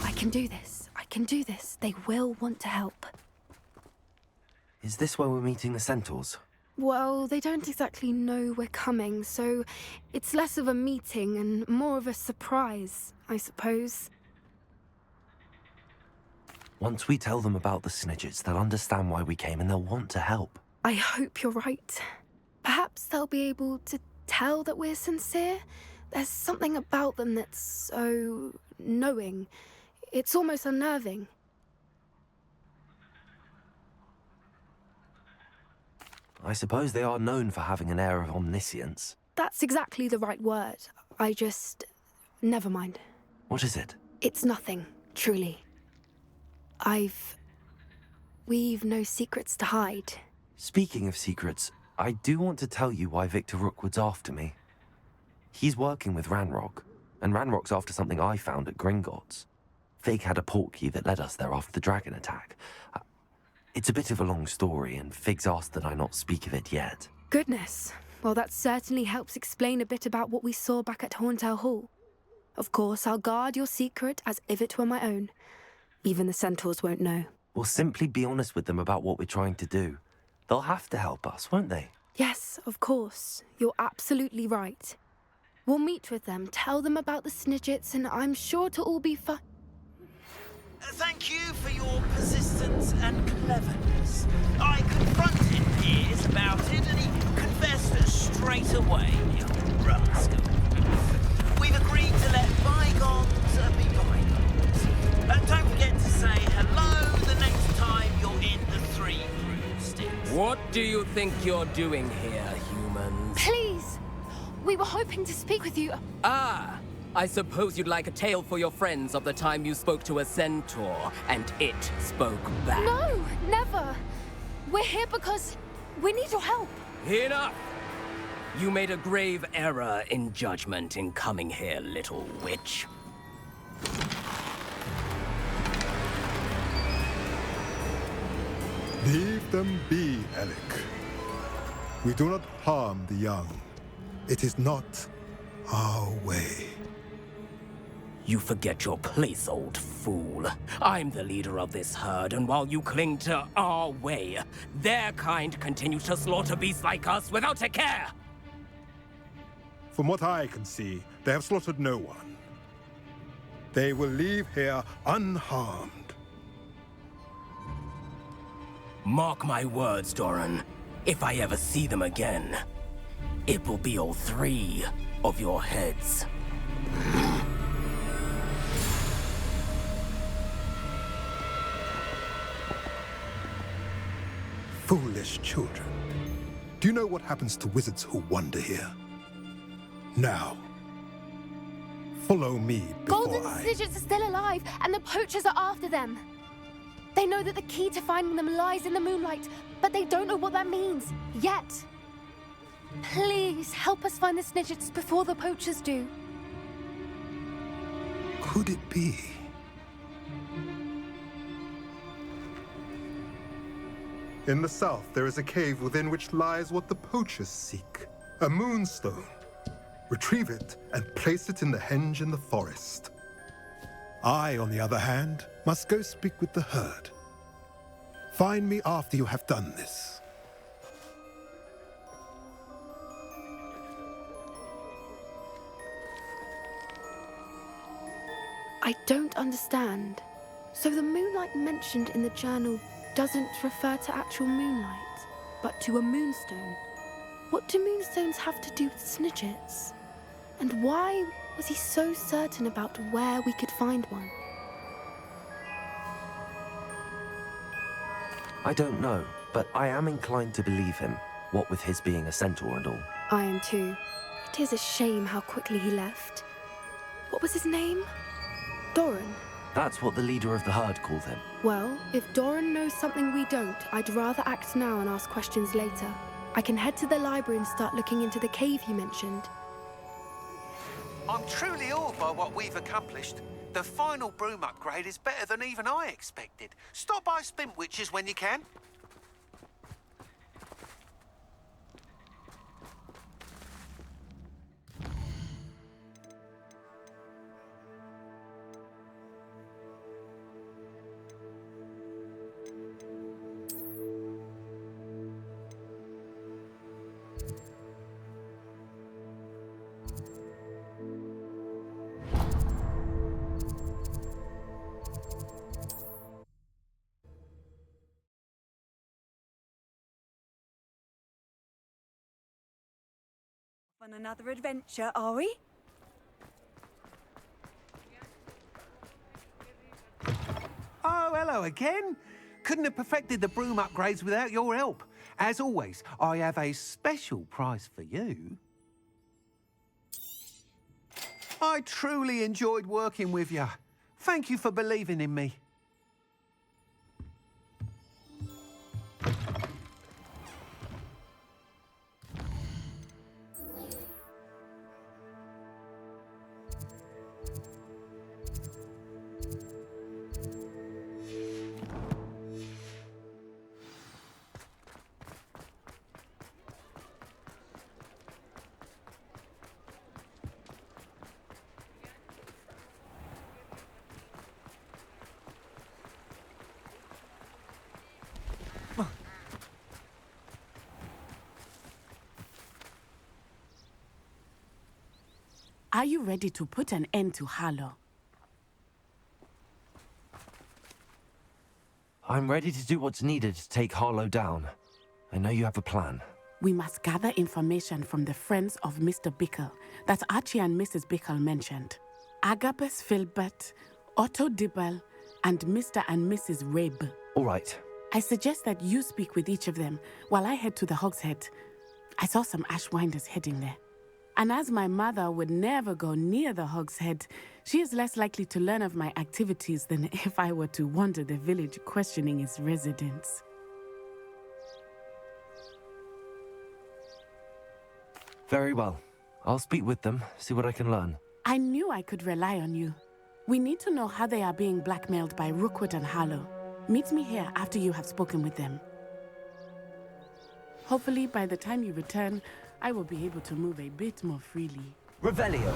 I can do this. I can do this. They will want to help. Is this where we're meeting the centaurs? Well, they don't exactly know we're coming, so it's less of a meeting and more of a surprise, I suppose. Once we tell them about the Snidgets, they'll understand why we came and they'll want to help. I hope you're right. Perhaps they'll be able to tell that we're sincere. There's something about them that's so knowing. It's almost unnerving. I suppose they are known for having an air of omniscience. That's exactly the right word. I just... never mind. What is it? It's nothing, truly. We've no secrets to hide. Speaking of secrets, I do want to tell you why Victor Rookwood's after me. He's working with Ranrock, and Ranrock's after something I found at Gringotts. Fig had a portkey that led us there after the dragon attack. It's a bit of a long story, and Fig's asked that I not speak of it yet. Goodness. Well, that certainly helps explain a bit about what we saw back at Horntail Hall. Of course, I'll guard your secret as if it were my own. Even the centaurs won't know. We'll simply be honest with them about what we're trying to do. They'll have to help us, won't they? Yes, of course. You're absolutely right. We'll meet with them, tell them about the Snidgets, and I'm sure it'll all be fun. Thank you for your persistence and cleverness. I confronted Piers about it, and he confessed straight away, young rascal. We've agreed to let bygones be bygones. Don't forget to say hello the next time you're in the Three Broomsticks. What do you think you're doing here, humans? Please! We were hoping to speak with you. Ah! I suppose you'd like a tale for your friends of the time you spoke to a centaur, and it spoke back. No, never. We're here because we need your help. Enough! You made a grave error in judgment in coming here, little witch. Leave them be, Alec. We do not harm the young. It is not our way. You forget your place, old fool. I'm the leader of this herd, and while you cling to our way, their kind continue to slaughter beasts like us without a care! From what I can see, they have slaughtered no one. They will leave here unharmed. Mark my words, Doran. If I ever see them again, it will be all 3 of your heads. Foolish children. Do you know what happens to wizards who wander here? Now, follow me before Golden Snidgets are still alive, and the poachers are after them. They know that the key to finding them lies in the moonlight, but they don't know what that means, yet. Please, help us find the Snidgets before the poachers do. Could it be? In the south, there is a cave within which lies what the poachers seek. A moonstone. Retrieve it and place it in the henge in the forest. I, on the other hand, must go speak with the herd. Find me after you have done this. I don't understand. So the moonlight mentioned in the journal doesn't refer to actual moonlight, but to a moonstone. What do moonstones have to do with Snidgets? And why was he so certain about where we could find one? I don't know, but I am inclined to believe him, what with his being a centaur and all. I am too. It is a shame how quickly he left. What was his name? Doran. That's what the leader of the herd called him. Well, if Doran knows something we don't, I'd rather act now and ask questions later. I can head to the library and start looking into the cave you mentioned. I'm truly awed by what we've accomplished. The final broom upgrade is better than even I expected. Stop by Spintwitches when you can. On another adventure, are we? Oh, hello again. Couldn't have perfected the broom upgrades without your help. As always, I have a special prize for you. I truly enjoyed working with you. Thank you for believing in me. Are you ready to put an end to Harlow? I'm ready to do what's needed to take Harlow down. I know you have a plan. We must gather information from the friends of Mr. Bickle that Archie and Mrs. Bickle mentioned. Agabus Filbert, Otto Dibble, and Mr. and Mrs. Rabe. All right. I suggest that you speak with each of them while I head to the Hogshead. I saw some Ashwinders heading there. And as my mother would never go near the Hogshead, she is less likely to learn of my activities than if I were to wander the village questioning its residents. Very well. I'll speak with them, see what I can learn. I knew I could rely on you. We need to know how they are being blackmailed by Rookwood and Harlow. Meet me here after you have spoken with them. Hopefully, by the time you return, I will be able to move a bit more freely. Revelio.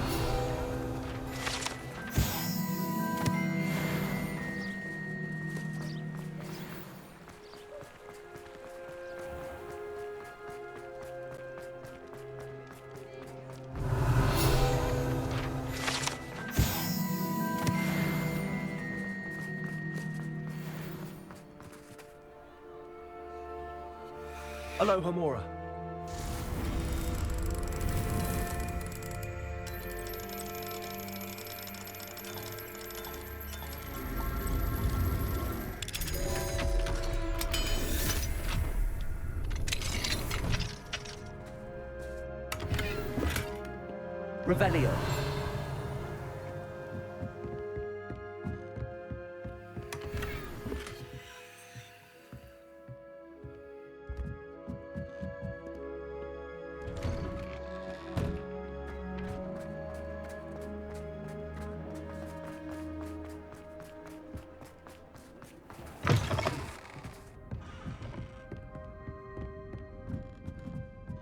Aloha Mora. Revelio.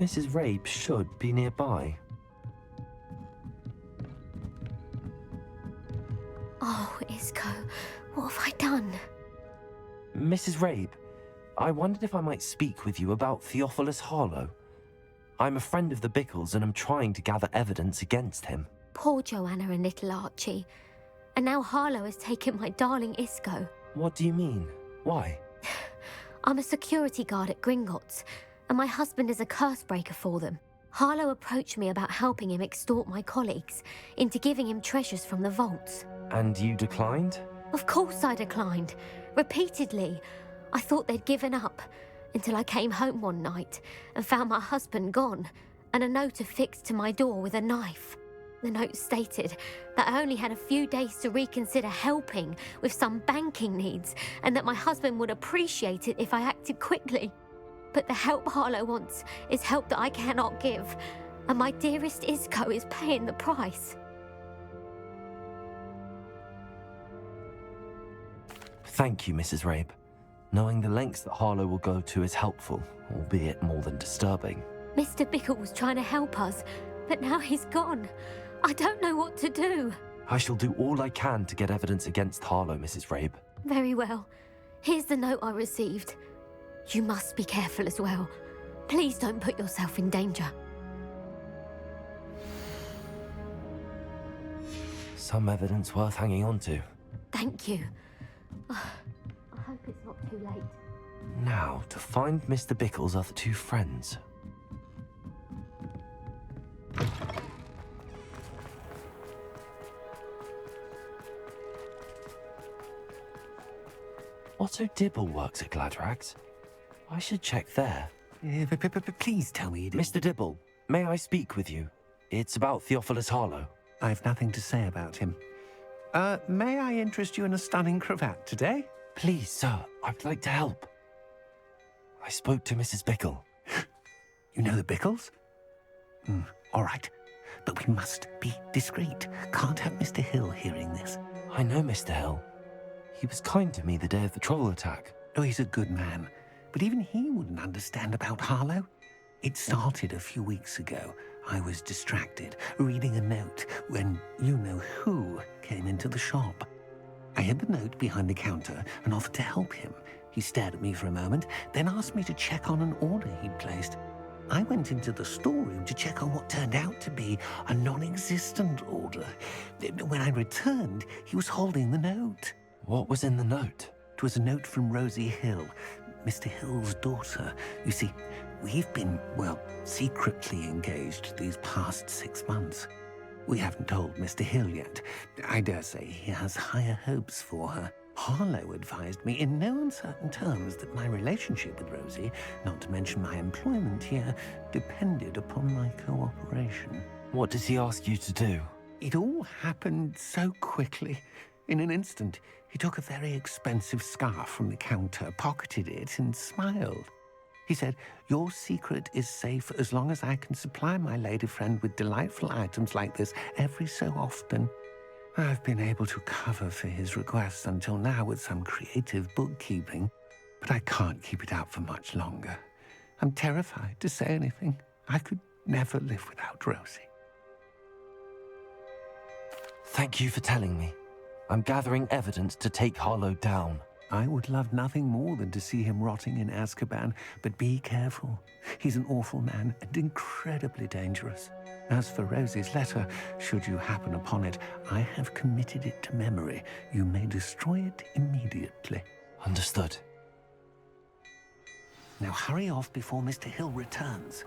Mrs. Rabe should be nearby. Oh, Isco, what have I done? Mrs. Rabe, I wondered if I might speak with you about Theophilus Harlow. I'm a friend of the Bickles and I'm trying to gather evidence against him. Poor Joanna and little Archie. And now Harlow has taken my darling Isco. What do you mean? Why? I'm a security guard at Gringotts, and my husband is a curse breaker for them. Harlow approached me about helping him extort my colleagues into giving him treasures from the vaults. And you declined? Of course I declined. Repeatedly. I thought they'd given up, until I came home one night and found my husband gone, and a note affixed to my door with a knife. The note stated that I only had a few days to reconsider helping with some banking needs, and that my husband would appreciate it if I acted quickly. But the help Harlow wants is help that I cannot give, and my dearest Isco is paying the price. Thank you, Mrs. Rabe. Knowing the lengths that Harlow will go to is helpful, albeit more than disturbing. Mr. Bickle was trying to help us, but now he's gone. I don't know what to do. I shall do all I can to get evidence against Harlow, Mrs. Rabe. Very well. Here's the note I received. You must be careful as well. Please don't put yourself in danger. Some evidence worth hanging on to. Thank you. I hope it's not too late. Now, to find Mr. Bickle's other two friends. Otto Dibble works at Gladrags. I should check there. Please tell me. Mr. Dibble, may I speak with you? It's about Theophilus Harlow. I've nothing to say about him. May I interest you in a stunning cravat today? Please, sir, I'd like to help. I spoke to Mrs. Bickle. You know the Bickles? All right. But we must be discreet. Can't have Mr. Hill hearing this. I know Mr. Hill. He was kind to me the day of the troll attack. Oh, he's a good man. But even he wouldn't understand about Harlow. It started a few weeks ago. I was distracted, reading a note, when you-know-who came into the shop. I hid the note behind the counter and offered to help him. He stared at me for a moment, then asked me to check on an order he'd placed. I went into the storeroom to check on what turned out to be a non-existent order. When I returned, he was holding the note. What was in the note? It was a note from Rosie Hill, Mr. Hill's daughter. You see, we've been, well, secretly engaged these past 6 months. We haven't told Mr. Hill yet. I dare say he has higher hopes for her. Harlow advised me in no uncertain terms that my relationship with Rosie, not to mention my employment here, depended upon my cooperation. What does he ask you to do? It all happened so quickly. In an instant, he took a very expensive scarf from the counter, pocketed it, and smiled. He said, "Your secret is safe as long as I can supply my lady friend with delightful items like this every so often." I've been able to cover for his requests until now with some creative bookkeeping, but I can't keep it up for much longer. I'm terrified to say anything. I could never live without Rosie. Thank you for telling me. I'm gathering evidence to take Harlow down. I would love nothing more than to see him rotting in Azkaban, but be careful. He's an awful man and incredibly dangerous. As for Rosie's letter, should you happen upon it, I have committed it to memory. You may destroy it immediately. Understood. Now hurry off before Mr. Hill returns.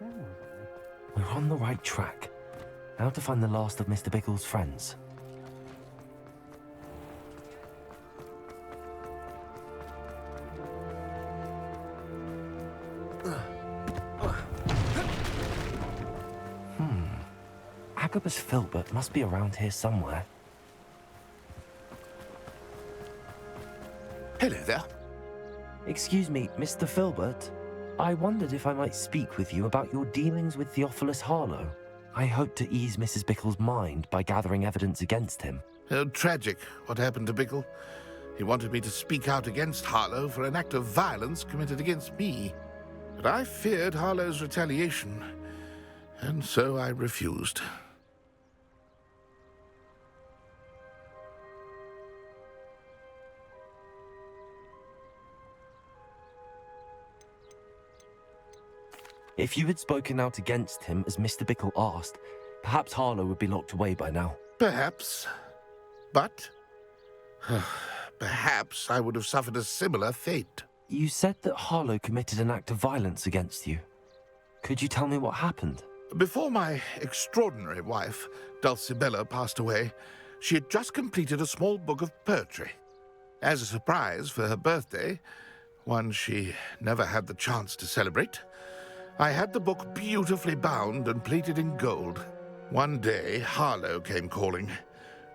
We're on the right track. Now to find the last of Mr. Bickle's friends. Agabus Filbert must be around here somewhere. Hello there. Excuse me, Mr. Filbert. I wondered if I might speak with you about your dealings with Theophilus Harlow. I hope to ease Mrs. Bickle's mind by gathering evidence against him. Oh, tragic what happened to Bickle. He wanted me to speak out against Harlow for an act of violence committed against me. But I feared Harlow's retaliation, and so I refused. If you had spoken out against him as Mr. Bickle asked, perhaps Harlow would be locked away by now. Perhaps. But perhaps I would have suffered a similar fate. You said that Harlow committed an act of violence against you. Could you tell me what happened? Before my extraordinary wife, Dulcibella, passed away, she had just completed a small book of poetry. As a surprise for her birthday, one she never had the chance to celebrate, I had the book beautifully bound and plated in gold. One day, Harlow came calling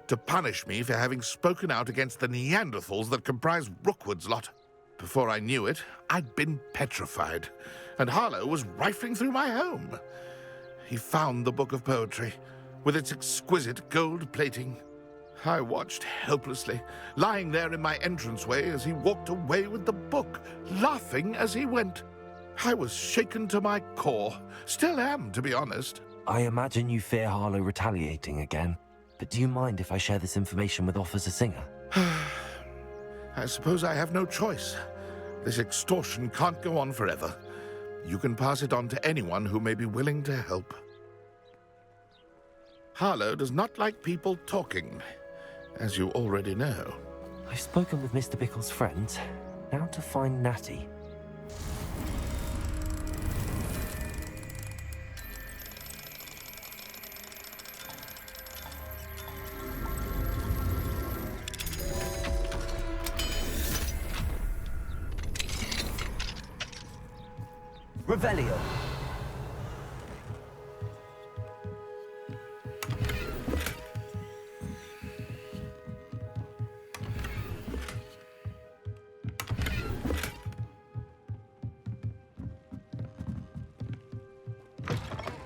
to punish me for having spoken out against the Neanderthals that comprised Rookwood's lot. Before I knew it, I'd been petrified, and Harlow was rifling through my home. He found the book of poetry, with its exquisite gold plating. I watched helplessly, lying there in my entranceway as he walked away with the book, laughing as he went. I was shaken to my core. Still am, to be honest. I imagine you fear Harlow retaliating again. But do you mind if I share this information with Officer Singer? I suppose I have no choice. This extortion can't go on forever. You can pass it on to anyone who may be willing to help. Harlow does not like people talking, as you already know. I've spoken with Mr. Bickle's friends. Now to find Natty. Revelio.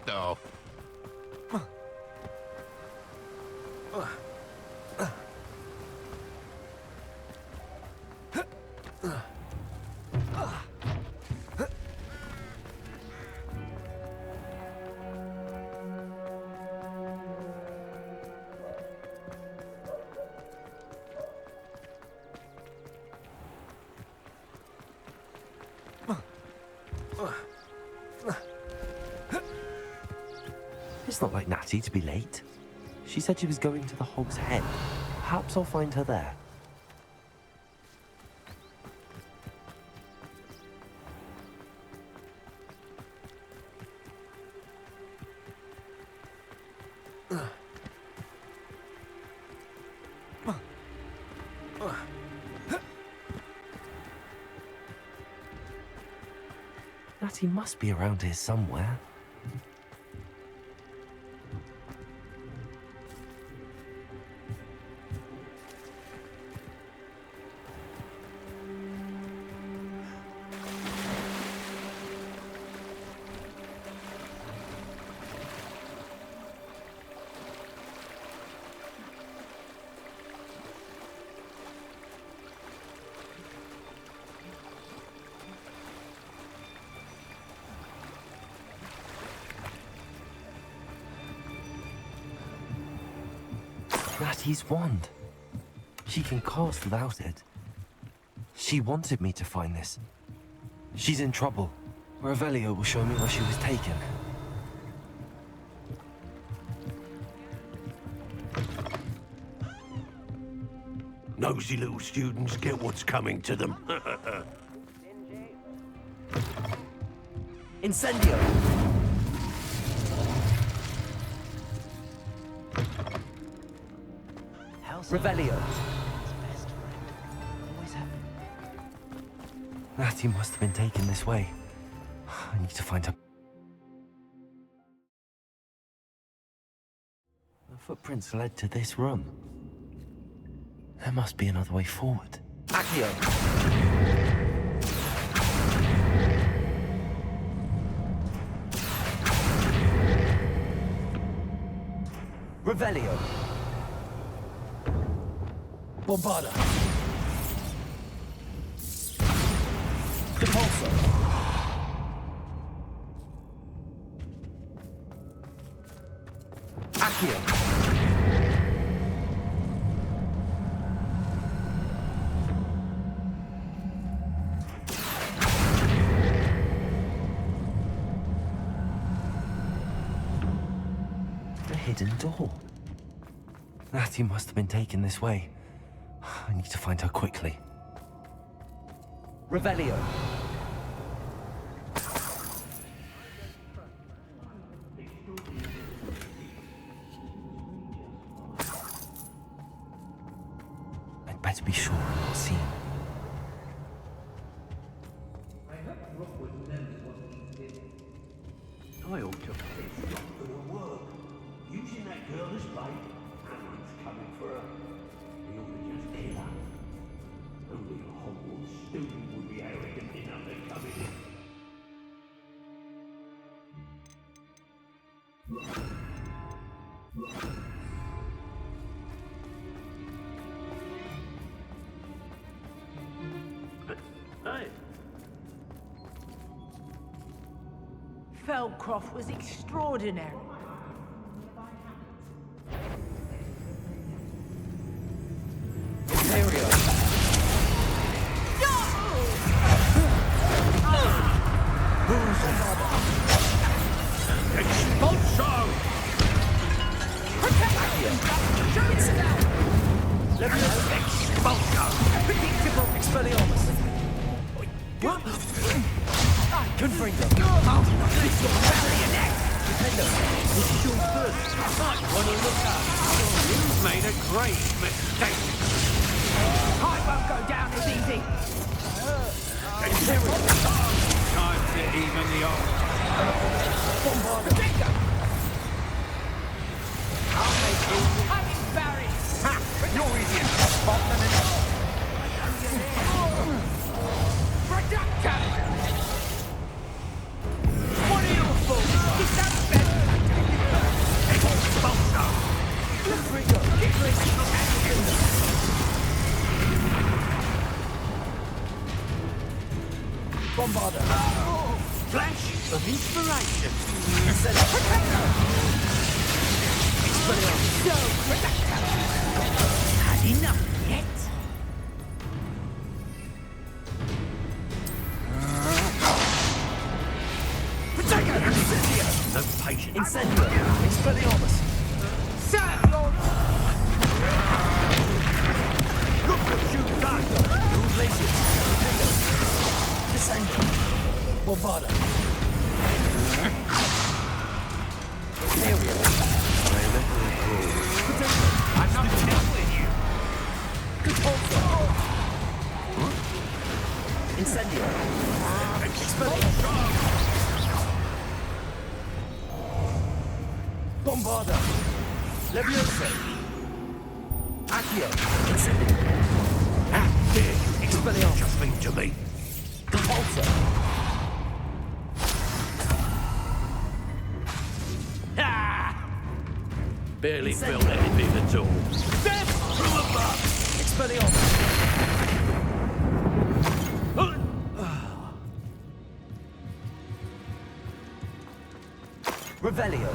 No. It's not like Natty to be late. She said she was going to the Hog's Head. Perhaps I'll find her there. Natty must be around here somewhere. Natty's wand. She can cast without it. She wanted me to find this. She's in trouble. Revelio will show me where she was taken. Nosy little students get what's coming to them. Incendio! Revelio. Natty must have been taken this way. I need to find her. The footprints led to this room. There must be another way forward. Accio! Revelio! Bombarda! Depulso! Accio! The hidden door. Natty must have been taken this way. I need to find her quickly. Revelio. I'd better be sure I'm not seen. I ought to face Rock for her work. Using that girl as bait. Everyone's coming for her. We ought to just kill her. Only a Hogwarts student would be arrogant enough to come in. Hey. Feldcroft was extraordinary. Imperial. Expulso! Expulso! Predictable Expelliarmus. What? Confringo. This your marionette! Defender. This is your first. Might want to look up. You've made a great mistake. I won't go down as easy. Time to even the odds. Bombarda. I'll make you. I'm embarrassed. Ha! You're easier to spot than enough. Reductor! What are you for? Is that better? Expulso! Confringo. Bombarda. Flash of inspiration. Had enough yet? No patience. Incendio. Expelliarmus. Serve your... Look what you've done. Your places. Descendo. Bombarda. Imperial. I'm not done with you. Depulso. Incendio. Expelliarmus. Bombarda. Leviosa. Accio. Incendio. How dare you Expelliarmus. just thing to me? Depulso. Ha! Barely felt anything at all. Death from above! Expelliarmus. Revelio.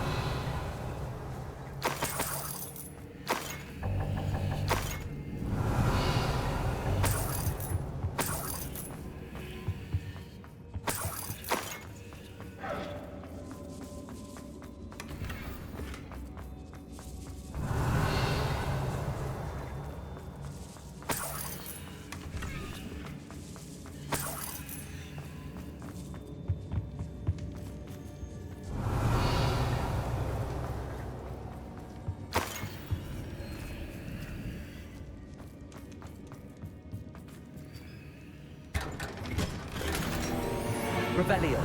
Revelio.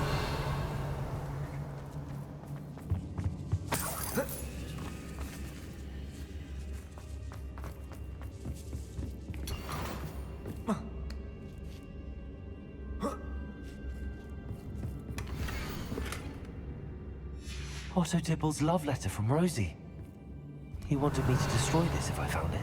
Otto Dibble's love letter from Rosie. He wanted me to destroy this if I found it.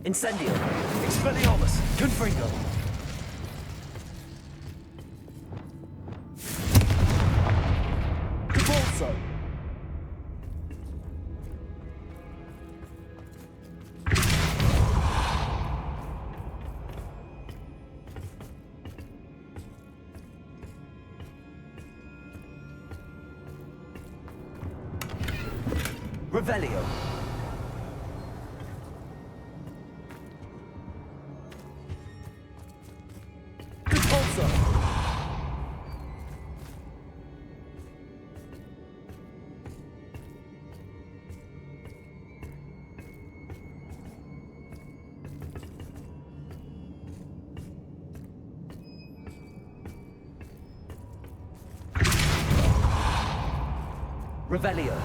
Incendio! Expelliarmus! Confringo! Convulso! Revelio! Convulso! Revelio!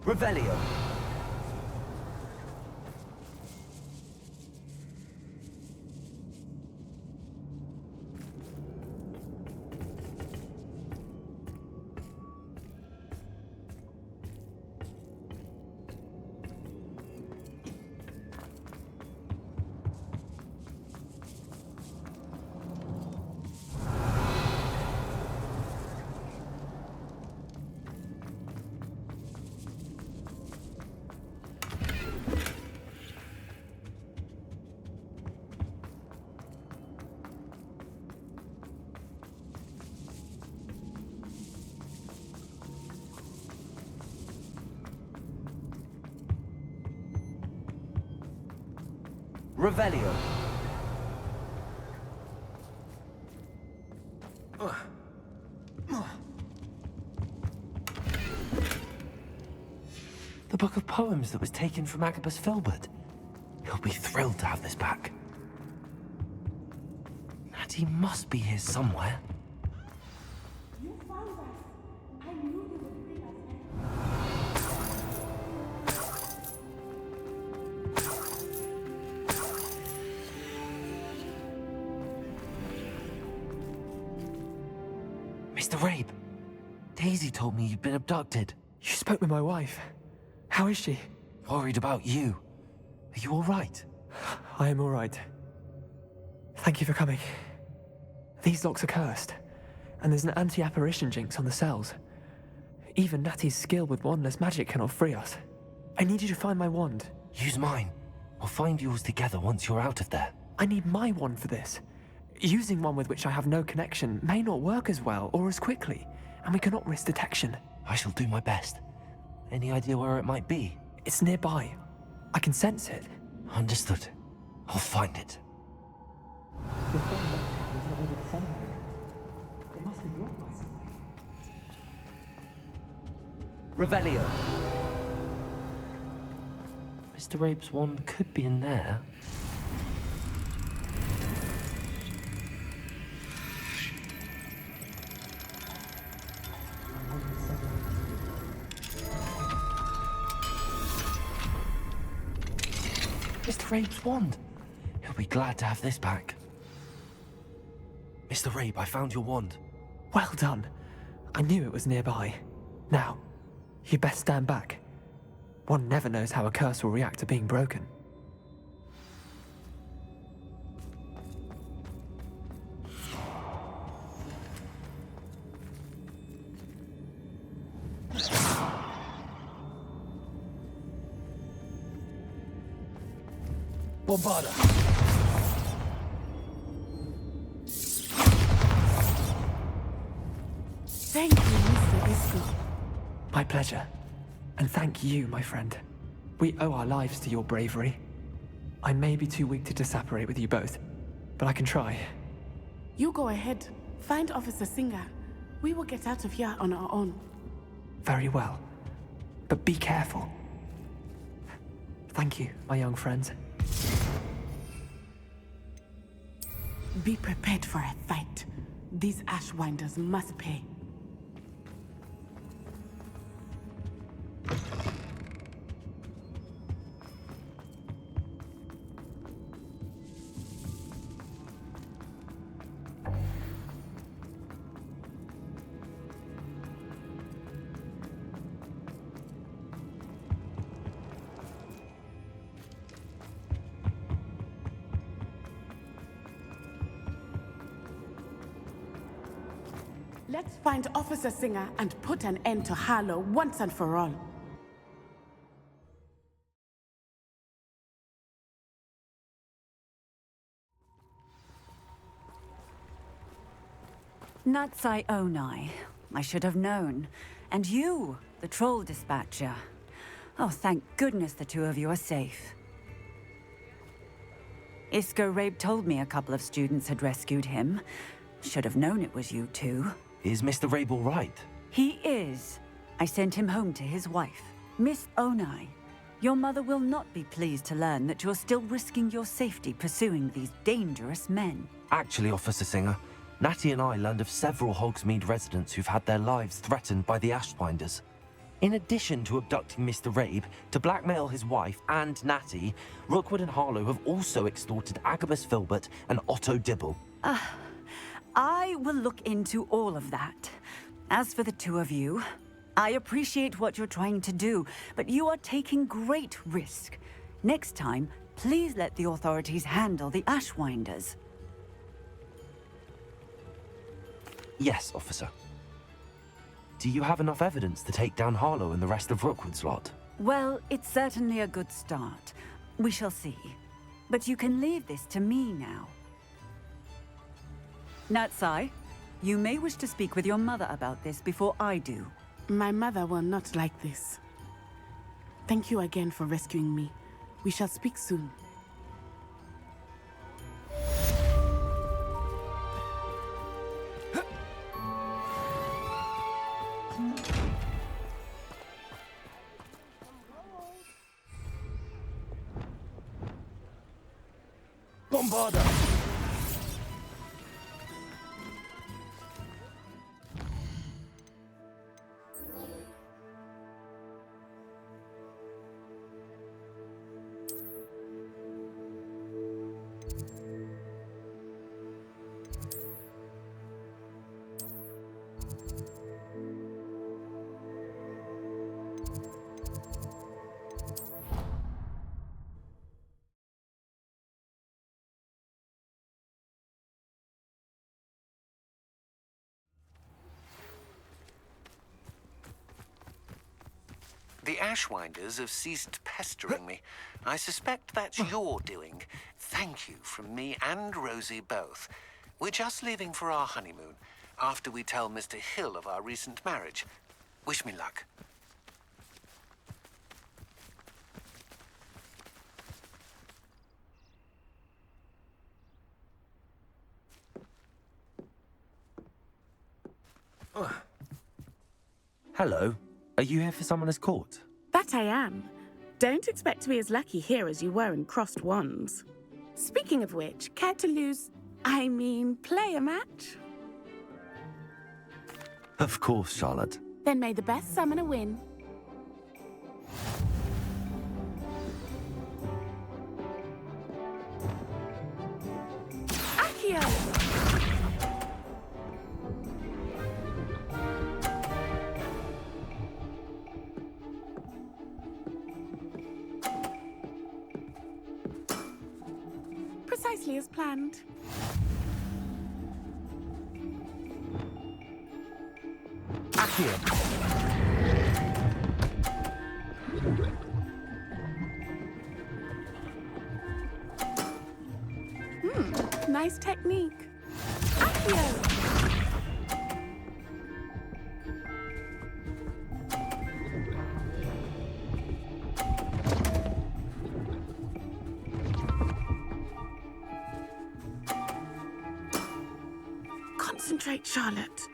Revelio! Revelio. The book of poems that was taken from Agabus Filbert. He'll be thrilled to have this back. Natty must be here somewhere. Mr. Rabe, Daisy told me you'd been abducted. You spoke with my wife. How is she? Worried about you. Are you all right? I am all right. Thank you for coming. These locks are cursed, and there's an anti-apparition jinx on the cells. Even Natty's skill with wandless magic cannot free us. I need you to find my wand. Use mine. We'll find yours together once you're out of there. I need my wand for this. Using one with which I have no connection may not work as well or as quickly, and we cannot risk detection. I shall do my best. Any idea where it might be? It's nearby. I can sense it. Understood. I'll find it. Revelio. Mr. Rabe's wand could be in there. Mr. Rabe's wand. He'll be glad to have this back. Mr. Rabe, I found your wand. Well done. I knew it was nearby. Now, you best stand back. One never knows how a curse will react to being broken. Bombarda. Thank you, Mr. Isco. My pleasure. And thank you, my friend. We owe our lives to your bravery. I may be too weak to disapparate with you both, but I can try. You go ahead. Find Officer Singer. We will get out of here on our own. Very well. But be careful. Thank you, my young friends. Be prepared for a fight. These Ashwinders must pay. Let's find Officer Singer and put an end to Harlow once and for all. Natsai Onai. I should have known. And you, the troll dispatcher. Oh, thank goodness the two of you are safe. Isco Rabe told me a couple of students had rescued him. Should have known it was you two. Is Mr. Rabe all right? He is. I sent him home to his wife. Miss Onai, your mother will not be pleased to learn that you're still risking your safety pursuing these dangerous men. Actually, Officer Singer, Natty and I learned of several Hogsmeade residents who've had their lives threatened by the Ashwinders. In addition to abducting Mr. Rabe to blackmail his wife and Natty, Rookwood and Harlow have also extorted Agabus Filbert and Otto Dibble. I will look into all of that. As for the two of you, I appreciate what you're trying to do, but you are taking great risk. Next time, please let the authorities handle the Ashwinders. Yes, officer. Do you have enough evidence to take down Harlow and the rest of Rookwood's lot? Well, it's certainly a good start. We shall see. But you can leave this to me now. Natsai, you may wish to speak with your mother about this before I do. My mother will not like this. Thank you again for rescuing me. We shall speak soon. Bombarda! The Ashwinders have ceased pestering me. I suspect that's your doing. Thank you from me and Rosie both. We're just leaving for our honeymoon, after we tell Mr. Hill of our recent marriage. Wish me luck. Hello. Are you here for someone as court? That I am. Don't expect to be as lucky here as you were in Crossed Wands. Speaking of which, care to play a match? Of course, Charlotte. Then may the best summoner win. Accio! Precisely as planned. Accio! Nice technique. Accio! Concentrate, Charlotte.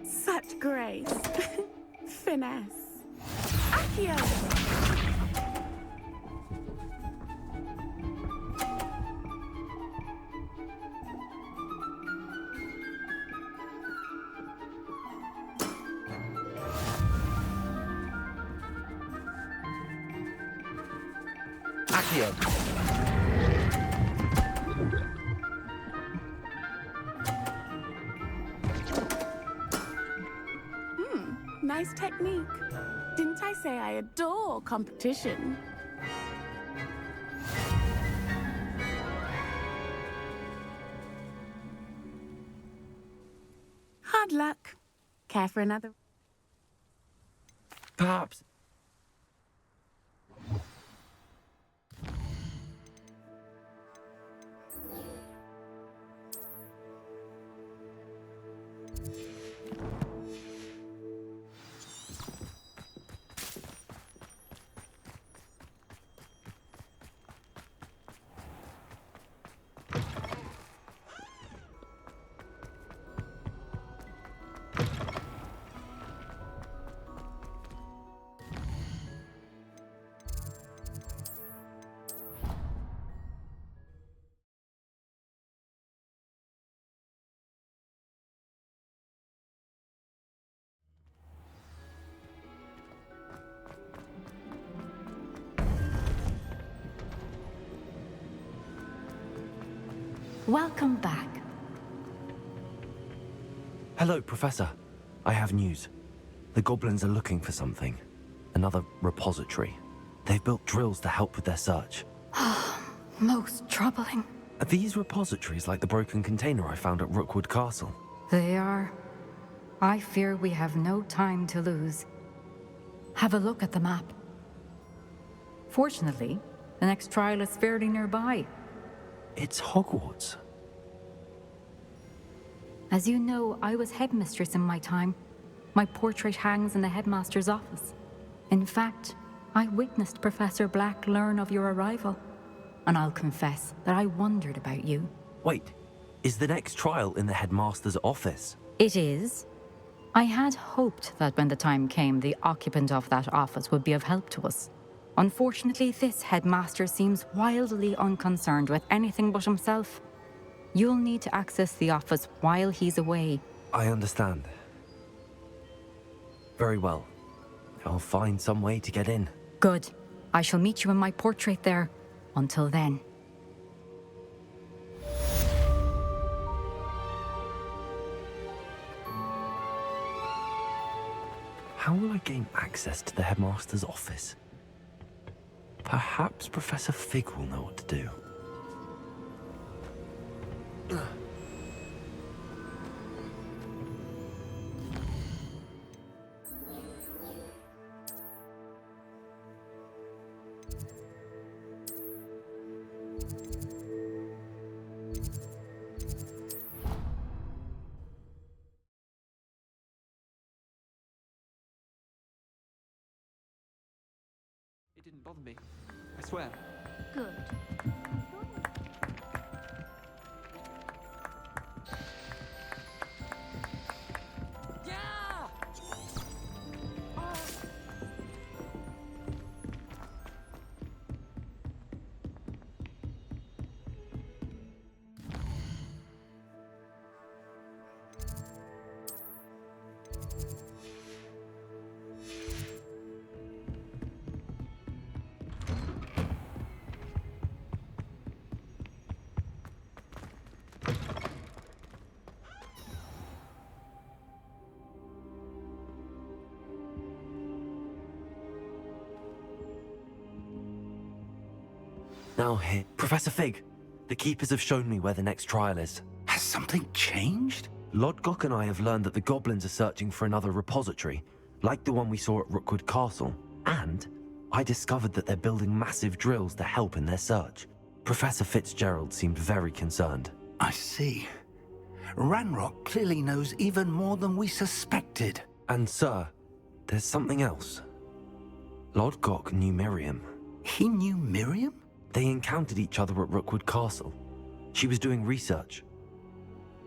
Such grace. Finesse. Accio! Nice technique. Didn't I say I adore competition? Hard luck. Care for another? Perhaps. Welcome back. Hello, Professor. I have news. The goblins are looking for something. Another repository. They've built drills to help with their search. Most troubling. Are these repositories like the broken container I found at Rookwood Castle? They are. I fear we have no time to lose. Have a look at the map. Fortunately, the next trial is fairly nearby. It's Hogwarts. As you know, I was headmistress in my time. My portrait hangs in the headmaster's office. In fact, I witnessed Professor Black learn of your arrival. And I'll confess that I wondered about you. Wait, is the next trial in the headmaster's office? It is. I had hoped that when the time came, the occupant of that office would be of help to us. Unfortunately, this headmaster seems wildly unconcerned with anything but himself. You'll need to access the office while he's away. I understand. Very well. I'll find some way to get in. Good. I shall meet you in my portrait there. Until then. How will I gain access to the headmaster's office? Perhaps Professor Fig will know what to do. It didn't bother me. I swear. Good. Now here, Professor Fig, the Keepers have shown me where the next trial is. Has something changed? Lodgok and I have learned that the goblins are searching for another repository, like the one we saw at Rookwood Castle. And I discovered that they're building massive drills to help in their search. Professor Fitzgerald seemed very concerned. I see. Ranrock clearly knows even more than we suspected. And sir, there's something else. Lodgok knew Miriam. He knew Miriam? They encountered each other at Rookwood Castle. She was doing research.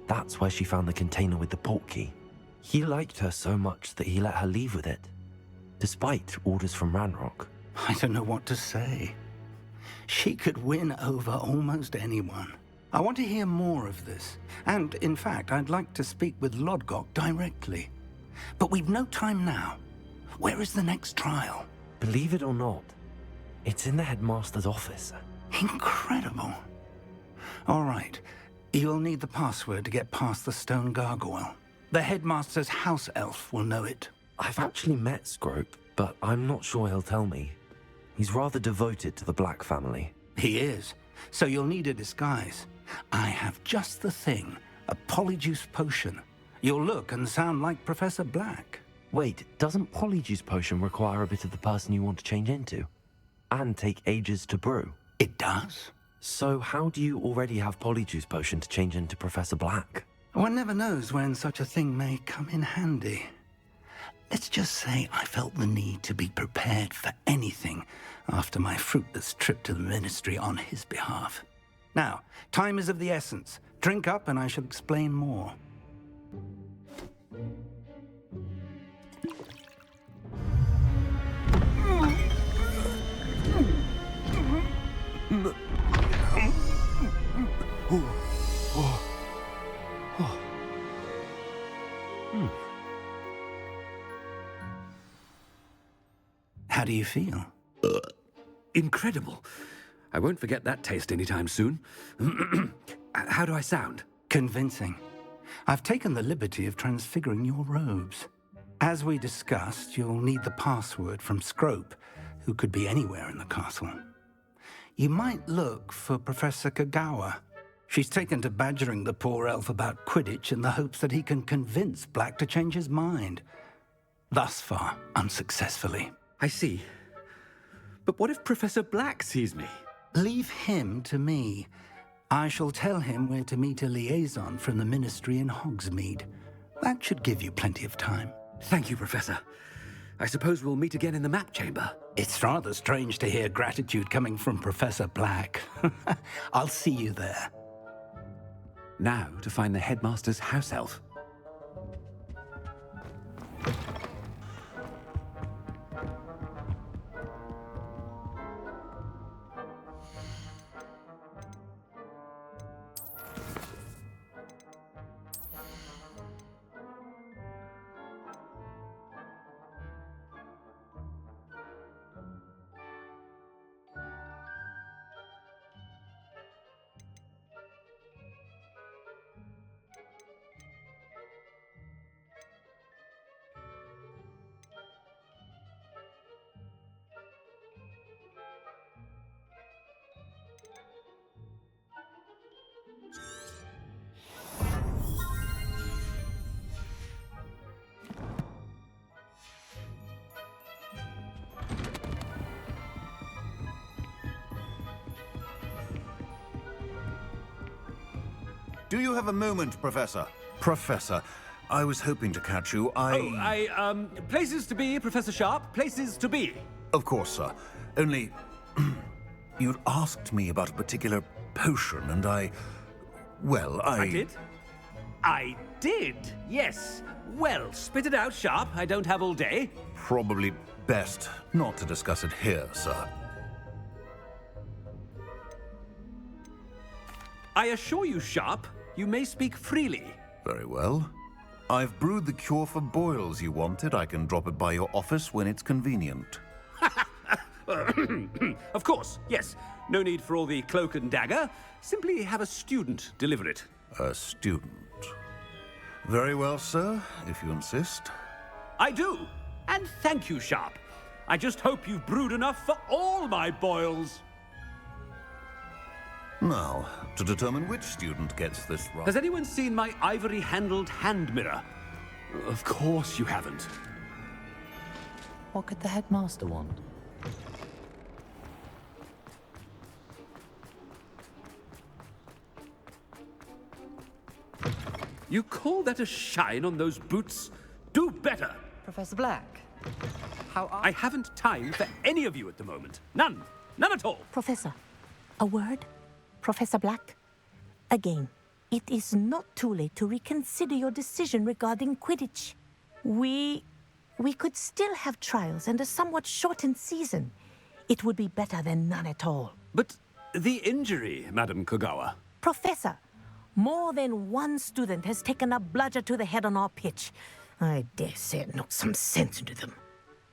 That's where she found the container with the portkey. He liked her so much that he let her leave with it, despite orders from Ranrock. I don't know what to say. She could win over almost anyone. I want to hear more of this. And, in fact, I'd like to speak with Lodgok directly. But we've no time now. Where is the next trial? Believe it or not, it's in the headmaster's office. Incredible. All right. You'll need the password to get past the stone gargoyle. The headmaster's house elf will know it. I've actually met Scrope, but I'm not sure he'll tell me. He's rather devoted to the Black family. He is. So you'll need a disguise. I have just the thing. A polyjuice potion. You'll look and sound like Professor Black. Wait, doesn't polyjuice potion require a bit of the person you want to change into? And take ages to brew? It does. So how do you already have polyjuice potion to change into Professor Black? One never knows when such a thing may come in handy. Let's just say I felt the need to be prepared for anything after my fruitless trip to the Ministry on his behalf. Now, time is of the essence. Drink up and I shall explain more. How do you feel? Incredible. I won't forget that taste anytime soon. How do I sound? Convincing. I've taken the liberty of transfiguring your robes. As we discussed, you'll need the password from Scrope, who could be anywhere in the castle. You might look for Professor Kagawa. She's taken to badgering the poor elf about Quidditch in the hopes that he can convince Black to change his mind. Thus far, unsuccessfully. I see. But what if Professor Black sees me? Leave him to me. I shall tell him where to meet a liaison from the Ministry in Hogsmeade. That should give you plenty of time. Thank you, Professor. I suppose we'll meet again in the map chamber. It's rather strange to hear gratitude coming from Professor Black. I'll see you there. Now to find the headmaster's house elf. Do you have a moment, Professor? Professor, I was hoping to catch you. Places to be, Professor Sharp. Places to be. Of course, sir. Only, you'd asked me about a particular potion, and I did? I did, yes. Well, spit it out, Sharp. I don't have all day. Probably best not to discuss it here, sir. I assure you, Sharp, you may speak freely. Very well. I've brewed the cure for boils you wanted. I can drop it by your office when it's convenient. Of course, yes. No need for all the cloak and dagger. Simply have a student deliver it. A student. Very well, sir, if you insist. I do. And thank you, Sharp. I just hope you've brewed enough for all my boils. Now, to determine which student gets this right. Has anyone seen my ivory-handled hand mirror? Of course you haven't. What could the headmaster want? You call that a shine on those boots? Do better! Professor Black, I haven't time for any of you at the moment. None. None at all. Professor, a word? Professor Black? Again, it is not too late to reconsider your decision regarding Quidditch. We could still have trials and a somewhat shortened season. It would be better than none at all. But the injury, Madam Kogawa. Professor, more than one student has taken a bludger to the head on our pitch. I dare say it knocked some sense into them.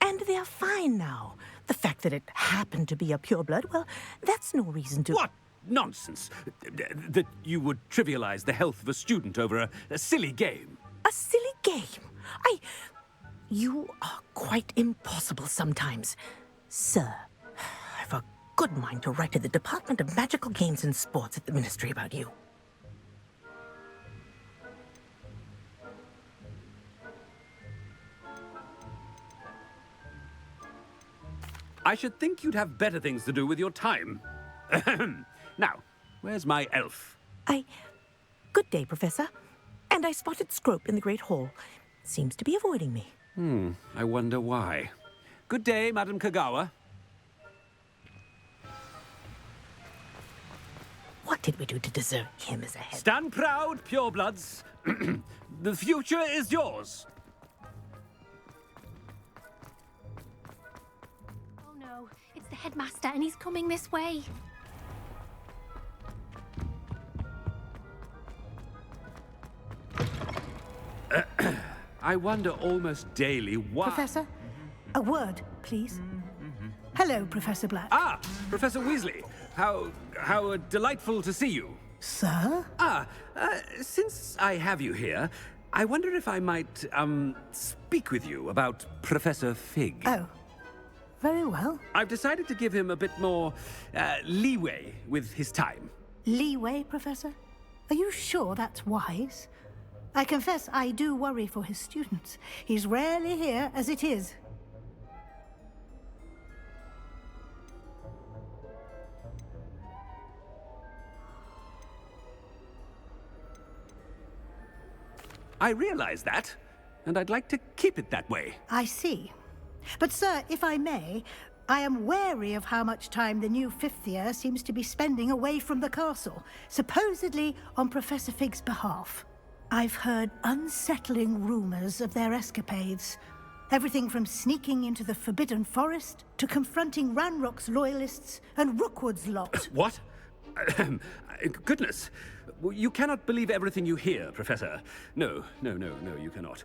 And they're fine now. The fact that it happened to be a pureblood, well, that's no reason to... What nonsense! That you would trivialize the health of a student over a silly game. A silly game? You are quite impossible sometimes. Sir, I've a good mind to write to the Department of Magical Games and Sports at the Ministry about you. I should think you'd have better things to do with your time. Now, where's my elf? Good day, Professor. And I spotted Scrope in the Great Hall. Seems to be avoiding me. I wonder why. Good day, Madam Kogawa. What did we do to deserve him as a head? Stand proud, purebloods. The future is yours. Oh no, it's the headmaster and he's coming this way. I wonder almost daily why... Professor, a word, please. Hello, Professor Black. Ah, Professor Weasley. How delightful to see you. Sir? Since I have you here, I wonder if I might, speak with you about Professor Fig. Oh, very well. I've decided to give him a bit more, leeway with his time. Leeway, Professor? Are you sure that's wise? I confess I do worry for his students. He's rarely here as it is. I realize that, and I'd like to keep it that way. I see. But, sir, if I may, I am wary of how much time the new fifth year seems to be spending away from the castle, supposedly on Professor Fig's behalf. I've heard unsettling rumors of their escapades. Everything from sneaking into the Forbidden Forest to confronting Ranrock's loyalists and Rookwood's lot. What? Goodness. You cannot believe everything you hear, Professor. No, you cannot.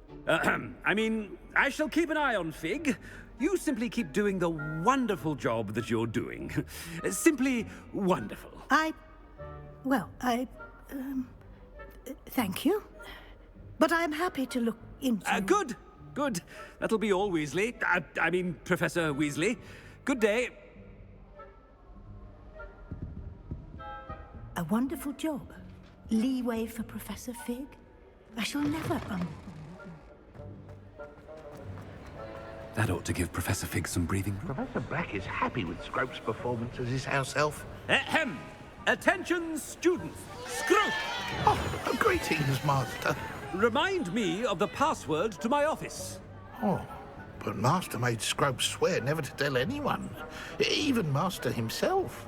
I mean, I shall keep an eye on Fig. You simply keep doing the wonderful job that you're doing. Simply wonderful. Thank you. But I'm happy to look into... Good. That'll be all, Weasley. I mean, Professor Weasley. Good day. A wonderful job. Leeway for Professor Fig. I shall never... That ought to give Professor Fig some breathing room. Professor Black is happy with Scrope's performance as his house elf. Ahem! Attention, students! Scrope! Oh, greetings, Master. Remind me of the password to my office. Oh, but Master made Scrope swear never to tell anyone, even Master himself.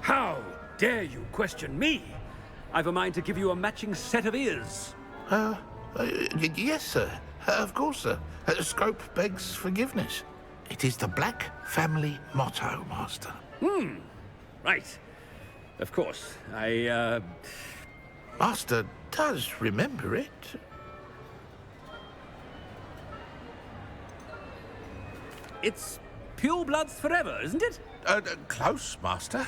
How dare you question me? I've a mind to give you a matching set of ears. Yes, sir. Of course, sir. Scrope begs forgiveness. It is the Black family motto, Master. Right. Of course. Master does remember it. It's purebloods forever, isn't it? Close, Master.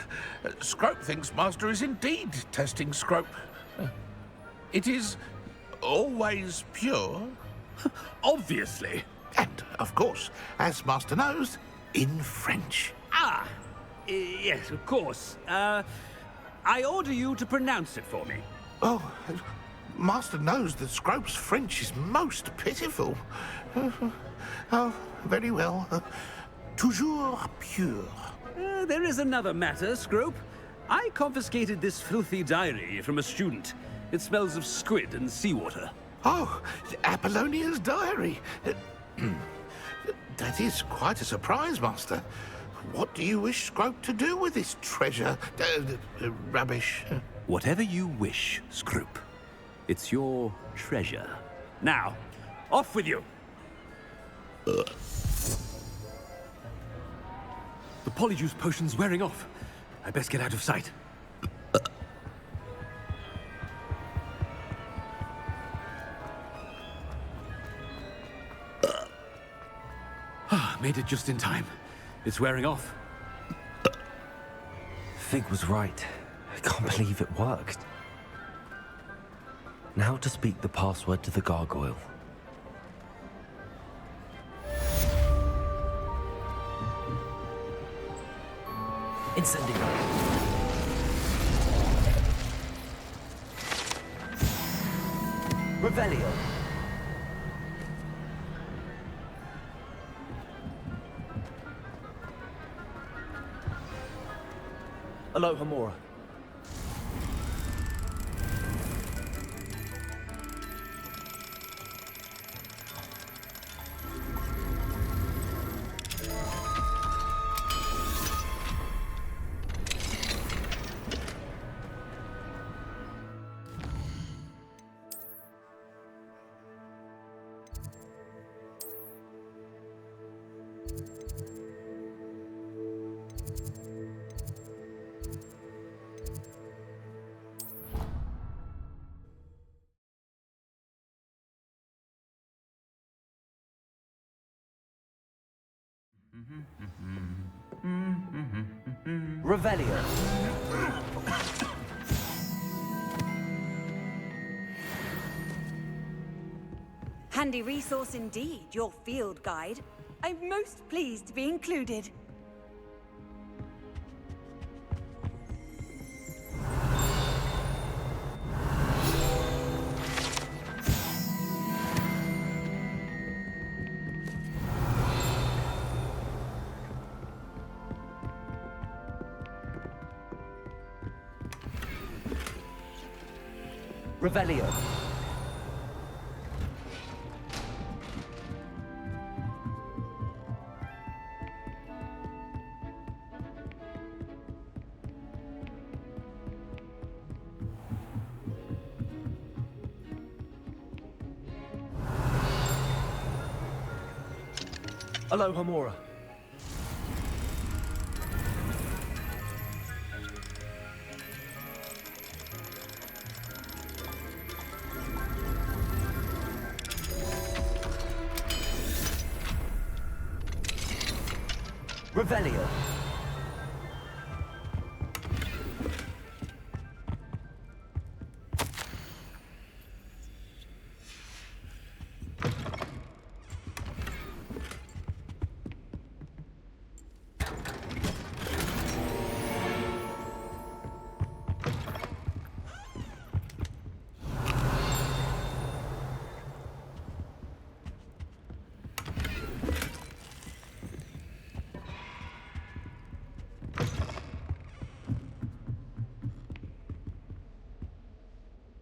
Scrope thinks Master is indeed testing Scrope. It is always pure. Obviously. And, of course, as Master knows, in French. Ah, yes, of course. I order you to pronounce it for me. Oh, Master knows that Scrope's French is most pitiful. Oh, very well. Toujours pure. There is another matter, Scrope. I confiscated this filthy diary from a student. It smells of squid and seawater. Oh, Apollonia's diary. That is quite a surprise, Master. What do you wish Scrope to do with this treasure? Rubbish. Whatever you wish, Scrope. It's your treasure. Now, off with you! The polyjuice potion's wearing off. I best get out of sight. Made it just in time. It's wearing off. Fig was right. I can't believe it worked. Now to speak the password to the gargoyle. Incendio. Revelio. Aloha Mora. Revelio. Handy resource indeed, your field guide. I'm most pleased to be included. Revelio. Aloha Mora. Revelio.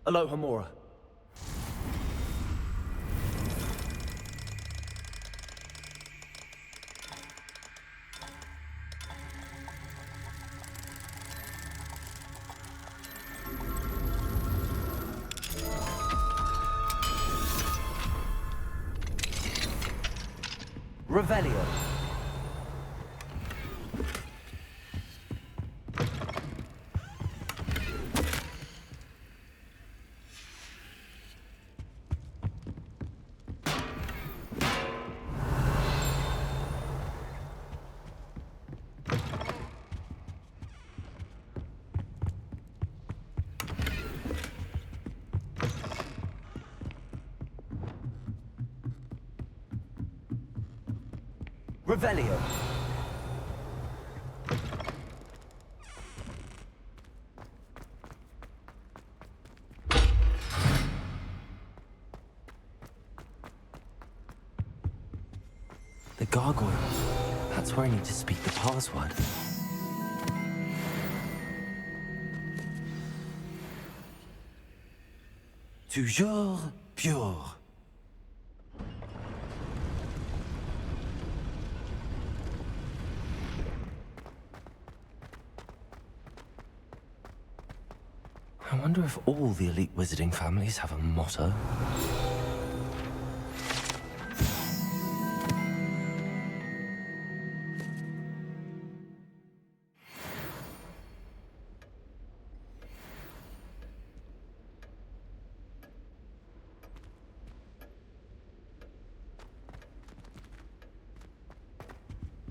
Aloha Mora. Revelio. Revelio. The gargoyle. That's where I need to speak the password. Toujours pure. I wonder if all the elite wizarding families have a motto.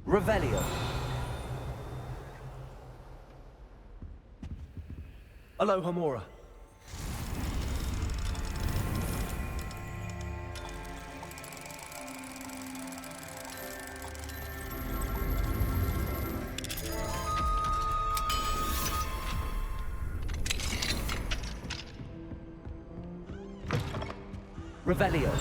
Revelio. Aloha Mora. Revelio.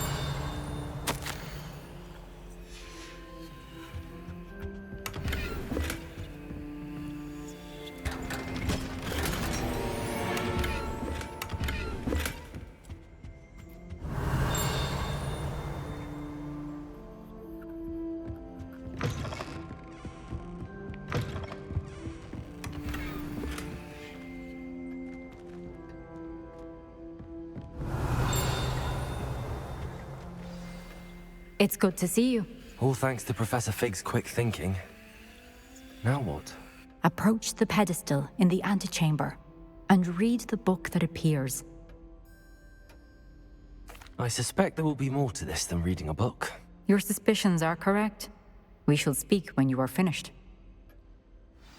It's good to see you. All thanks to Professor Fig's quick thinking. Now what? Approach the pedestal in the antechamber and read the book that appears. I suspect there will be more to this than reading a book. Your suspicions are correct. We shall speak when you are finished.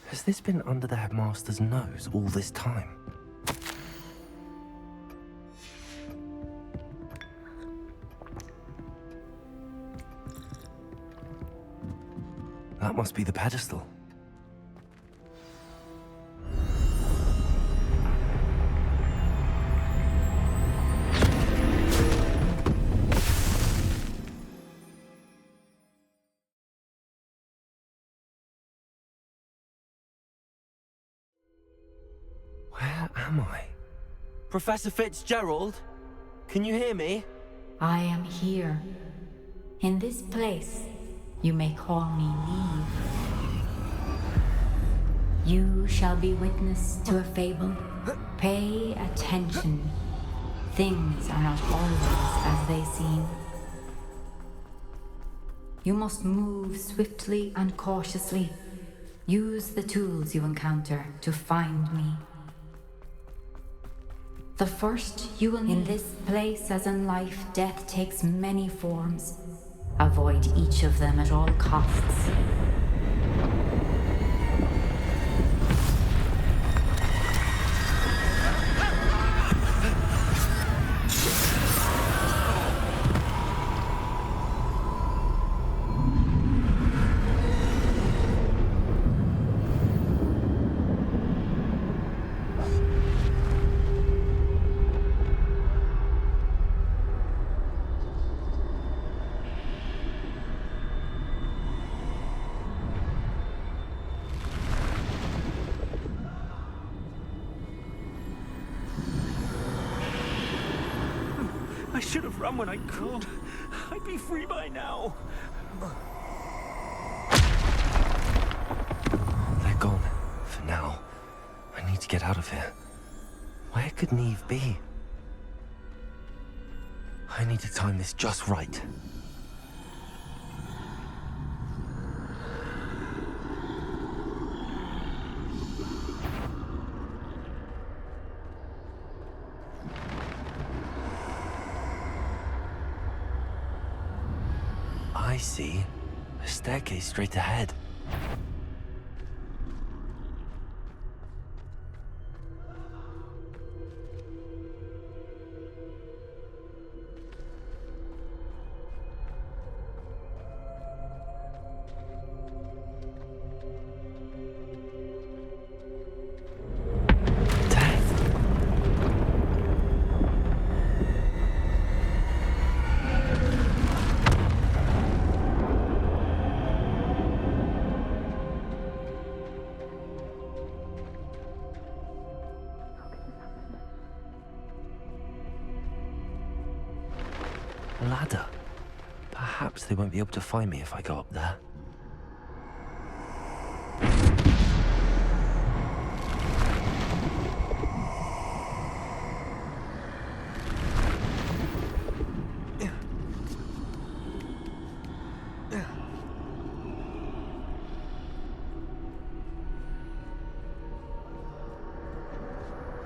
Has this been under the headmaster's nose all this time? That must be the pedestal. Where am I? Professor Fitzgerald? Can you hear me? I am here. In this place, you may call me Neve. You shall be witness to a fable. Pay attention. Things are not always as they seem. You must move swiftly and cautiously. Use the tools you encounter to find me. The first you will need. In this place, as in life, death takes many forms. Avoid each of them at all costs. I should have run when I could. I'd be free by now. They're gone. For now. I need to get out of here. Where could Neve be? I need to time this just right. I see. A staircase straight ahead. ladder. Perhaps they won't be able to find me if I go up there.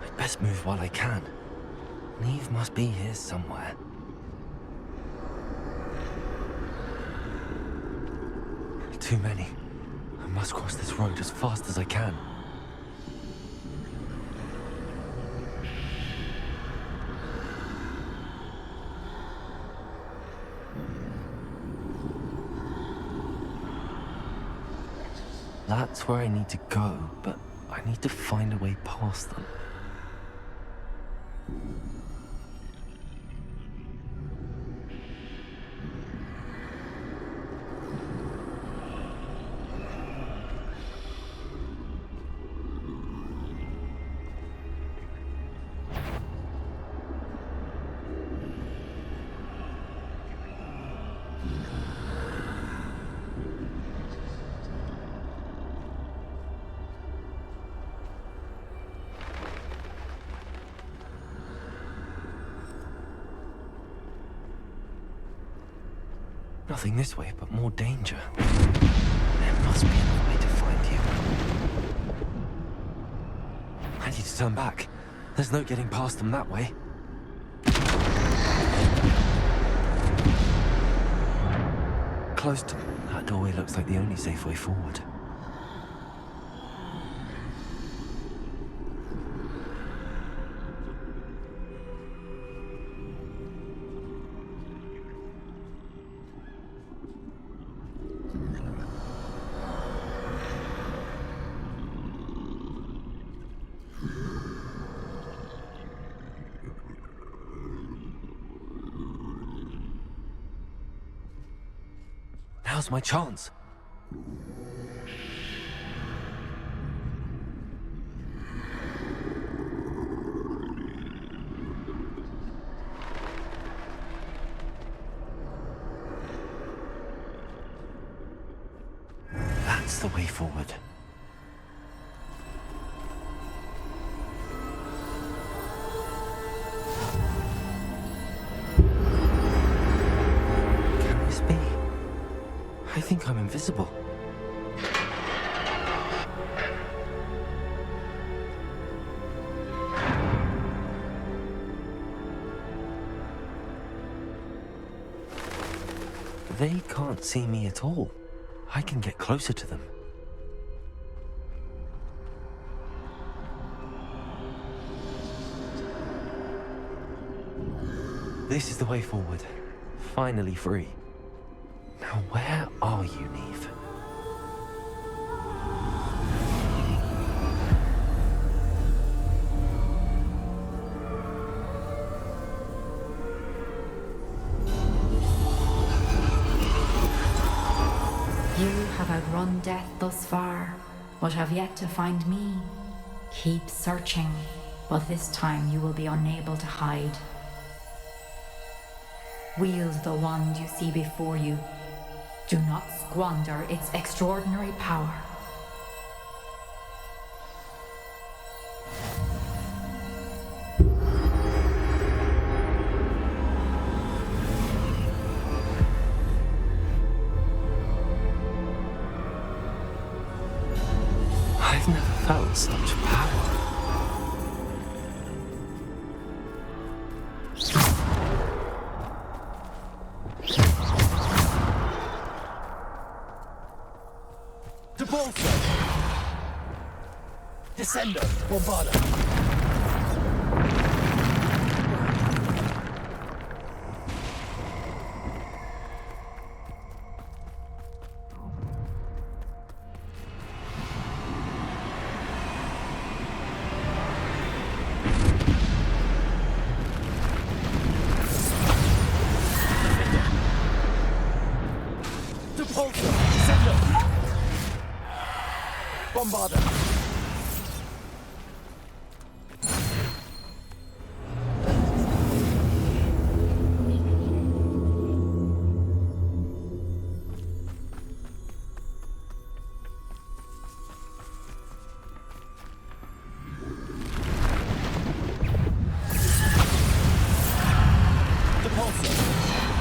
I'd best move while I can. Neve must be here somewhere. Too many. I must cross this road as fast as I can. That's where I need to go, but I need to find a way past them. Nothing this way, but more danger. There must be another way to find you. I need to turn back. There's no getting past them that way. Closed. That doorway looks like the only safe way forward. Now's my chance. That's the way forward. Can this be? I think I'm invisible. They can't see me at all. I can get closer to them. This is the way forward. Finally free. Now where are you, Neve? You have outrun death thus far, but have yet to find me. Keep searching, but this time you will be unable to hide. Wield the wand you see before you. Do not squander its extraordinary power. I've never felt such power. Depulso! Descendo! Bombarda! Depulso! Descendo! Bombarda!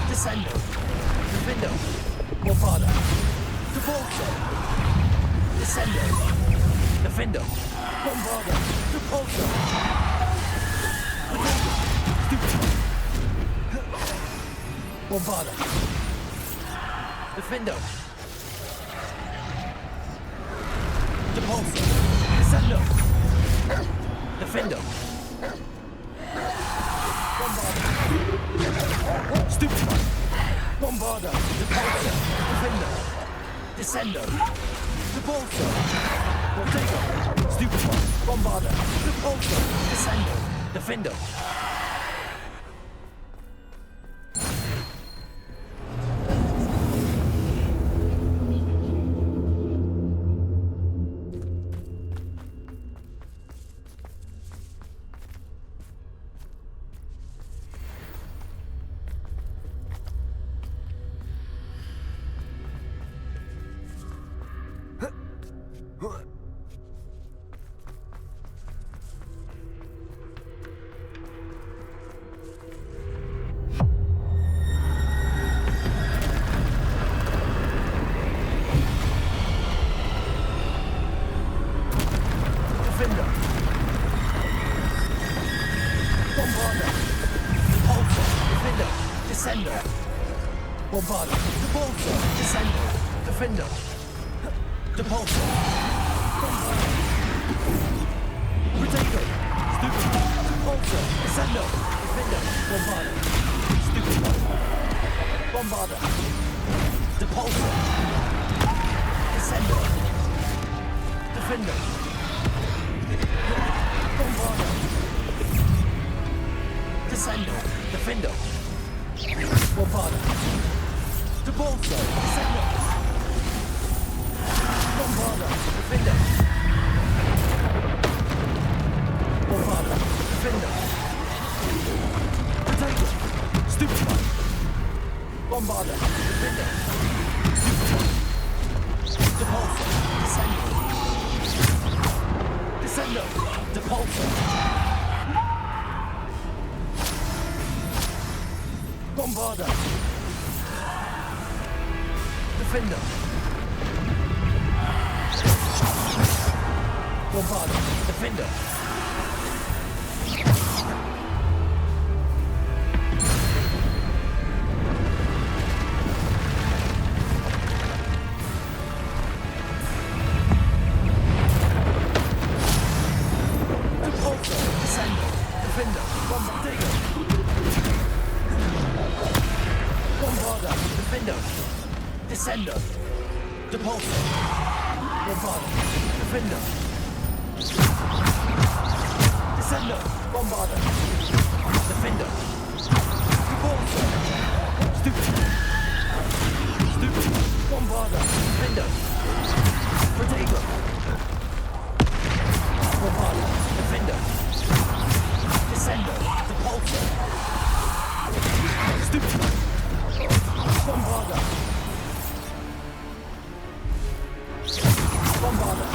Descendo. Defendo. Bombarda. Depulso. Descendo. Defendo. Bombarda. Depulso. Bombarda. Defendo. Depulso. Descendo. Defendo. Bombarda. Stupefy. Bombarda. Depulso. Defendo. Descendo. Depulso. Protego. Stupefy. Bombarda. Depulso. Descendo. Defendo. Bombarda. Depulso. Descendo. Defendo. Depulso. Protego. Stupefy. Depulso. Descendo. Defendo. Bombarda. Stupefy. Bombarda. Depulso. Descendo. Defendo. Bombarda. Descendo. Defendo. Bombarda. Depulso. Descendo. Bombarda. Defendo. Bombarda. Defendo. Protego. Stupefy. Bombarda. Defendo. Depulso. Descendo. Descendo. Depulso. Bombarda. Defender. Bombarda. Defender. Depulso. Descender. Defender. Bombardego. Bombarda. Defender. Descendo. Depulso. Bombarda. Defender. Descendo. Bombarda. Defender. Depulso. Stupefy. Stupefy. Bombarda. Defender. Protego. Bombarda. Defender. Descendo. Depulso. Stupefy. Bombarda. Bombarda.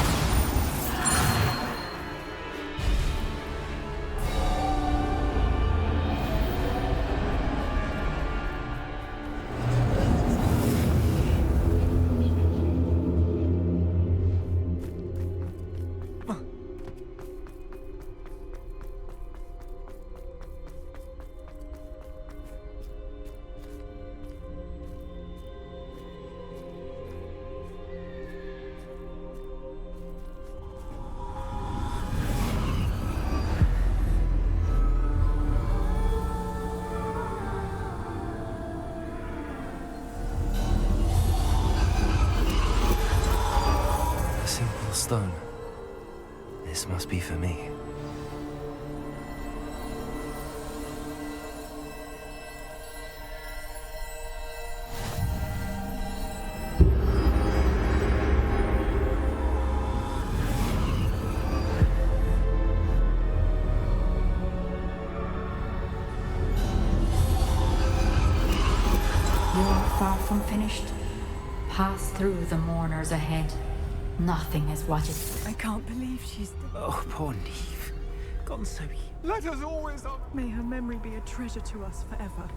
Stone. This must be for me. You are far from finished. Pass through the mourners ahead. Nothing is what it is. I can't believe she's... Oh, poor Neve. Gone so... Let us always... May her memory be a treasure to us forever.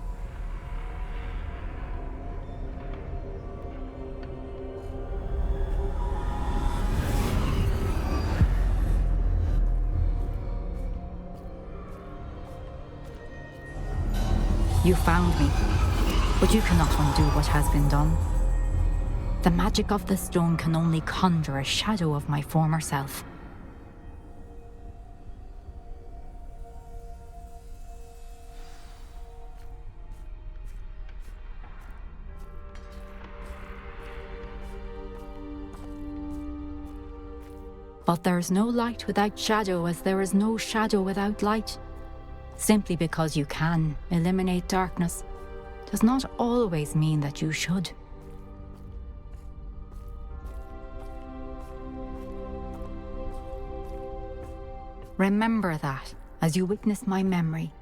You found me, but you cannot undo what has been done. The magic of the stone can only conjure a shadow of my former self. But there is no light without shadow, as there is no shadow without light. Simply because you can eliminate darkness does not always mean that you should. Remember that as you witness my memory.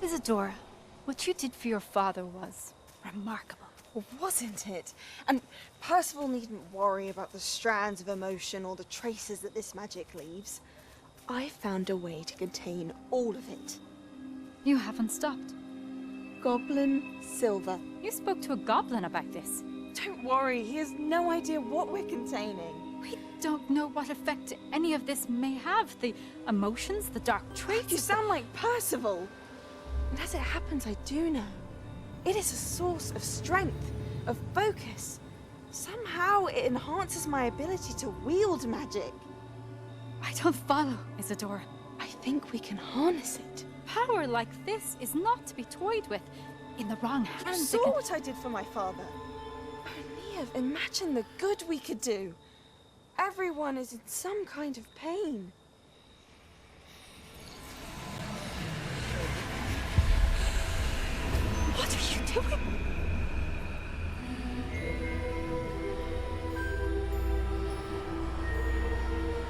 Isadora, what you did for your father was remarkable. Well, wasn't it? And Percival needn't worry about the strands of emotion or the traces that this magic leaves. I found a way to contain all of it. You haven't stopped. Goblin Silver. You spoke to a goblin about this. Don't worry, he has no idea what we're containing. We don't know what effect any of this may have. The emotions, the dark traits. You sound like Percival. And as it happens, I do know. It is a source of strength, of focus. Somehow it enhances my ability to wield magic. I don't follow, Isadora. I think we can harness it. Power like this is not to be toyed with. In the wrong hands. You saw what I did for my father. O'Neill, imagine the good we could do. Everyone is in some kind of pain. What are you doing?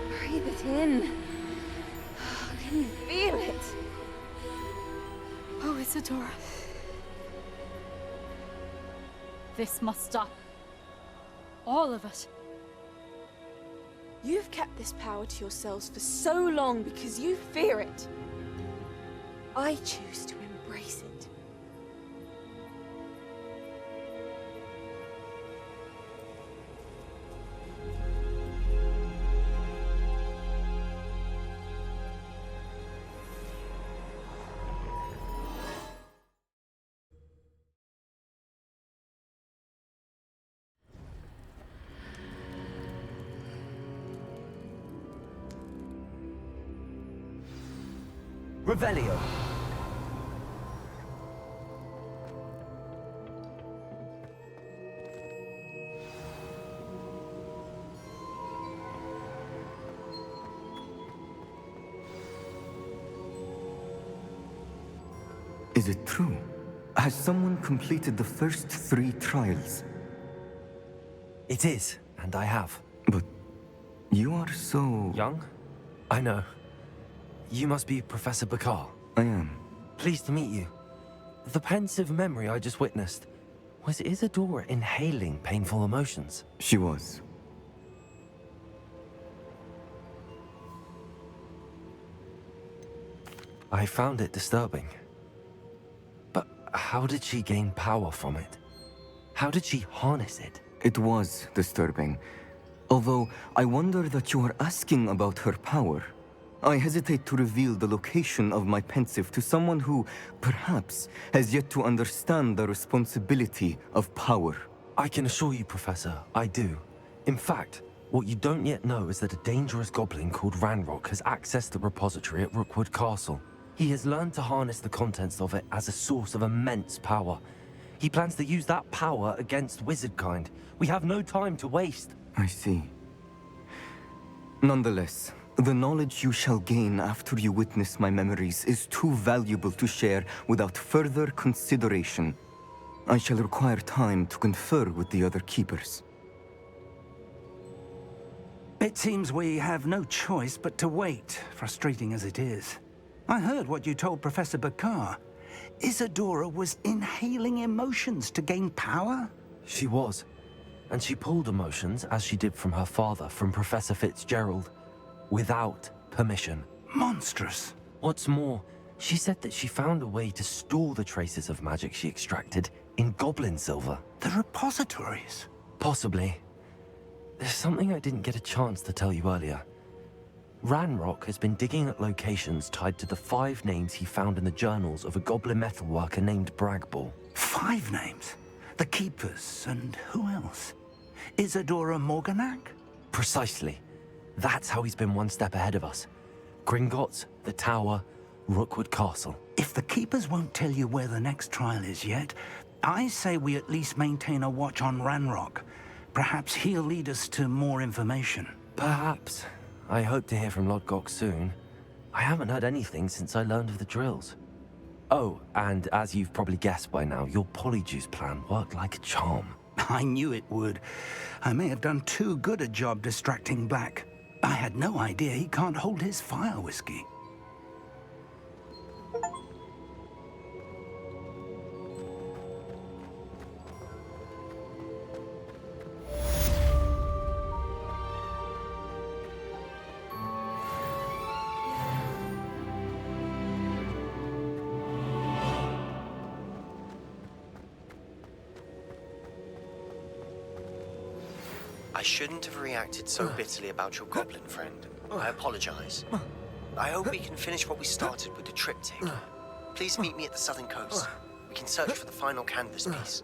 Breathe it in. Can you feel it? Oh, Isadora. This must stop. All of it. You've kept this power to yourselves for so long because you fear it. I choose to embrace it. Revelio. Is it true? Has someone completed the first 3 trials? It is, and I have. But you are so... young? I know. You must be Professor Bakar. I am. Pleased to meet you. The pensive memory I just witnessed, was Isadora inhaling painful emotions? She was. I found it disturbing. But how did she gain power from it? How did she harness it? It was disturbing. Although, I wonder that you are asking about her power. I hesitate to reveal the location of my pensive to someone who, perhaps, has yet to understand the responsibility of power. I can assure you, Professor, I do. In fact, what you don't yet know is that a dangerous goblin called Ranrock has accessed the repository at Rookwood Castle. He has learned to harness the contents of it as a source of immense power. He plans to use that power against wizardkind. We have no time to waste. I see. Nonetheless, the knowledge you shall gain after you witness my memories is too valuable to share without further consideration. I shall require time to confer with the other keepers. It seems we have no choice but to wait, frustrating as it is. I heard what you told Professor Bakar. Isadora was inhaling emotions to gain power? She was. And she pulled emotions, as she did from her father, from Professor Fitzgerald, without permission. Monstrous. What's more, she said that she found a way to store the traces of magic she extracted in goblin silver. The repositories? Possibly. There's something I didn't get a chance to tell you earlier. Ranrock has been digging at locations tied to the 5 names he found in the journals of a goblin metalworker named Bragball. 5 names? The Keepers, and who else? Isadora Morganac? Precisely. That's how he's been one step ahead of us. Gringotts, the Tower, Rookwood Castle. If the Keepers won't tell you where the next trial is yet, I say we at least maintain a watch on Ranrock. Perhaps he'll lead us to more information. Perhaps. I hope to hear from Lodgok soon. I haven't heard anything since I learned of the drills. Oh, and as you've probably guessed by now, your Polyjuice plan worked like a charm. I knew it would. I may have done too good a job distracting Black. I had no idea he can't hold his fire whiskey. I shouldn't have reacted so bitterly about your goblin friend. I apologize. I hope we can finish what we started with the triptych. Please meet me at the southern coast. We can search for the final canvas piece.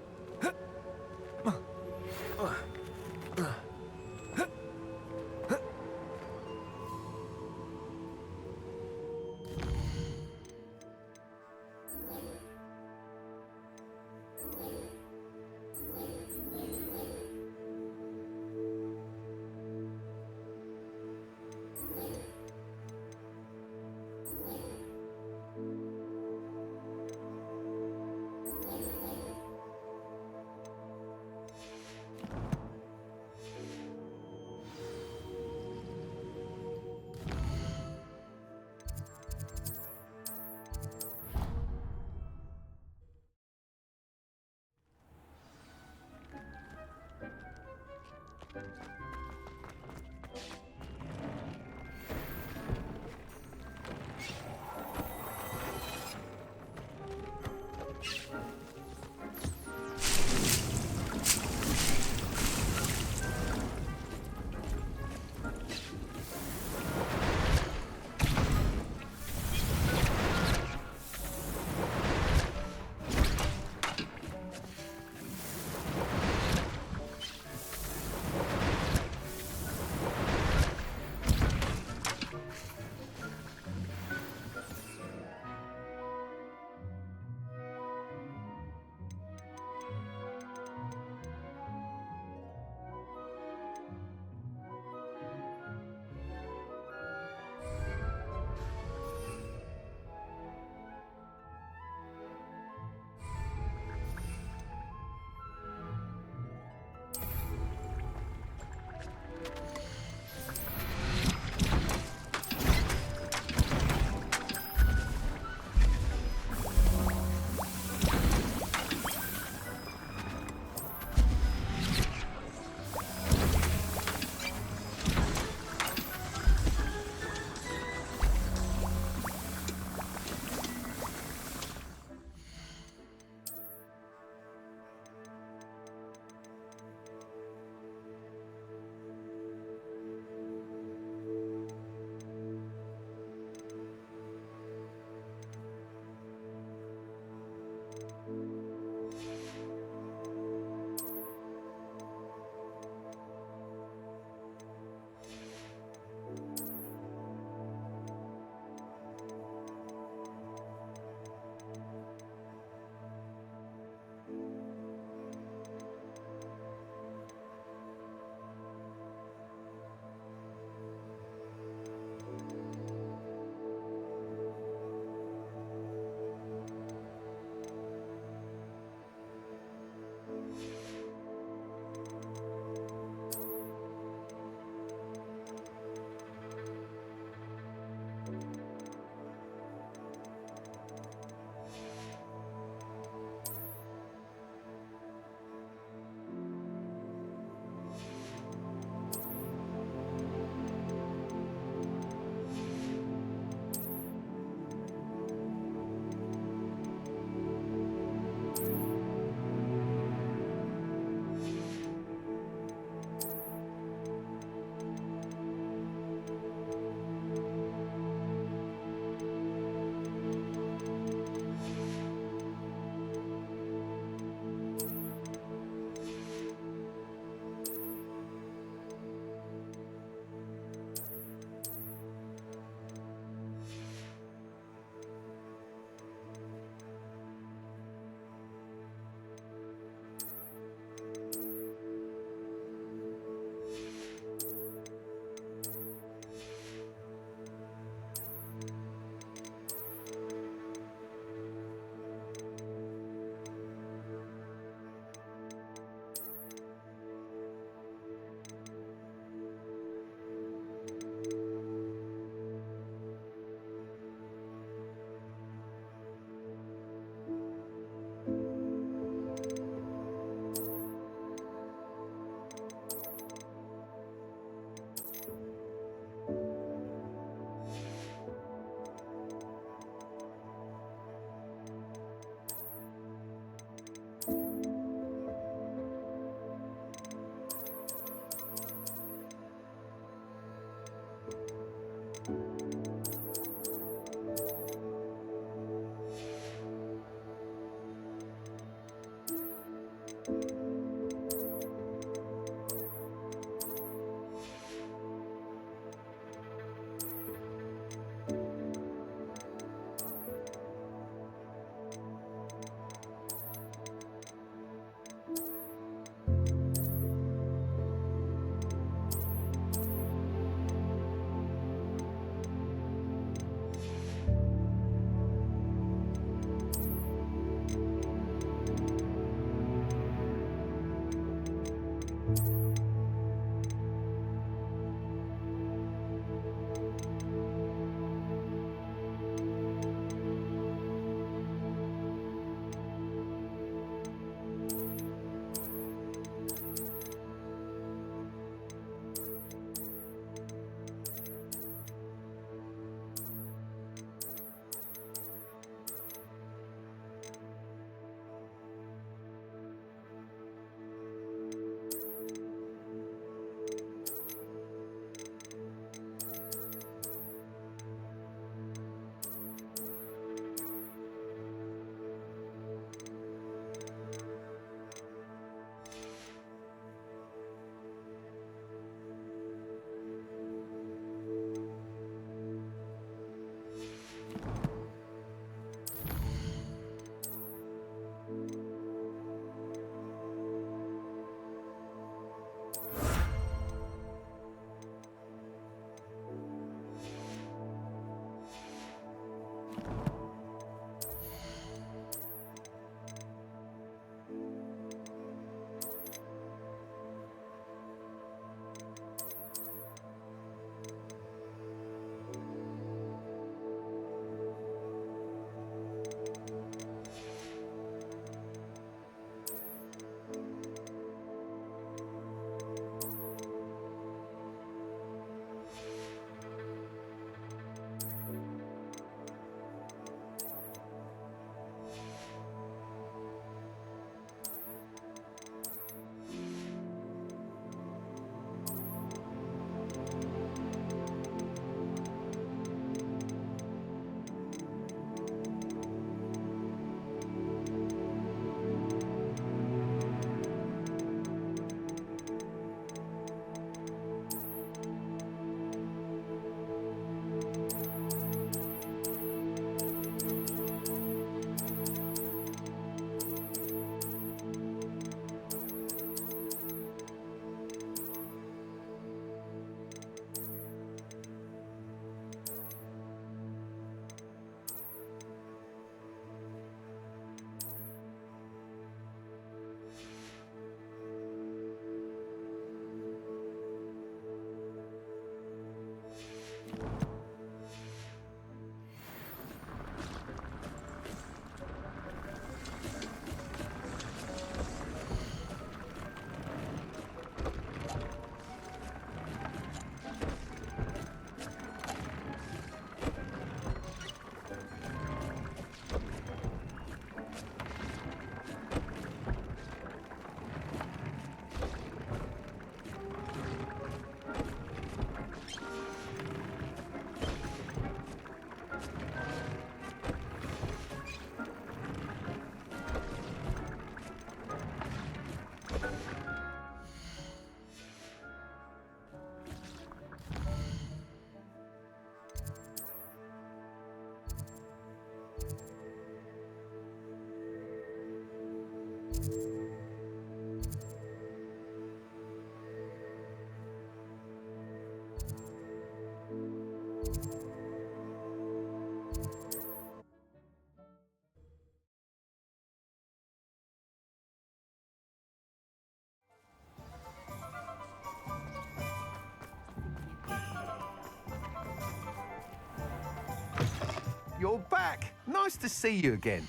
you're back. Nice to see you again.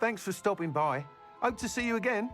Thanks for stopping by. Hope to see you again.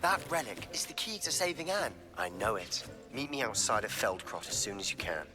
That relic is the key to saving Anne. I know it. Meet me outside of Feldcroft as soon as you can.